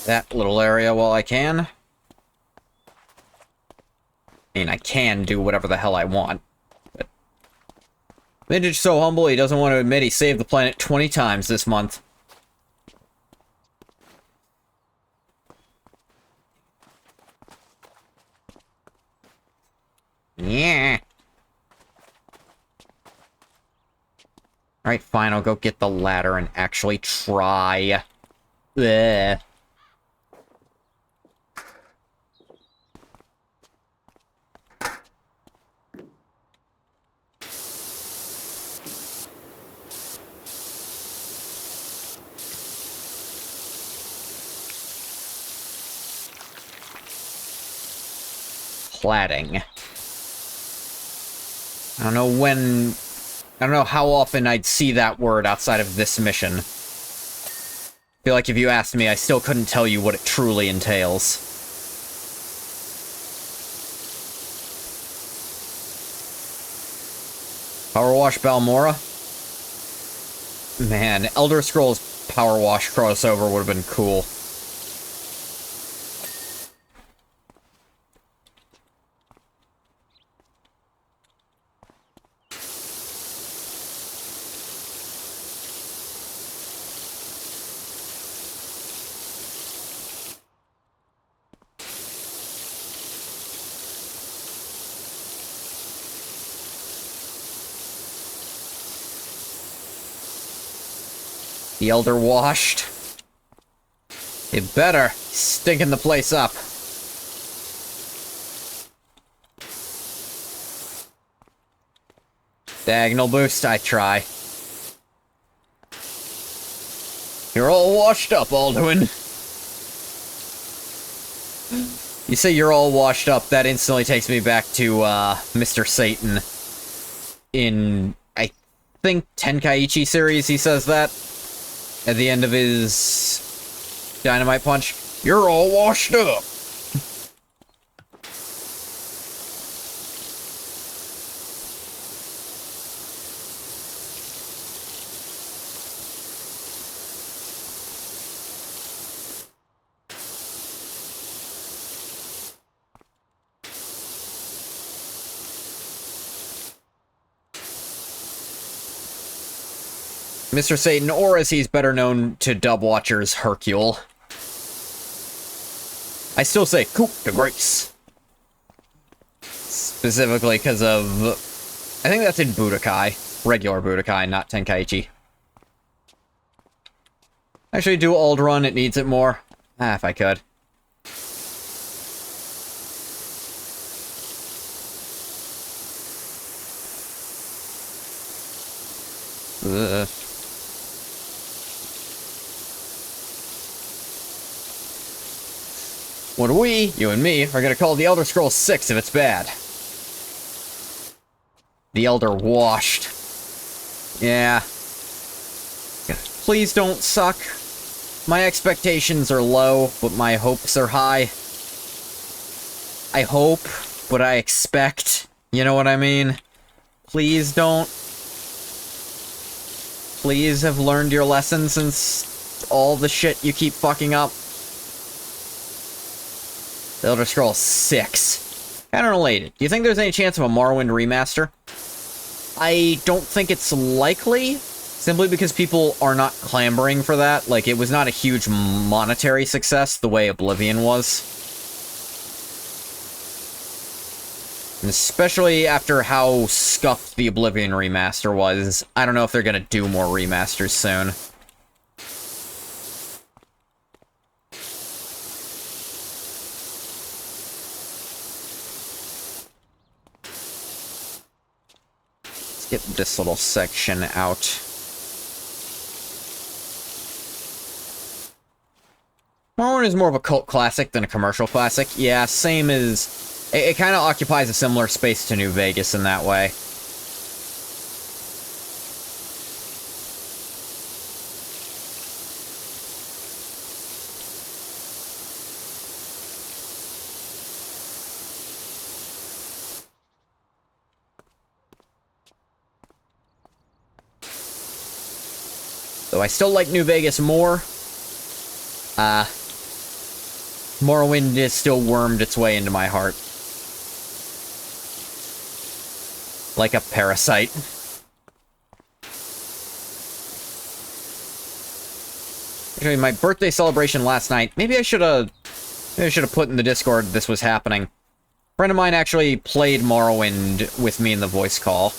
That little area while I can. I mean, I can do whatever the hell I want. But Vintage so humble, he doesn't want to admit he saved the planet 20 times this month. Yeah. Alright, fine, I'll go get the ladder and actually try. Bleh. Cladding. I don't know when... I don't know how often I'd see that word outside of this mission. I feel like if you asked me, I still couldn't tell you what it truly entails. Power Wash Balmora? Man, Elder Scrolls Power Wash crossover would have been cool. The Elder washed. It better. Stinking the place up. Diagonal boost, I try. You're all washed up, Alduin. You say you're all washed up, that instantly takes me back to, Mr. Satan. In, I think, Tenkaichi series, he says that. At the end of his Dynamite Punch. You're all washed up! Mr. Satan, or as he's better known to dub watchers, Hercule. I still say coup de grace. Specifically because of... I think that's in Budokai. Regular Budokai, not Tenkaichi. Actually, do Ald Run, it needs it more. Ah, if I could. Ugh. What we, you and me, are gonna call the Elder Scrolls 6 if it's bad. The Elder Washed. Yeah. Please don't suck. My expectations are low, but my hopes are high. I hope, but I expect. You know what I mean? Please don't. Please have learned your lesson since all the shit you keep fucking up. The Elder Scrolls 6. Kind of related. Do you think there's any chance of a Morrowind remaster? I don't think it's likely, simply because people are not clamoring for that. Like, it was not a huge monetary success the way Oblivion was. And especially after how scuffed the Oblivion remaster was, I don't know if they're gonna do more remasters soon. Get this little section out. Morrowind is more of a cult classic than a commercial classic. Yeah, same as... It kind of occupies a similar space to New Vegas in that way. Though I still like New Vegas more. Morrowind has still wormed its way into my heart. Like a parasite. Actually, my birthday celebration last night, maybe I should have put in the Discord this was happening. A friend of mine actually played Morrowind with me in the voice call.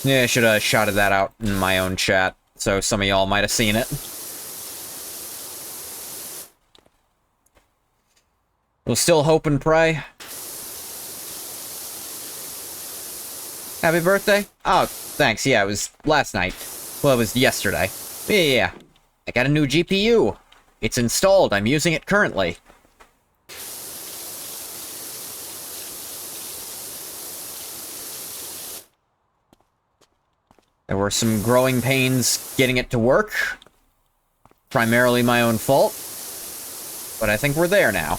Yeah, I should have shouted that out in my own chat, so some of y'all might have seen it. We'll still hope and pray. Happy birthday? Oh, thanks. Yeah, it was last night. Well, it was yesterday. Yeah. I got a new GPU. It's installed. I'm using it currently. There were some growing pains getting it to work. Primarily my own fault. But I think we're there now.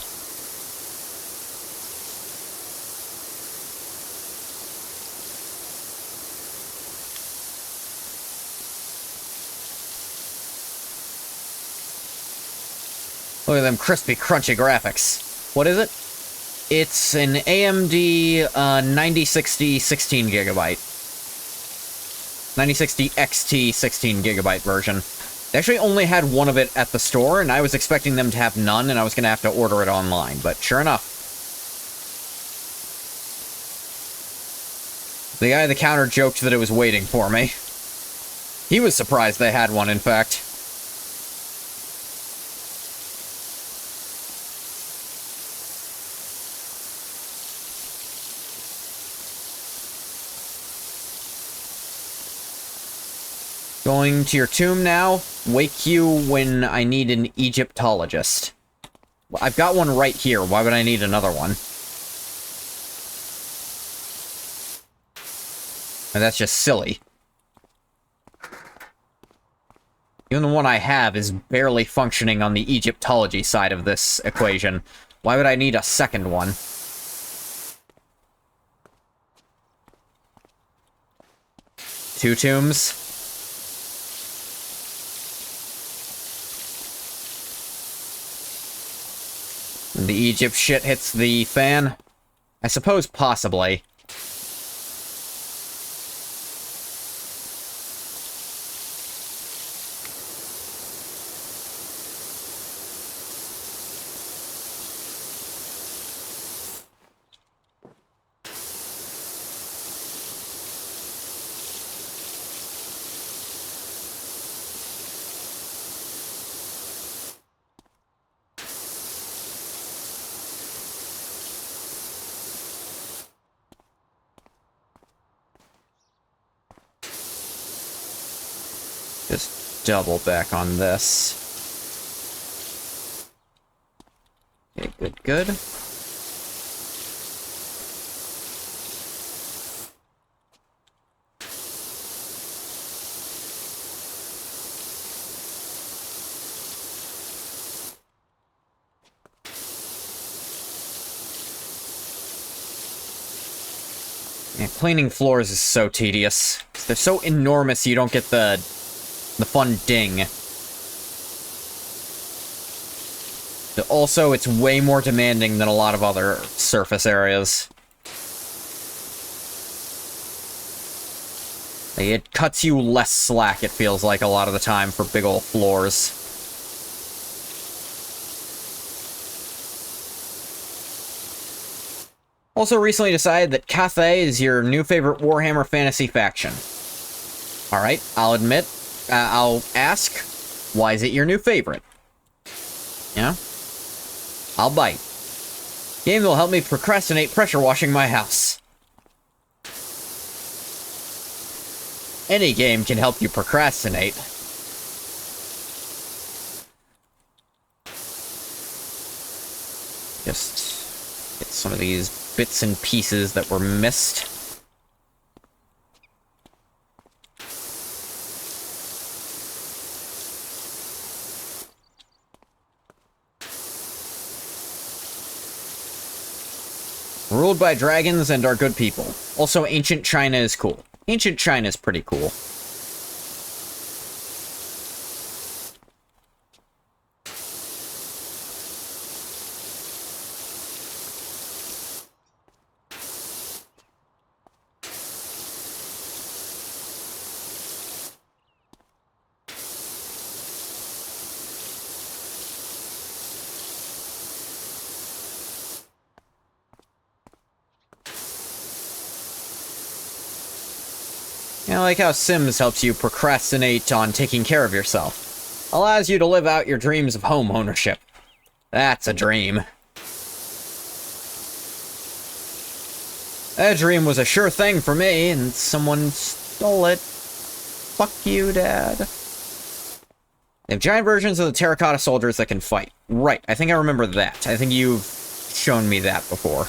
Look at them crispy, crunchy graphics. What is it? It's an AMD 9060 16GB. 9060 XT 16GB version. They actually only had one of it at the store, and I was expecting them to have none, and I was going to have to order it online, but sure enough. The guy at the counter joked that it was waiting for me. He was surprised they had one, in fact. Going to your tomb now. Wake you when I need an Egyptologist. Well, I've got one right here. Why would I need another one? And that's just silly. Even the one I have is barely functioning on the Egyptology side of this equation. Why would I need a second one? Two tombs. The Egypt shit hits the fan? I suppose possibly. Just double back on this. Okay, good, good. Yeah, cleaning floors is so tedious. They're so enormous you don't get the fun ding. Also, it's way more demanding than a lot of other surface areas. It cuts you less slack, it feels like, a lot of the time for big ol' floors. Also recently decided that Cathay is your new favorite Warhammer Fantasy faction. Alright, I'll admit, I'll ask, why is it your new favorite? Yeah? I'll bite. Game will help me procrastinate pressure washing my house. Any game can help you procrastinate. Just get some of these bits and pieces that were missed. Ruled by dragons and are good people. Also, ancient China is cool. Ancient China is pretty cool. I like how Sims helps you procrastinate on taking care of yourself. Allows you to live out your dreams of home ownership. That's a dream. That dream was a sure thing for me, and someone stole it. Fuck you, Dad. They have giant versions of the terracotta soldiers that can fight. Right, I think I remember that. I think you've shown me that before.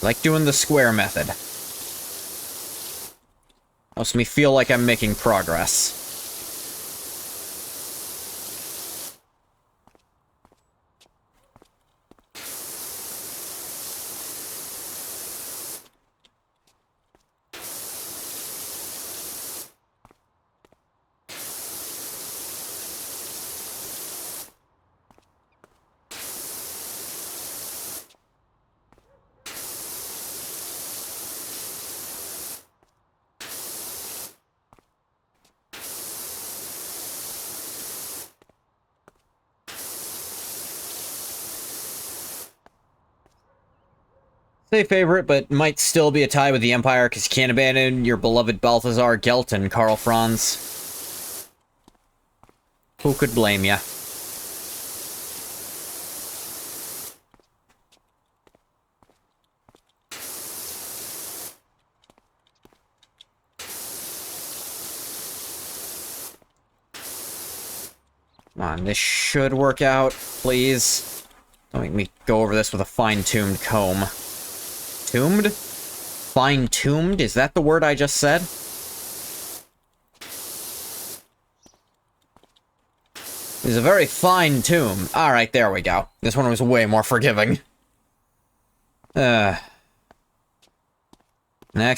Like doing the square method. Helps me feel like I'm making progress. Say favorite, but might still be a tie with the Empire because you can't abandon your beloved Balthazar, Gelt, and Karl Franz. Who could blame ya? Come on, this should work out, please. Don't make me go over this with a fine-tuned comb. Tuned? Fine-tuned? Is that the word I just said? It's a very fine tomb. Alright, there we go. This one was way more forgiving. Next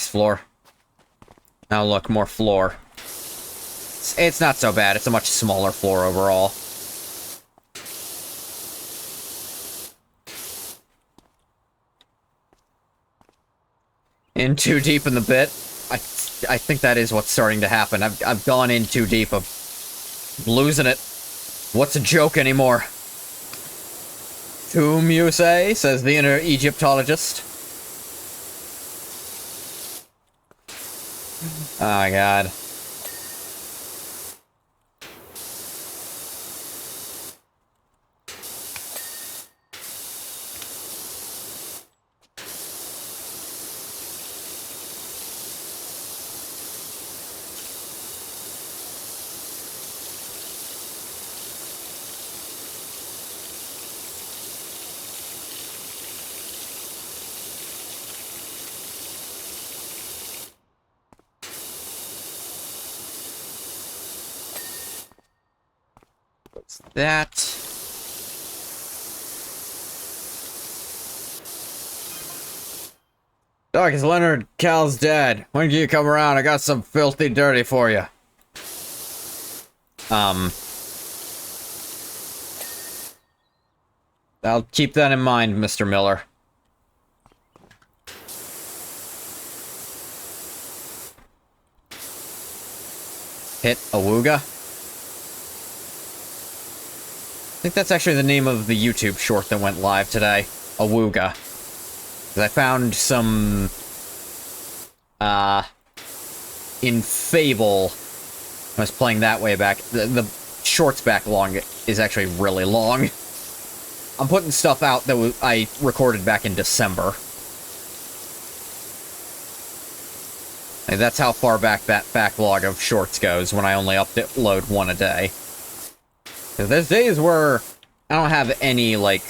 floor. Now look, more floor. It's not so bad. It's a much smaller floor overall. In too deep in the bit. I think that is what's starting to happen. I've gone in too deep. I'm losing it. What's a joke anymore? Tomb, you say? Says the inner Egyptologist. Oh my god. What's that? Doc, it's Leonard, Cal's dad. When can you come around? I got some filthy dirty for you. I'll keep that in mind, Mr. Miller. Hit Awooga? I think that's actually the name of the YouTube short that went live today. Awooga. Because I found some... in Fable... I was playing that way back. The shorts backlog is actually really long. I'm putting stuff out that I recorded back in December. Like, that's how far back that backlog of shorts goes, when I only upload one a day. There's days where I don't have any, like,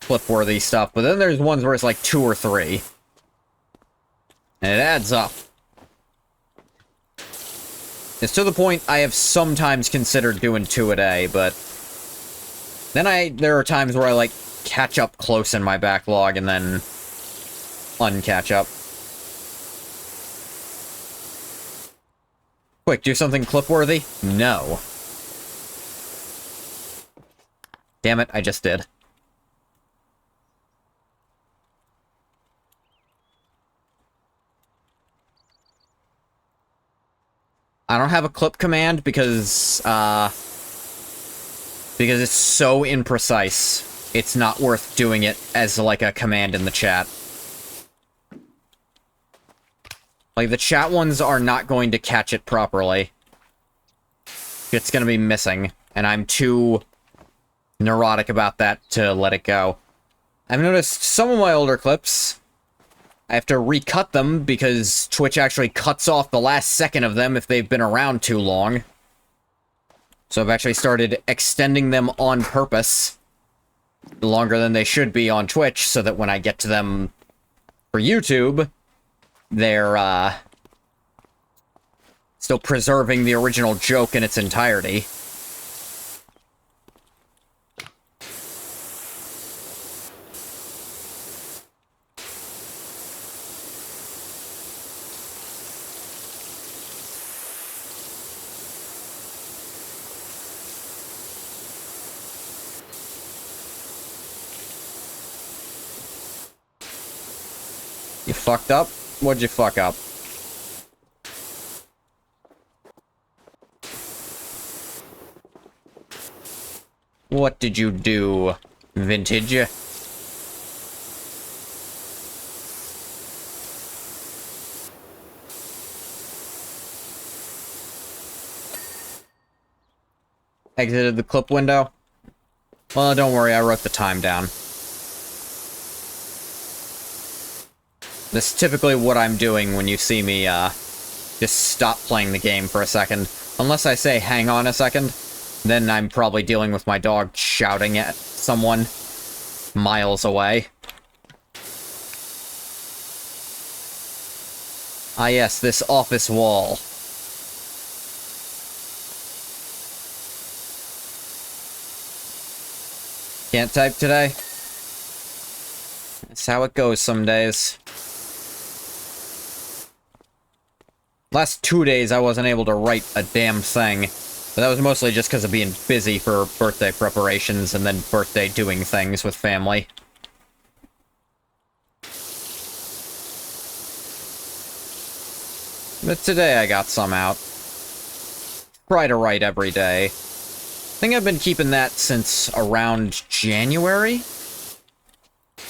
clip-worthy stuff, but then there's ones where it's like 2 or 3. And it adds up. It's to the point I have sometimes considered doing 2 a day, but... then there are times where I, like, catch up close in my backlog and then uncatch up. Quick, do something clip-worthy? No. Damn it, I just did. I don't have a clip command because it's so imprecise. It's not worth doing it as, like, a command in the chat. Like, the chat ones are not going to catch it properly. It's gonna be missing, and I'm too neurotic about that to let it go. I've noticed some of my older clips, I have to recut them because Twitch actually cuts off the last second of them if they've been around too long. So I've actually started extending them on purpose longer than they should be on Twitch, so that when I get to them for YouTube, they're, still preserving the original joke in its entirety. You fucked up? What'd you fuck up? What did you do, Vintage? Exited the clip window? Well, don't worry, I wrote the time down. This is typically what I'm doing when you see me, just stop playing the game for a second. Unless I say, hang on a second, then I'm probably dealing with my dog shouting at someone miles away. Ah yes, this office wall. Can't type today? That's how it goes some days. Last 2 days I wasn't able to write a damn thing. But that was mostly just because of being busy for birthday preparations and then birthday doing things with family. But today I got some out. Try to write every day. I think I've been keeping that since around January,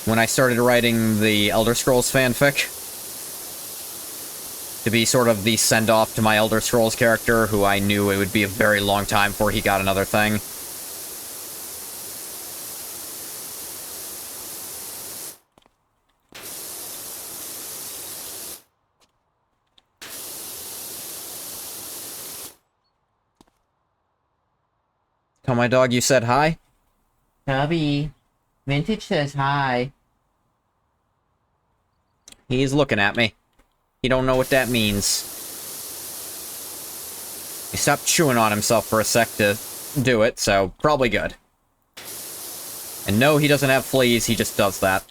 when I started writing the Elder Scrolls fanfic. To be sort of the send-off to my Elder Scrolls character, who I knew it would be a very long time before he got another thing. Tell my dog you said hi. Tubby, Vintage says hi. He's looking at me. He don't know what that means. He stopped chewing on himself for a sec to do it, so probably good. And no, he doesn't have fleas, he just does that.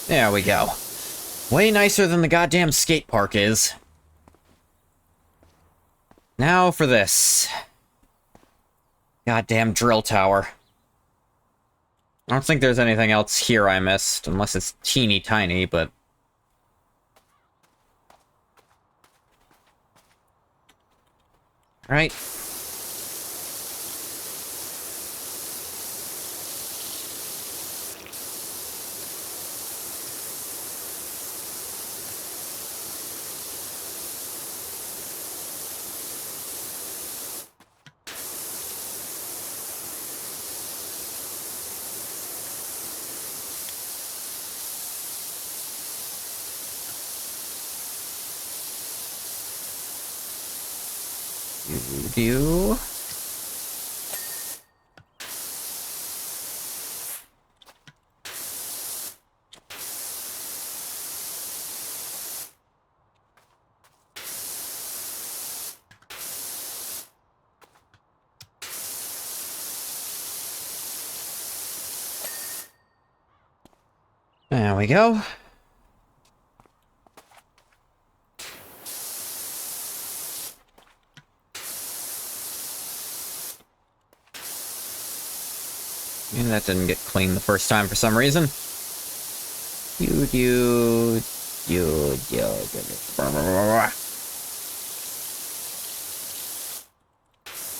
There we go. Way nicer than the goddamn skate park is. Now for this. Goddamn drill tower. I don't think there's anything else here I missed, unless it's teeny tiny, but... Right. You. There we go. And that didn't get clean the first time for some reason.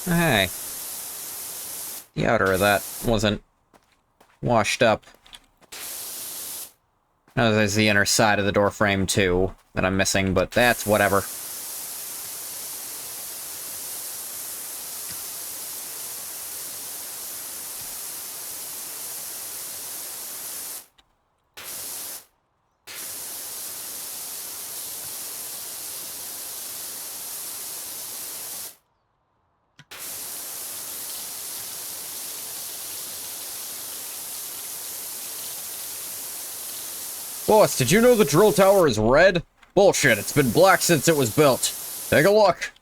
Hey. The outer of that wasn't washed up. Oh, there's the inner side of the door frame, too, that I'm missing, but that's whatever. Boss, did you know the drill tower is red? Bullshit, it's been black since it was built. Take a look.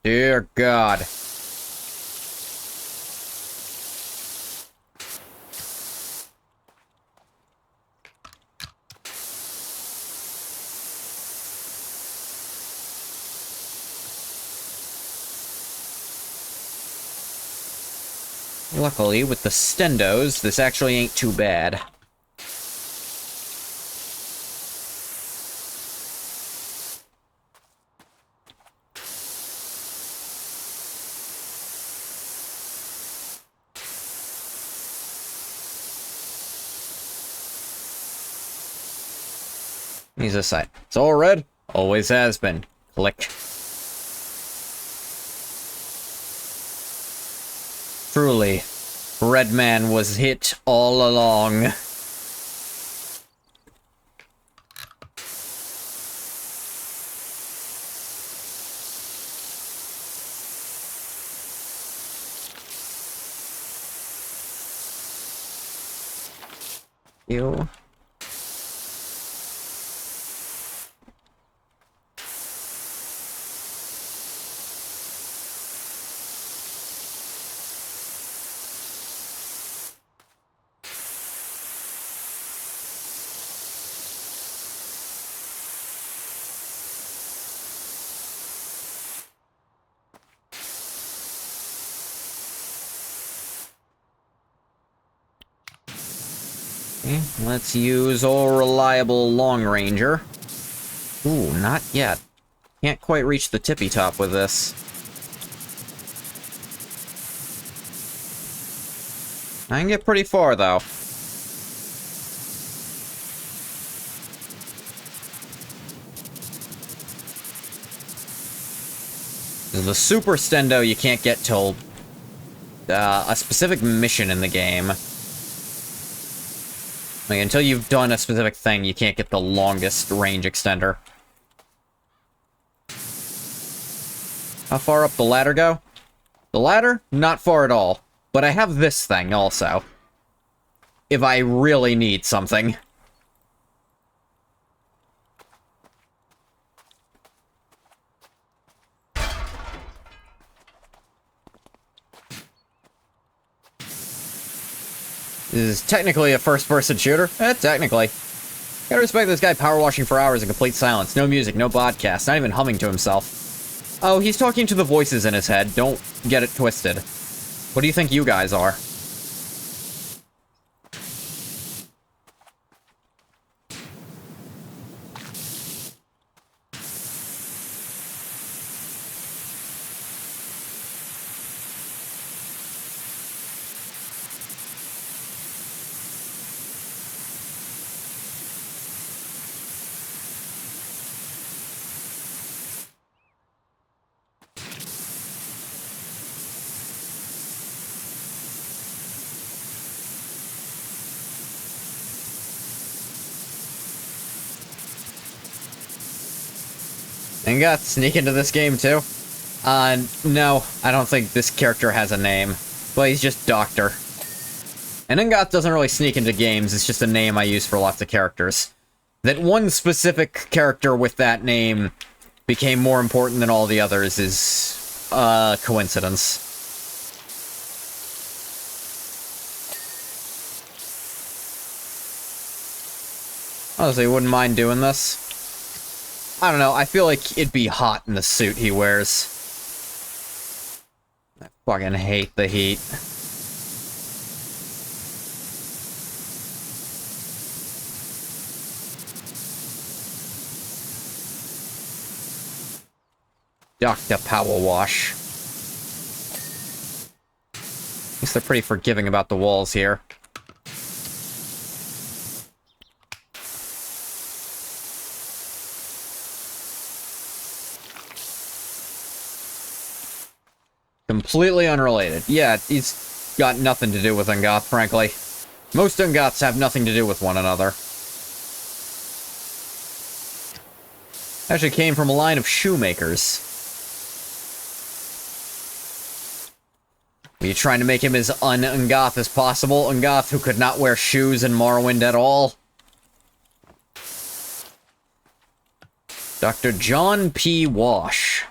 Dear God. Luckily, with the stendos, this actually ain't too bad. He's a sight. It's all red. Always has been. Click. Truly, Redman was hit all along. Ew. Okay, let's use old reliable Long Ranger. Ooh, not yet. Can't quite reach the tippy top with this. I can get pretty far, though. The Super Stendo you can't get till a specific mission in the game. Like, until you've done a specific thing, you can't get the longest range extender. How far up the ladder go? The ladder? Not far at all. But I have this thing, also. If I really need something. This is technically a first-person shooter. Technically. Gotta respect this guy power washing for hours in complete silence. No music, no podcast, not even humming to himself. Oh, he's talking to the voices in his head. Don't get it twisted. What do you think you guys are? And got sneak into this game too? No, I don't think this character has a name. But he's just Doctor. And Ungoth doesn't really sneak into games, it's just a name I use for lots of characters. That one specific character with that name became more important than all the others is a coincidence. Honestly, wouldn't mind doing this. I don't know, I feel like it'd be hot in the suit he wears. I fucking hate the heat. Dr. POWERWASH. At least they're pretty forgiving about the walls here. Completely unrelated. Yeah, he's got nothing to do with Ungoth, frankly. Most Ungoths have nothing to do with one another. Actually came from a line of shoemakers. Are you trying to make him as un-Ungoth as possible? Ungoth who could not wear shoes in Morrowind at all? Dr. John P. Wash.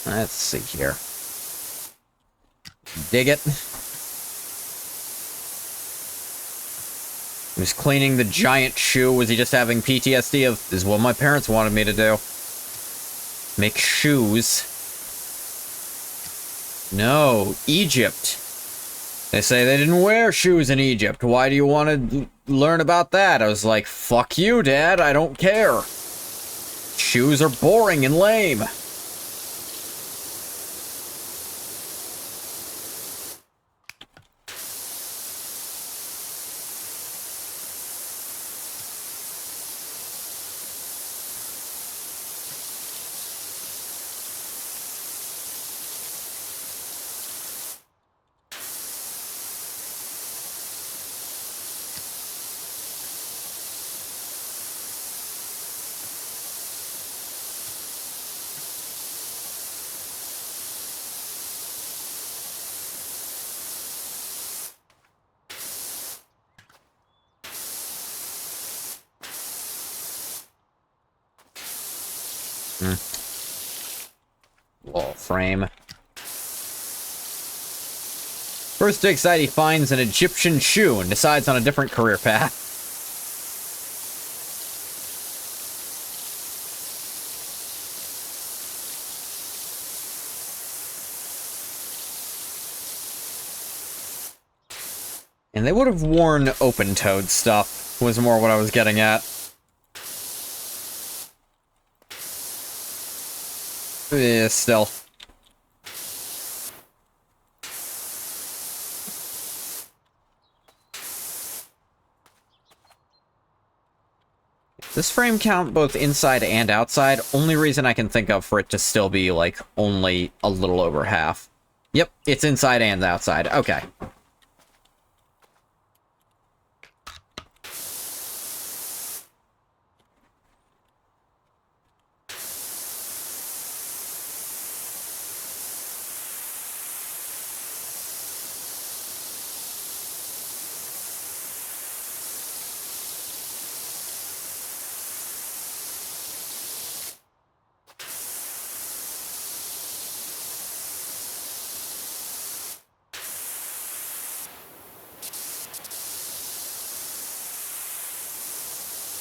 Let's see here. Dig it. He was cleaning the giant shoe. Was he just having PTSD of, this is what my parents wanted me to do. Make shoes. No, Egypt. They say they didn't wear shoes in Egypt. Why do you want to learn about that. I was like, fuck you, Dad, I don't care. Shoes are boring and lame. Wall frame. First dig site, he finds an Egyptian shoe and decides on a different career path. And they would have worn open-toed stuff, was more what I was getting at. Still. This frame count both inside and outside? Only reason I can think of for it to still be, like, only a little over half. Yep, it's inside and outside. Okay.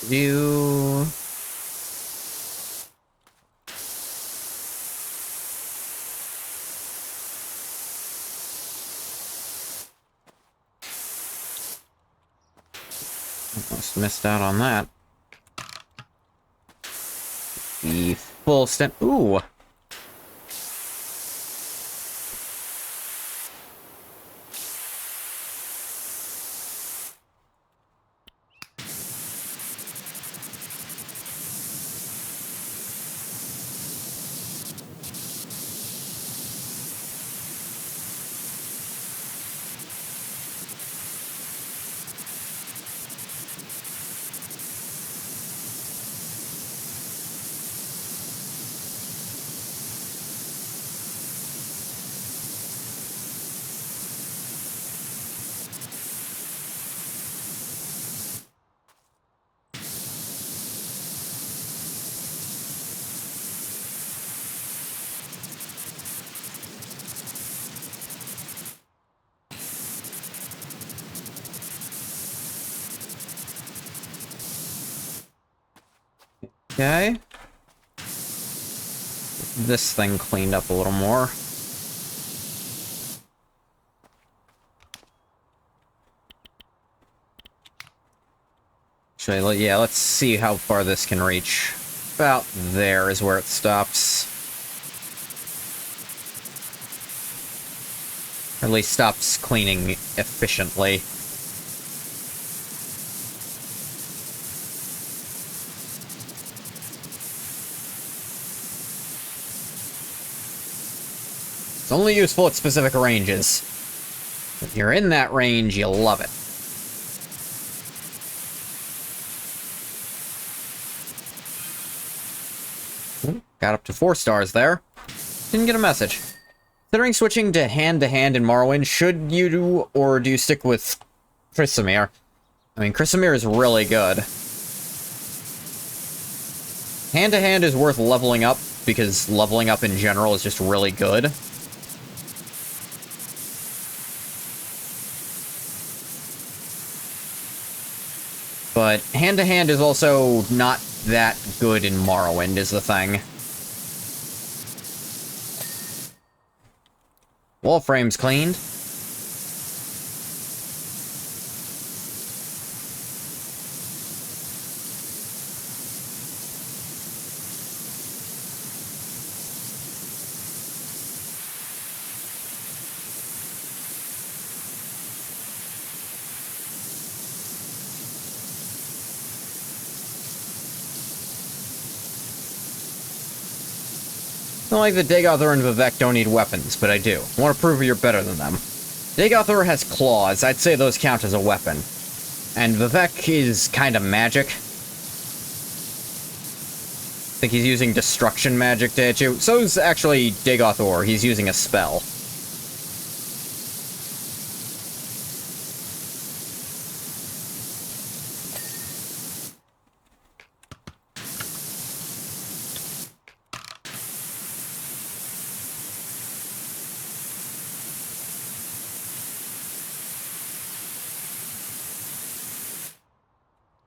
You... Almost missed out on that. The full stem... Ooh! Okay. This thing cleaned up a little more. Actually, yeah, let's see how far this can reach. About there is where it stops. Or at least stops cleaning efficiently. It's only useful at specific ranges. If you're in that range, you love it. Got up to 4 stars there. Didn't get a message. Considering switching to hand in Morrowind, should you do, or do you stick with Chrysamir? I mean, Chrysamir is really good. Hand to hand is worth leveling up, because leveling up in general is just really good. But hand to hand is also not that good in Morrowind, is the thing. Wall frame's cleaned. Not like the Dagothur and Vivek don't need weapons, but I do. I want to prove you're better than them. Dagothur has claws. I'd say those count as a weapon. And Vivek is kind of magic. I think he's using destruction magic to hit you. So's actually Dagothur. He's using a spell.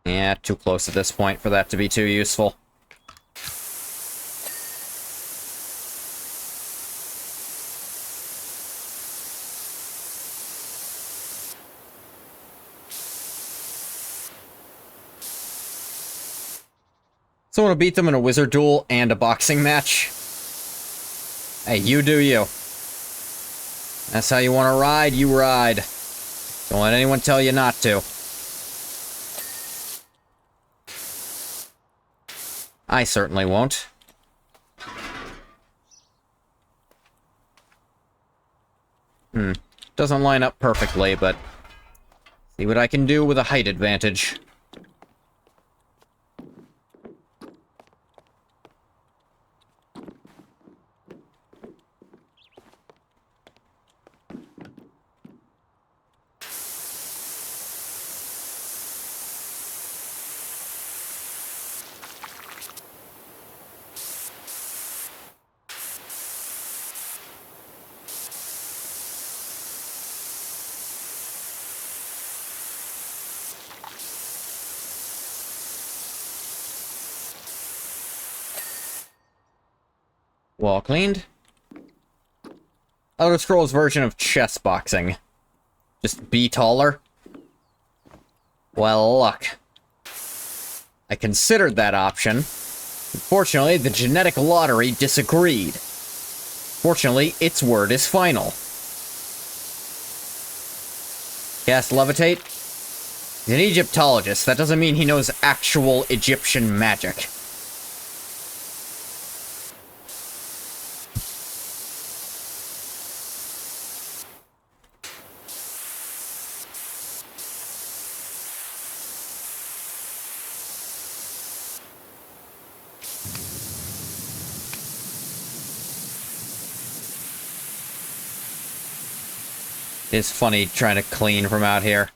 Yeah, too close at this point for that to be too useful. So I want to beat them in a wizard duel and a boxing match. Hey, you do you. That's how you want to ride, you ride. Don't let anyone tell you not to. I certainly won't. Doesn't line up perfectly, but see what I can do with a height advantage. Well cleaned. Elder Scrolls version of chess boxing. Just be taller. Well, luck. I considered that option. Unfortunately, the genetic lottery disagreed. Fortunately, its word is final. Cast Levitate? He's an Egyptologist. That doesn't mean he knows actual Egyptian magic. It's funny trying to clean from out here.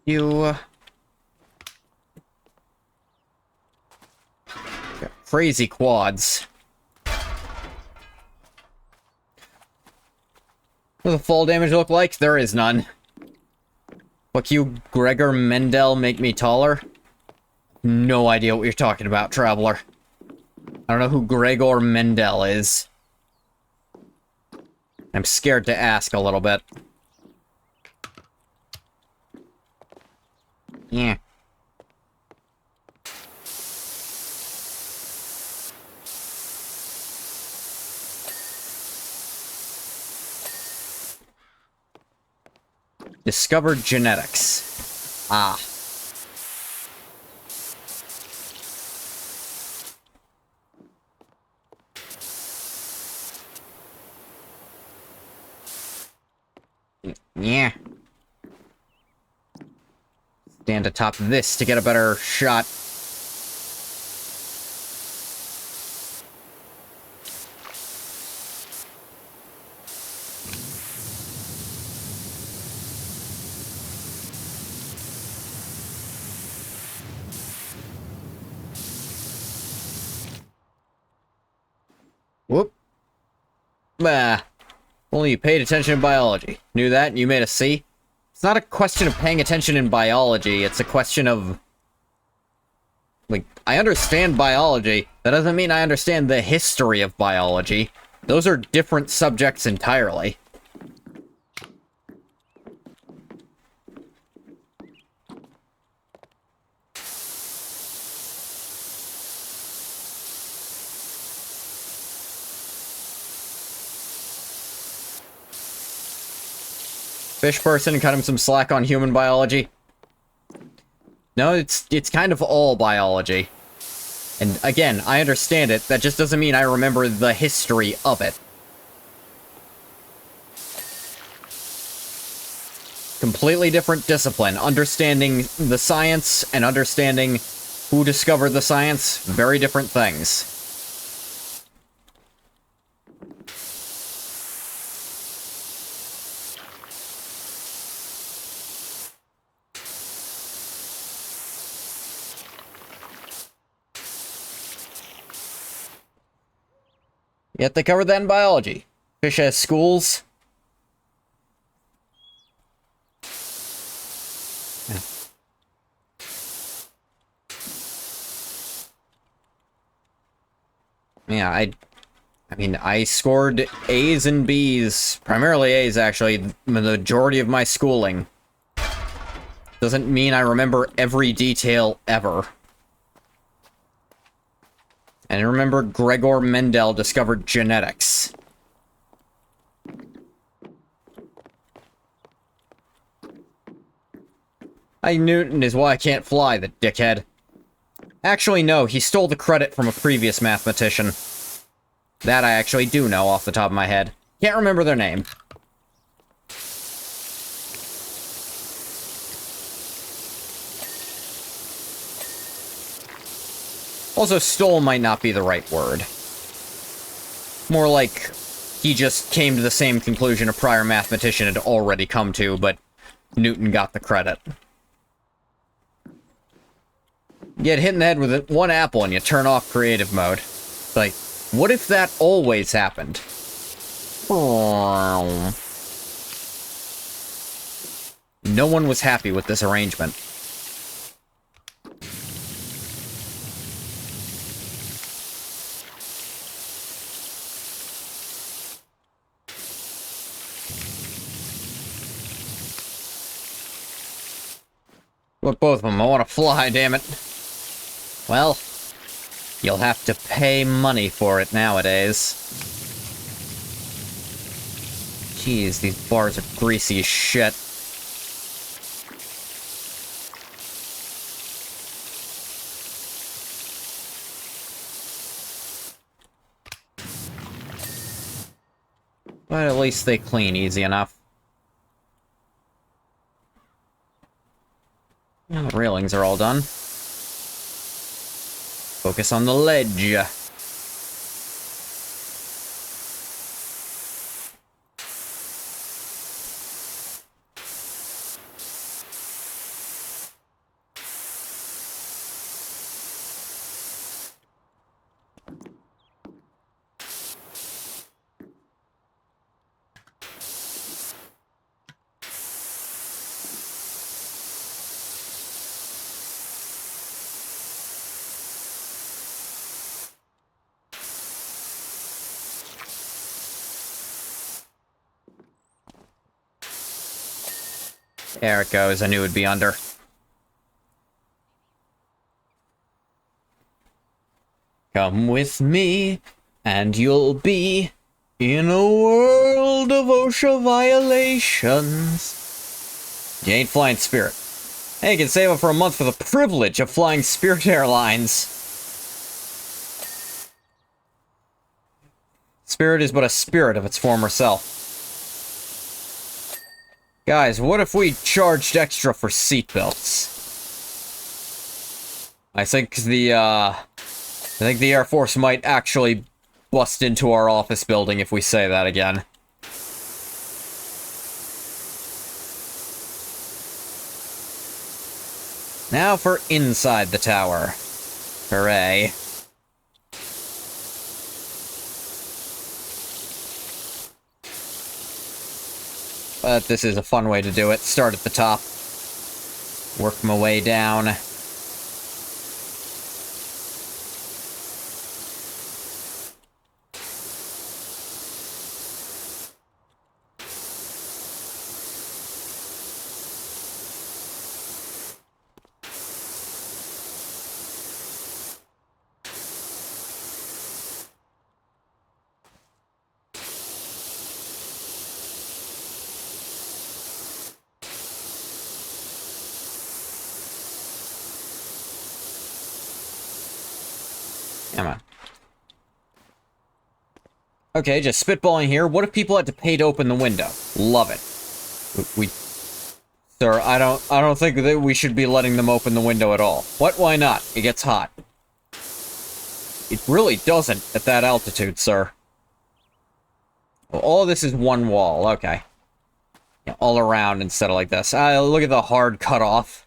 You... got crazy quads. What does the fall damage look like? There is none. Fuck you, Gregor Mendel, make me taller? No idea what you're talking about, Traveler. I don't know who Gregor Mendel is. I'm scared to ask a little bit. Yeah. Discovered genetics. Ah. Yeah. Stand atop this to get a better shot. Whoop. Bah. Only you paid attention in biology. Knew that and you made a C? It's not a question of paying attention in biology, it's a question of Like, I understand biology. That doesn't mean I understand the history of biology. Those are different subjects entirely. Fish person, cut him some slack on human biology. No, it's kind of all biology. And again, I understand it. That just doesn't mean I remember the history of it. Completely different discipline. Understanding the science and understanding who discovered the science, very different things. Yet they covered that in biology. Fish has schools. Yeah, I mean, I scored A's and B's, primarily A's actually, the majority of my schooling. Doesn't mean I remember every detail ever. And I remember Gregor Mendel discovered genetics. Newton is why I can't fly, the dickhead. Actually, no, he stole the credit from a previous mathematician. That I actually do know off the top of my head. Can't remember their name. Also, stole might not be the right word. More like, he just came to the same conclusion a prior mathematician had already come to, but Newton got the credit. You get hit in the head with one apple and you turn off creative mode. Like, what if that always happened? No one was happy with this arrangement. Look, both of them. I want to fly, damn it. Well, you'll have to pay money for it nowadays. Jeez, these bars are greasy as shit. But at least they clean easy enough. Yeah, the railings are all done. Focus on the ledge. There it goes, I knew it'd be under. Come with me, and you'll be in a world of OSHA violations. You ain't flying Spirit. Hey, you can save up for a month for the privilege of flying Spirit Airlines. Spirit is but a spirit of its former self. Guys, what if we charged extra for seatbelts? I think the Air Force might actually bust into our office building if we say that again. Now for inside the tower. Hooray. But this is a fun way to do it. Start at the top. Work my way down. Okay, just spitballing here. What if people had to pay to open the window? Love it. Sir, I don't think that we should be letting them open the window at all. What? Why not? It gets hot. It really doesn't at that altitude, sir. Well, all this is one wall. Okay. Yeah, all around instead of like this. Look at the hard cutoff.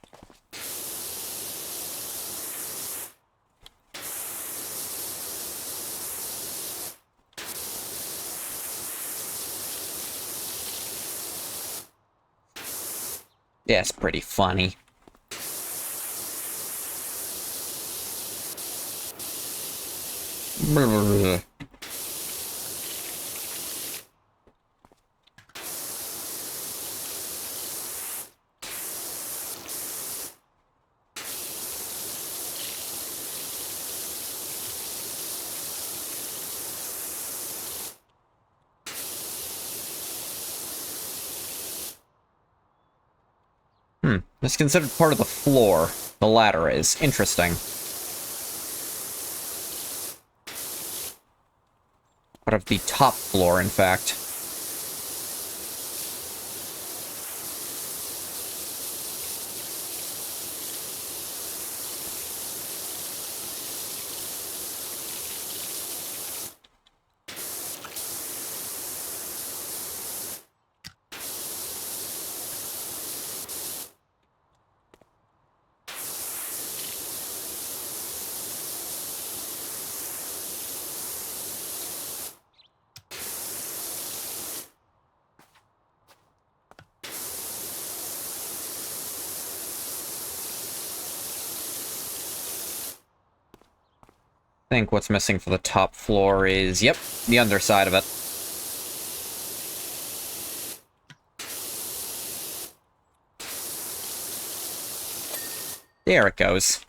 Yeah, it's pretty funny. It's considered part of the floor. The ladder is. Interesting. Part of the top floor, in fact. I think what's missing for the top floor is, yep, the underside of it. There it goes.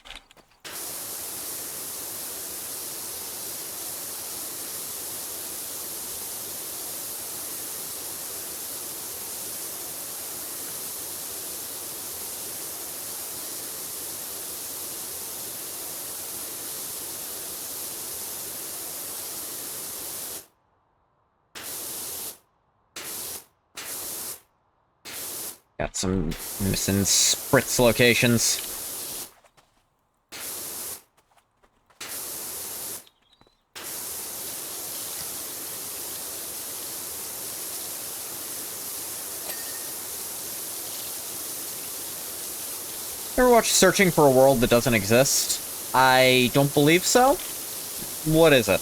Got some missing spritz locations. Ever watch Searching for a World That Doesn't Exist? I don't believe so. What is it?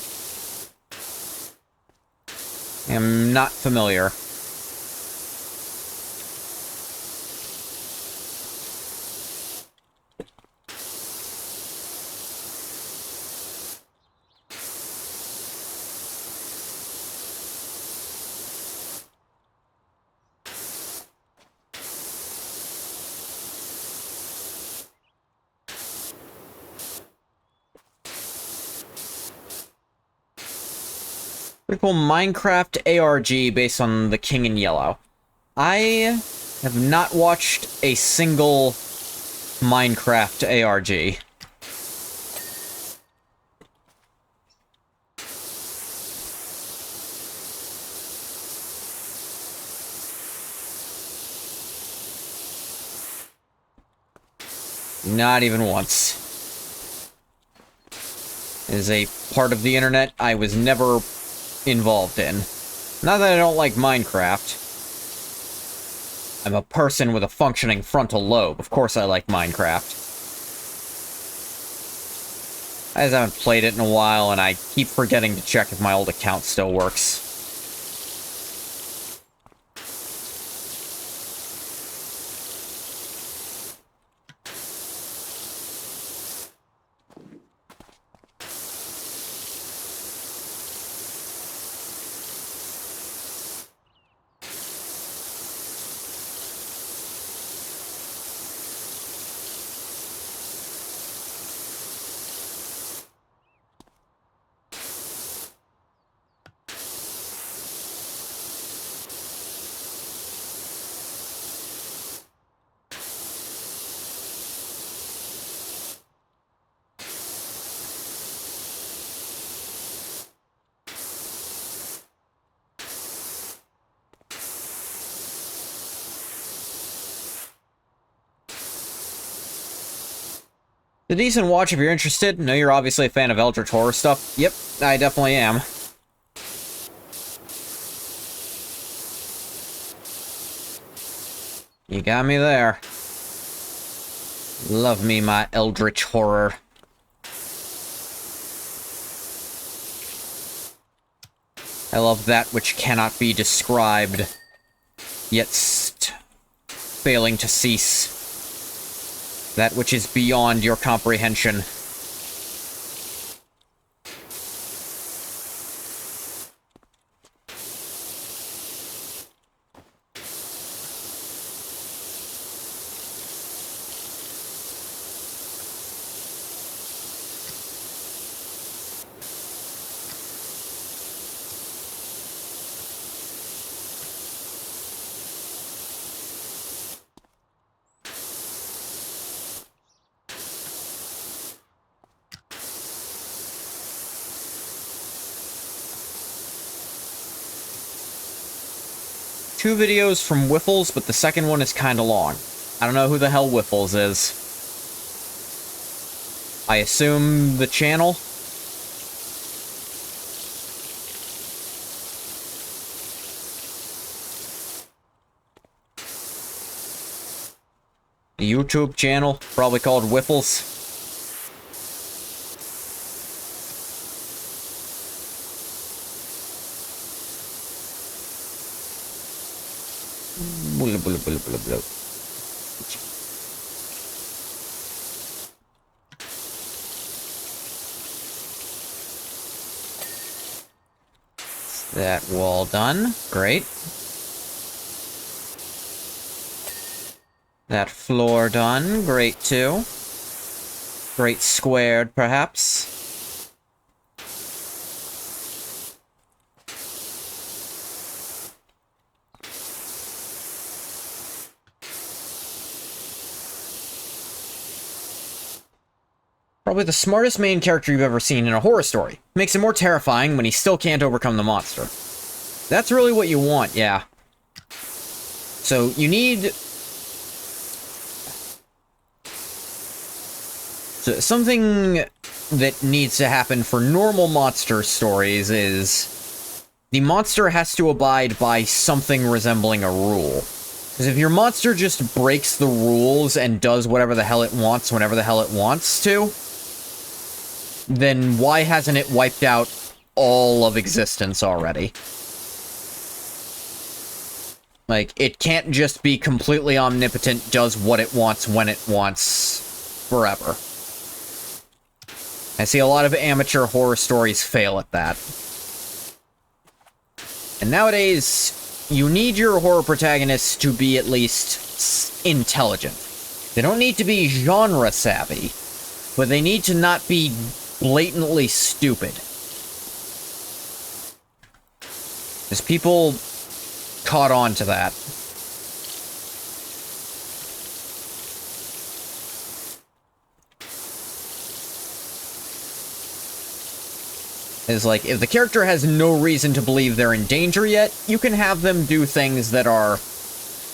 I'm not familiar. Pretty cool Minecraft ARG based on The King in Yellow. I have not watched a single Minecraft ARG. Not even once. It is a part of the internet I was never involved in. Not that I don't like Minecraft. I'm a person with a functioning frontal lobe. Of course I like Minecraft. I just haven't played it in a while, and I keep forgetting to check if my old account still works. A decent watch if you're interested. Know you're obviously a fan of Eldritch horror stuff. Yep, I definitely am. You got me there. Love me my Eldritch horror. I love that which cannot be described, yet failing to cease. That which is beyond your comprehension. Two videos from Whiffles, but the second one is kinda long. I don't know who the hell Whiffles is. I assume the channel? A YouTube channel, probably called Whiffles. Blah, blah, blah, blah, blah. That wall done. Great. That floor done. Great, too. Great squared, perhaps. Probably the smartest main character you've ever seen in a horror story. Makes him more terrifying when he still can't overcome the monster. That's really what you want, yeah. So, you need... So, something that needs to happen for normal monster stories is... the monster has to abide by something resembling a rule. Because if your monster just breaks the rules and does whatever the hell it wants whenever the hell it wants to... then why hasn't it wiped out all of existence already? Like, it can't just be completely omnipotent, does what it wants when it wants, forever. I see a lot of amateur horror stories fail at that. And nowadays, you need your horror protagonists to be at least intelligent. They don't need to be genre savvy, but they need to not be blatantly stupid. Because people caught on to that. It's like, if the character has no reason to believe they're in danger yet, you can have them do things that are,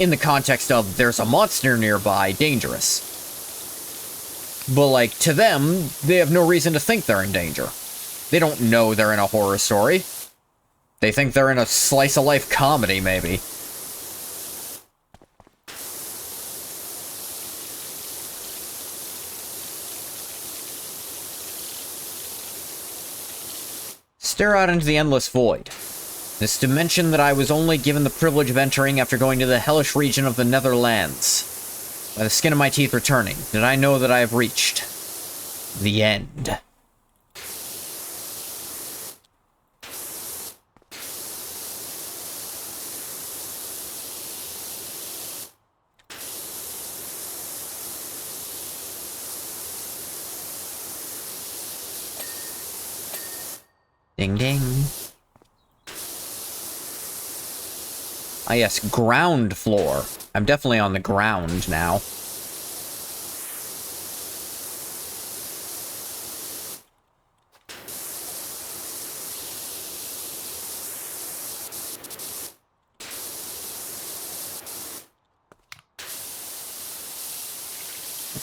in the context of there's a monster nearby, dangerous. But, like, to them, they have no reason to think they're in danger. They don't know they're in a horror story. They think they're in a slice-of-life comedy, maybe. Stare out into the endless void. This dimension that I was only given the privilege of entering after going to the hellish region of the Netherlands. By the skin of my teeth returning, did I know that I have reached the end. Ding ding. Ah yes, ground floor. I'm definitely on the ground now.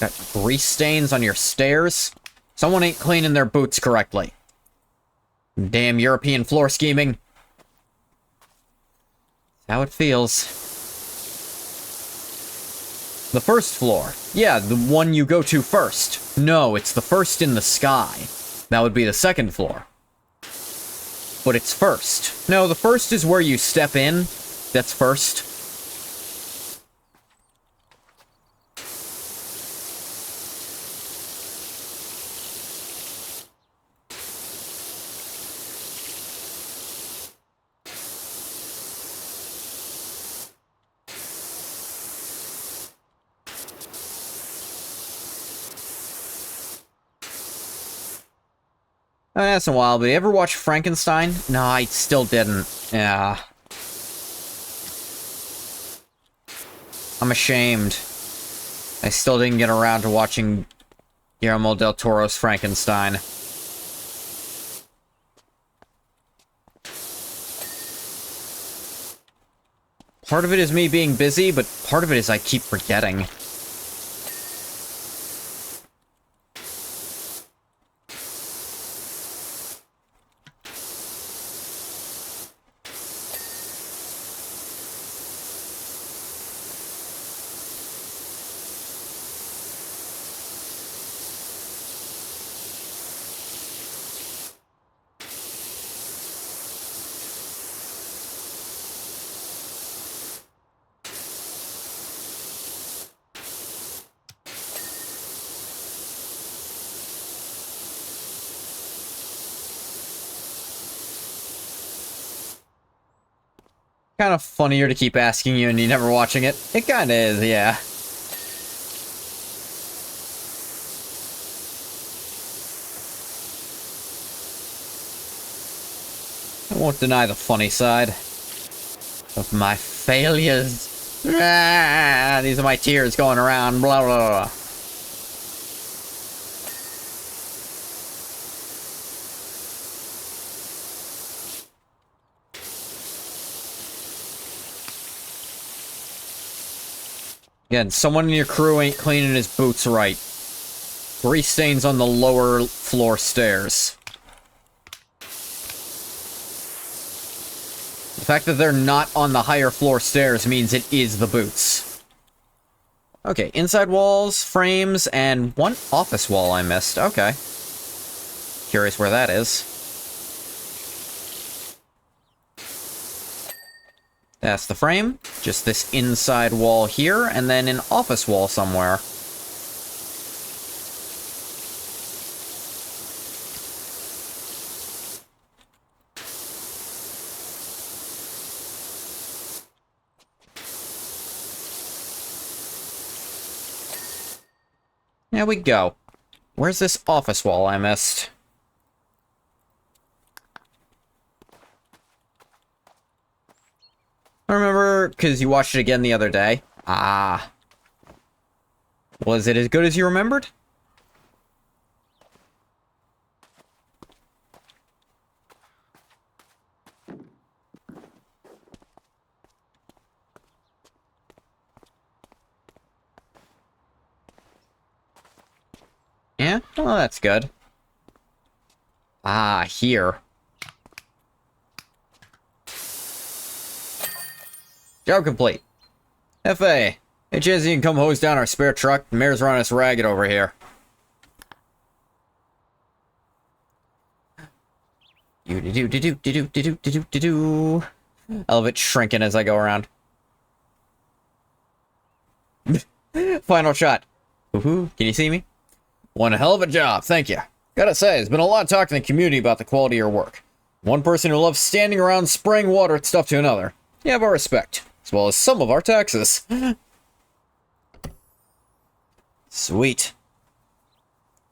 Got grease stains on your stairs. Someone ain't cleaning their boots correctly. Damn European floor scheming. That's how it feels. The first floor. Yeah, the one you go to first. No, it's the first in the sky. That would be the second floor. But it's first. No, the first is where you step in. That's first. That's a while, but you ever watch Frankenstein? No, I still didn't. Yeah. I'm ashamed. I still didn't get around to watching Guillermo del Toro's Frankenstein. Part of it is me being busy, but part of it is I keep forgetting. Kind of funnier to keep asking you and you never watching it. It kind of is, yeah. I won't deny the funny side of my failures. Ah, these are my tears going around, blah, blah, blah. Again, someone in your crew ain't cleaning his boots right. Grease stains on the lower floor stairs. The fact that they're not on the higher floor stairs means it is the boots. Okay, inside walls, frames, and one office wall I missed. Okay. Curious where that is. That's the frame. Just this inside wall here, and then an office wall somewhere. There we go. Where's this office wall I missed? I remember, because you watched it again the other day. Ah. Was it as good as you remembered? Yeah? Well, that's good. Ah, here. Job complete. FA. Hey, chance you can come hose down our spare truck. The mayor's running us ragged over here. Do-do-do-do-do-do-do-do-do-do-do. I love it shrinking as I go around. Final shot. Woohoo. Can you see me? One hell of a job, thank you. Gotta say, there's been a lot of talk in the community about the quality of your work. One person who loves standing around spraying water at stuff to another. You have our respect, as well as some of our taxes. Sweet.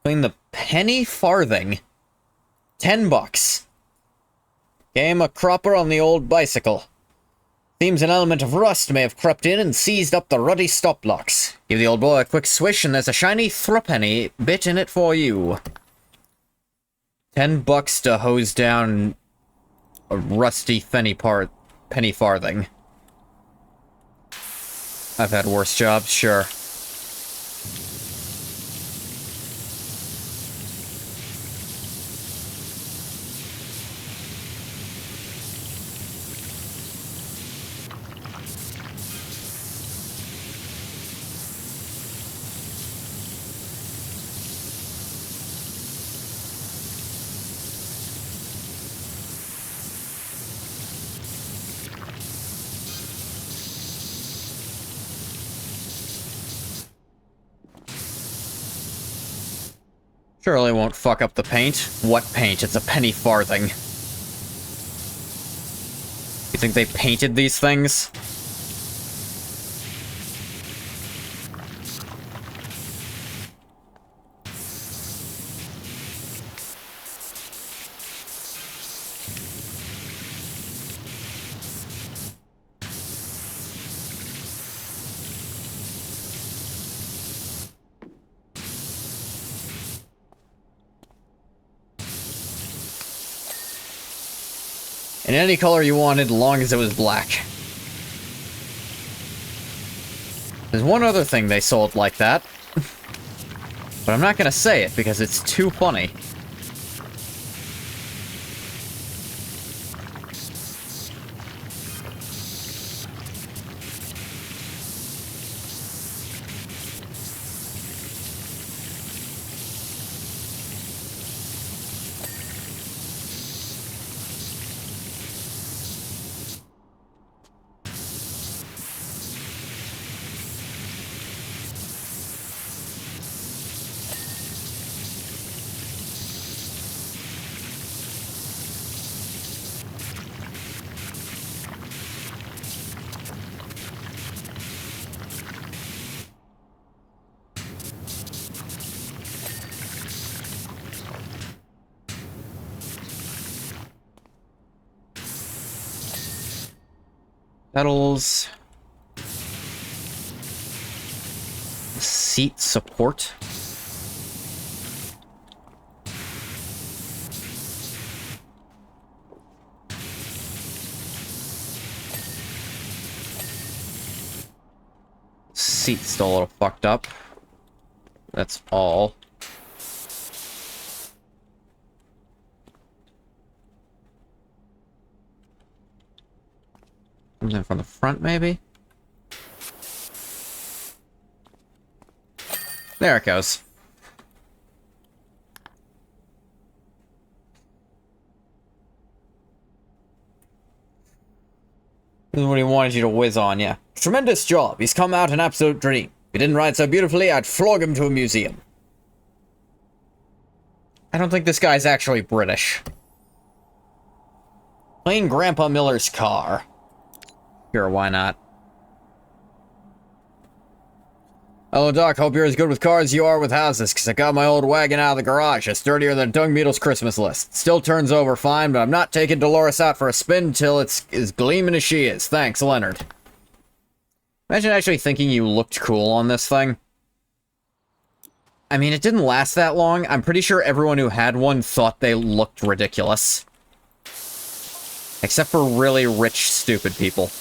Clean the penny farthing. $10. Game a cropper on the old bicycle. Seems an element of rust may have crept in and seized up the ruddy stop blocks. Give the old boy a quick swish and there's a shiny threepenny bit in it for you. $10 to hose down a rusty penny farthing. I've had worse jobs, sure. Surely won't fuck up the paint. What paint? It's a penny farthing. You think they painted these things? In any color you wanted, long as it was black. There's one other thing they sold like that. But I'm not gonna say it because it's too funny. Pedals. Seat support. Seat's still a little fucked up. That's all. Something from the front, maybe? There it goes. This is what he wanted you to whiz on, yeah. Tremendous job. He's come out an absolute dream. If he didn't ride so beautifully, I'd flog him to a museum. I don't think this guy's actually British. Playing Grandpa Miller's car. Sure, why not? Hello, Doc. Hope you're as good with cars as you are with houses, because I got my old wagon out of the garage. It's sturdier than Dung Beetle's Christmas list. Still turns over fine, but I'm not taking Dolores out for a spin till it's as gleaming as she is. Thanks, Leonard. Imagine actually thinking you looked cool on this thing. I mean, it didn't last that long. I'm pretty sure everyone who had one thought they looked ridiculous. Except for really rich, stupid people.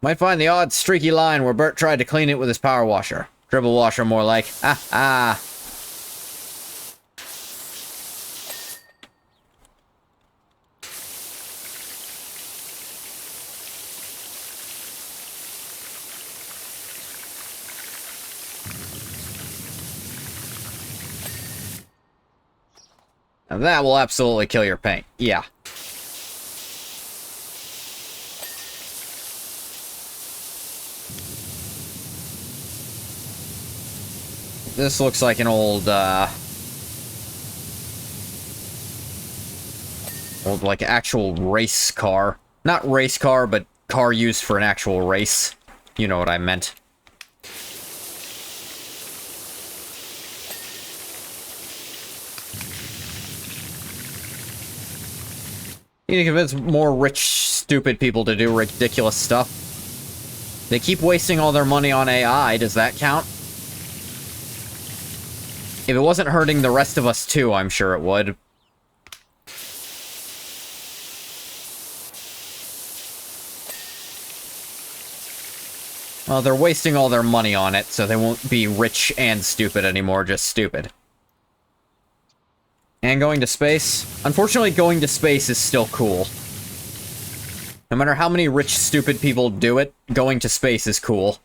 Might find the odd streaky line where Bert tried to clean it with his power washer. Dribble washer, more like. Ah, ah. Now that will absolutely kill your paint. Yeah. This looks like an old, like, actual race car. Not race car, but car used for an actual race. You know what I meant. You need to convince more rich, stupid people to do ridiculous stuff. They keep wasting all their money on AI. Does that count? If it wasn't hurting the rest of us too, I'm sure it would. Well, they're wasting all their money on it, so they won't be rich and stupid anymore, just stupid. And going to space? Unfortunately, going to space is still cool. No matter how many rich, stupid people do it, going to space is cool.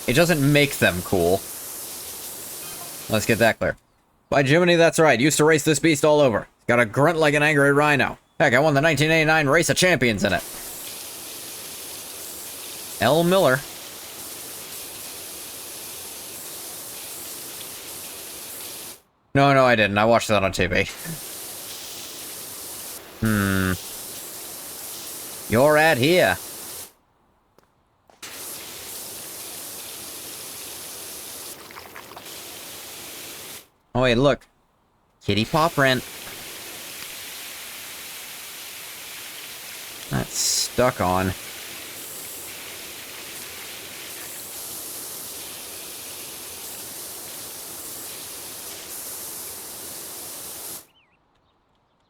It doesn't make them cool. Let's get that clear. By Jiminy, that's right. Used to race this beast all over. Got a grunt like an angry rhino. Heck, I won the 1989 Race of Champions in it. L. Miller. No, I didn't. I watched that on TV. You're at here. Oh, wait, look. Kitty paw print. That's stuck on.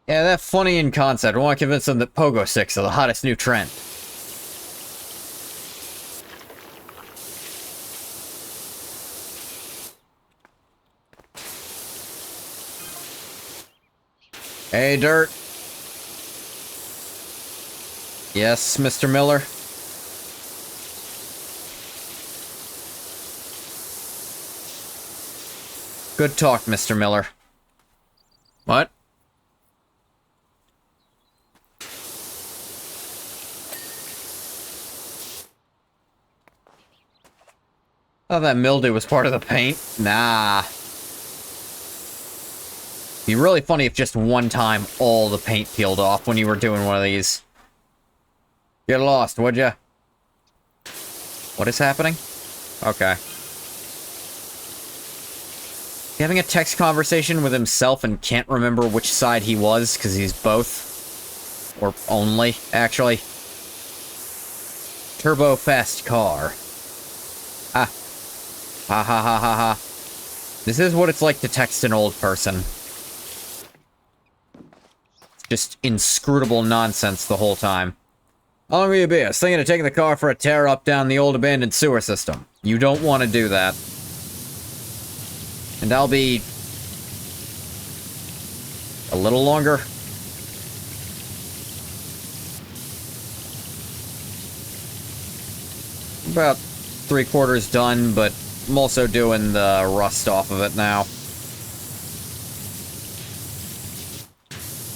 Yeah, that's funny in concept. I want to convince them that pogo sticks are the hottest new trend. Hey, Dirt. Yes, Mr. Miller? Good talk, Mr. Miller. What? Oh, that mildew was part of the paint? Nah. Be really funny if just one time all the paint peeled off when you were doing one of these. Get lost, would ya? What is happening? Okay. He having a text conversation with himself and can't remember which side he was because he's both. Or only, actually. Turbo fast car. Ah. Ha ha ha ha ha. This is what it's like to text an old person. Just inscrutable nonsense the whole time. How long will you be? I was thinking of taking the car for a tear up down the old abandoned sewer system. You don't want to do that. And I'll be... a little longer. About 3/4 done, but I'm also doing the rust off of it now.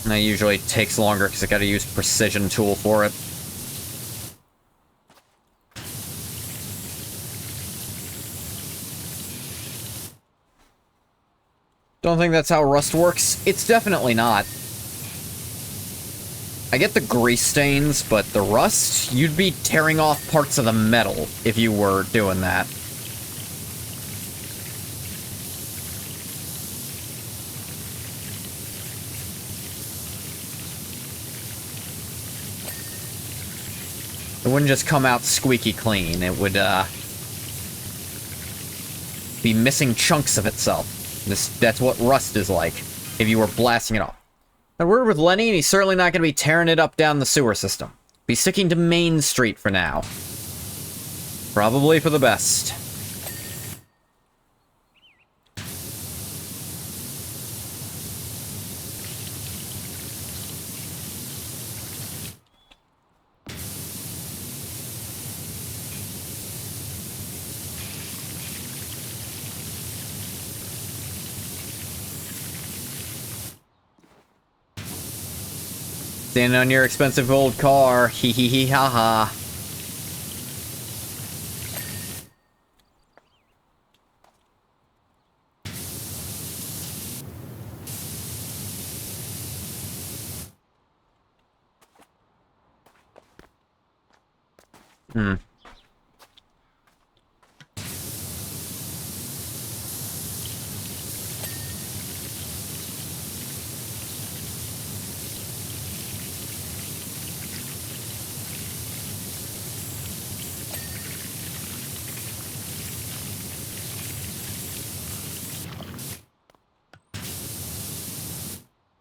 And that usually takes longer because I gotta use precision tool for it. Don't think that's how rust works. It's definitely not. I get the grease stains, but the rust, you'd be tearing off parts of the metal if you were doing that. It wouldn't just come out squeaky clean. It would, be missing chunks of itself. That's what rust is like, if you were blasting it off. I worked with Lenny, and he's certainly not going to be tearing it up down the sewer system. Be sticking to Main Street for now. Probably for the best. Standing on your expensive old car. Hee hee hee ha ha.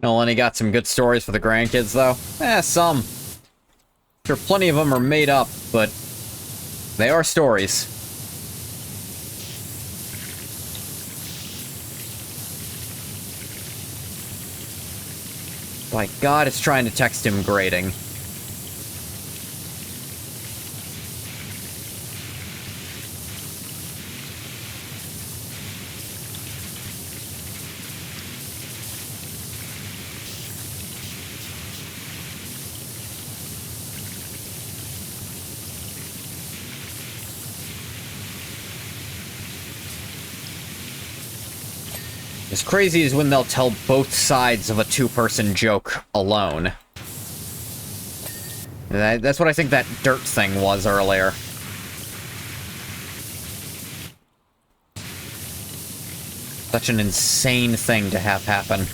No, Lenny got some good stories for the grandkids, though. Some. Sure, plenty of them are made up, but they are stories. My God, it's trying to text him grating. As crazy as when they'll tell both sides of a two-person joke alone. That's what I think that dirt thing was earlier. Such an insane thing to have happen.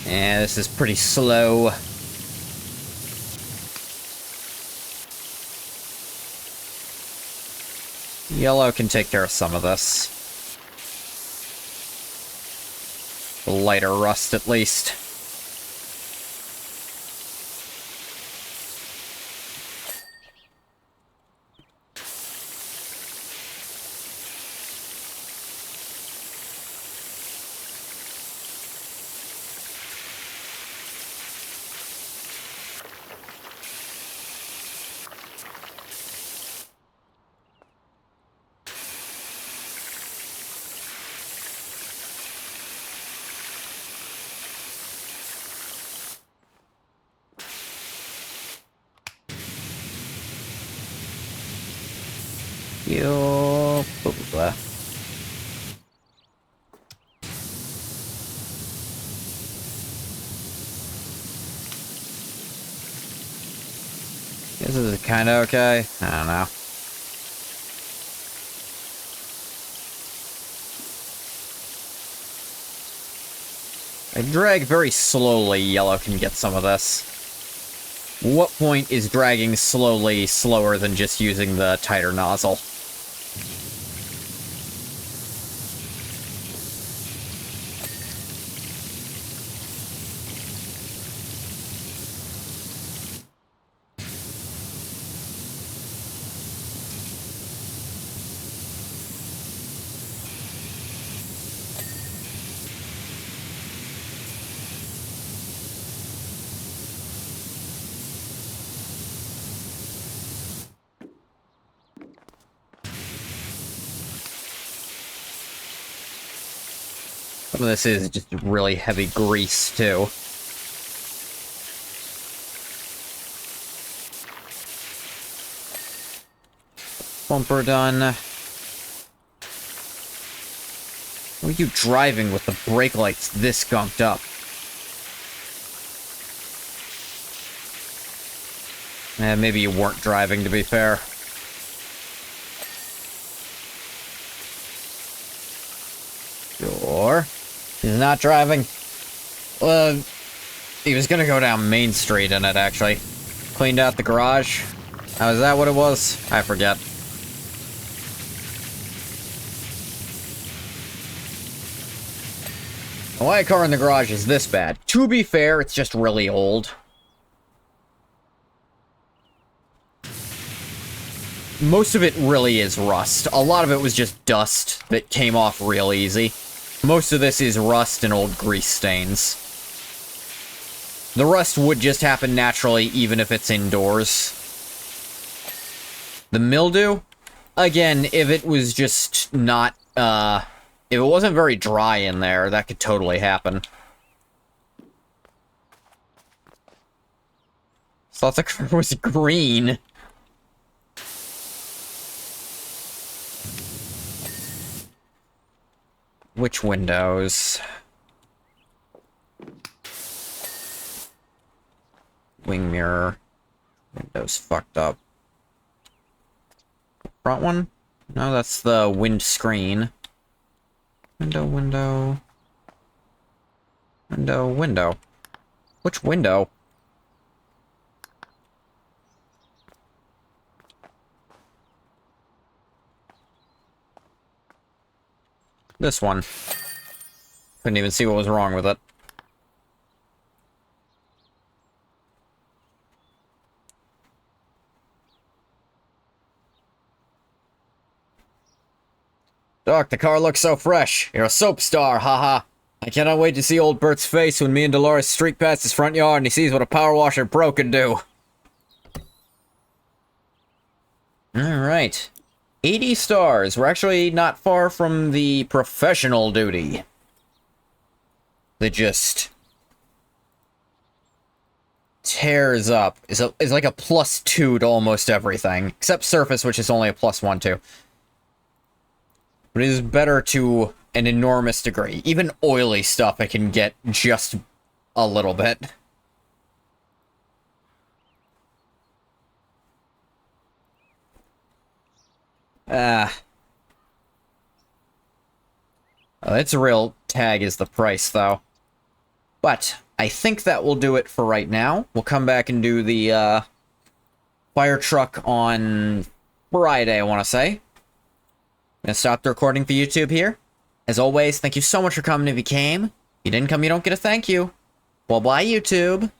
Yeah, this is pretty slow. Yellow can take care of some of this. The lighter rust, at least. Yo, blah, blah, blah. This is kind of okay. I don't know. I drag very slowly. Yellow can get some of this. What point is dragging slowly slower than just using the tighter nozzle? Some of this is just really heavy grease, too. Bumper done. What are you driving with the brake lights this gunked up? Maybe you weren't driving, to be fair. Sure. He's not driving. He was gonna go down Main Street in it, actually. Cleaned out the garage. Oh, is that what it was? I forget. Why a car in the garage is this bad? To be fair, it's just really old. Most of it really is rust. A lot of it was just dust that came off real easy. Most of this is rust and old grease stains. The rust would just happen naturally even if it's indoors. The mildew? Again, if it was just not, if it wasn't very dry in there, that could totally happen. Thought the car was green. Which windows? Wing mirror. Windows fucked up. Front one? No, that's the windscreen. Window, window. Window, window. Which window? This one. Couldn't even see what was wrong with it. Doc, the car looks so fresh. You're a soap star, haha. I cannot wait to see old Bert's face when me and Dolores streak past his front yard and he sees what a power washer pro can do. Alright. 80 stars. We're actually not far from the professional duty. That just tears up. Is like a +2 to almost everything. Except surface, which is only a +1 too. But it is better to an enormous degree. Even oily stuff I can get just a little bit. Its real tag is the price, though. But I think that will do it for right now. We'll come back and do the fire truck on Friday, I want to say. I'm gonna stop the recording for YouTube here. As always, thank you so much for coming if you came. If you didn't come, you don't get a thank you. Well, bye, YouTube.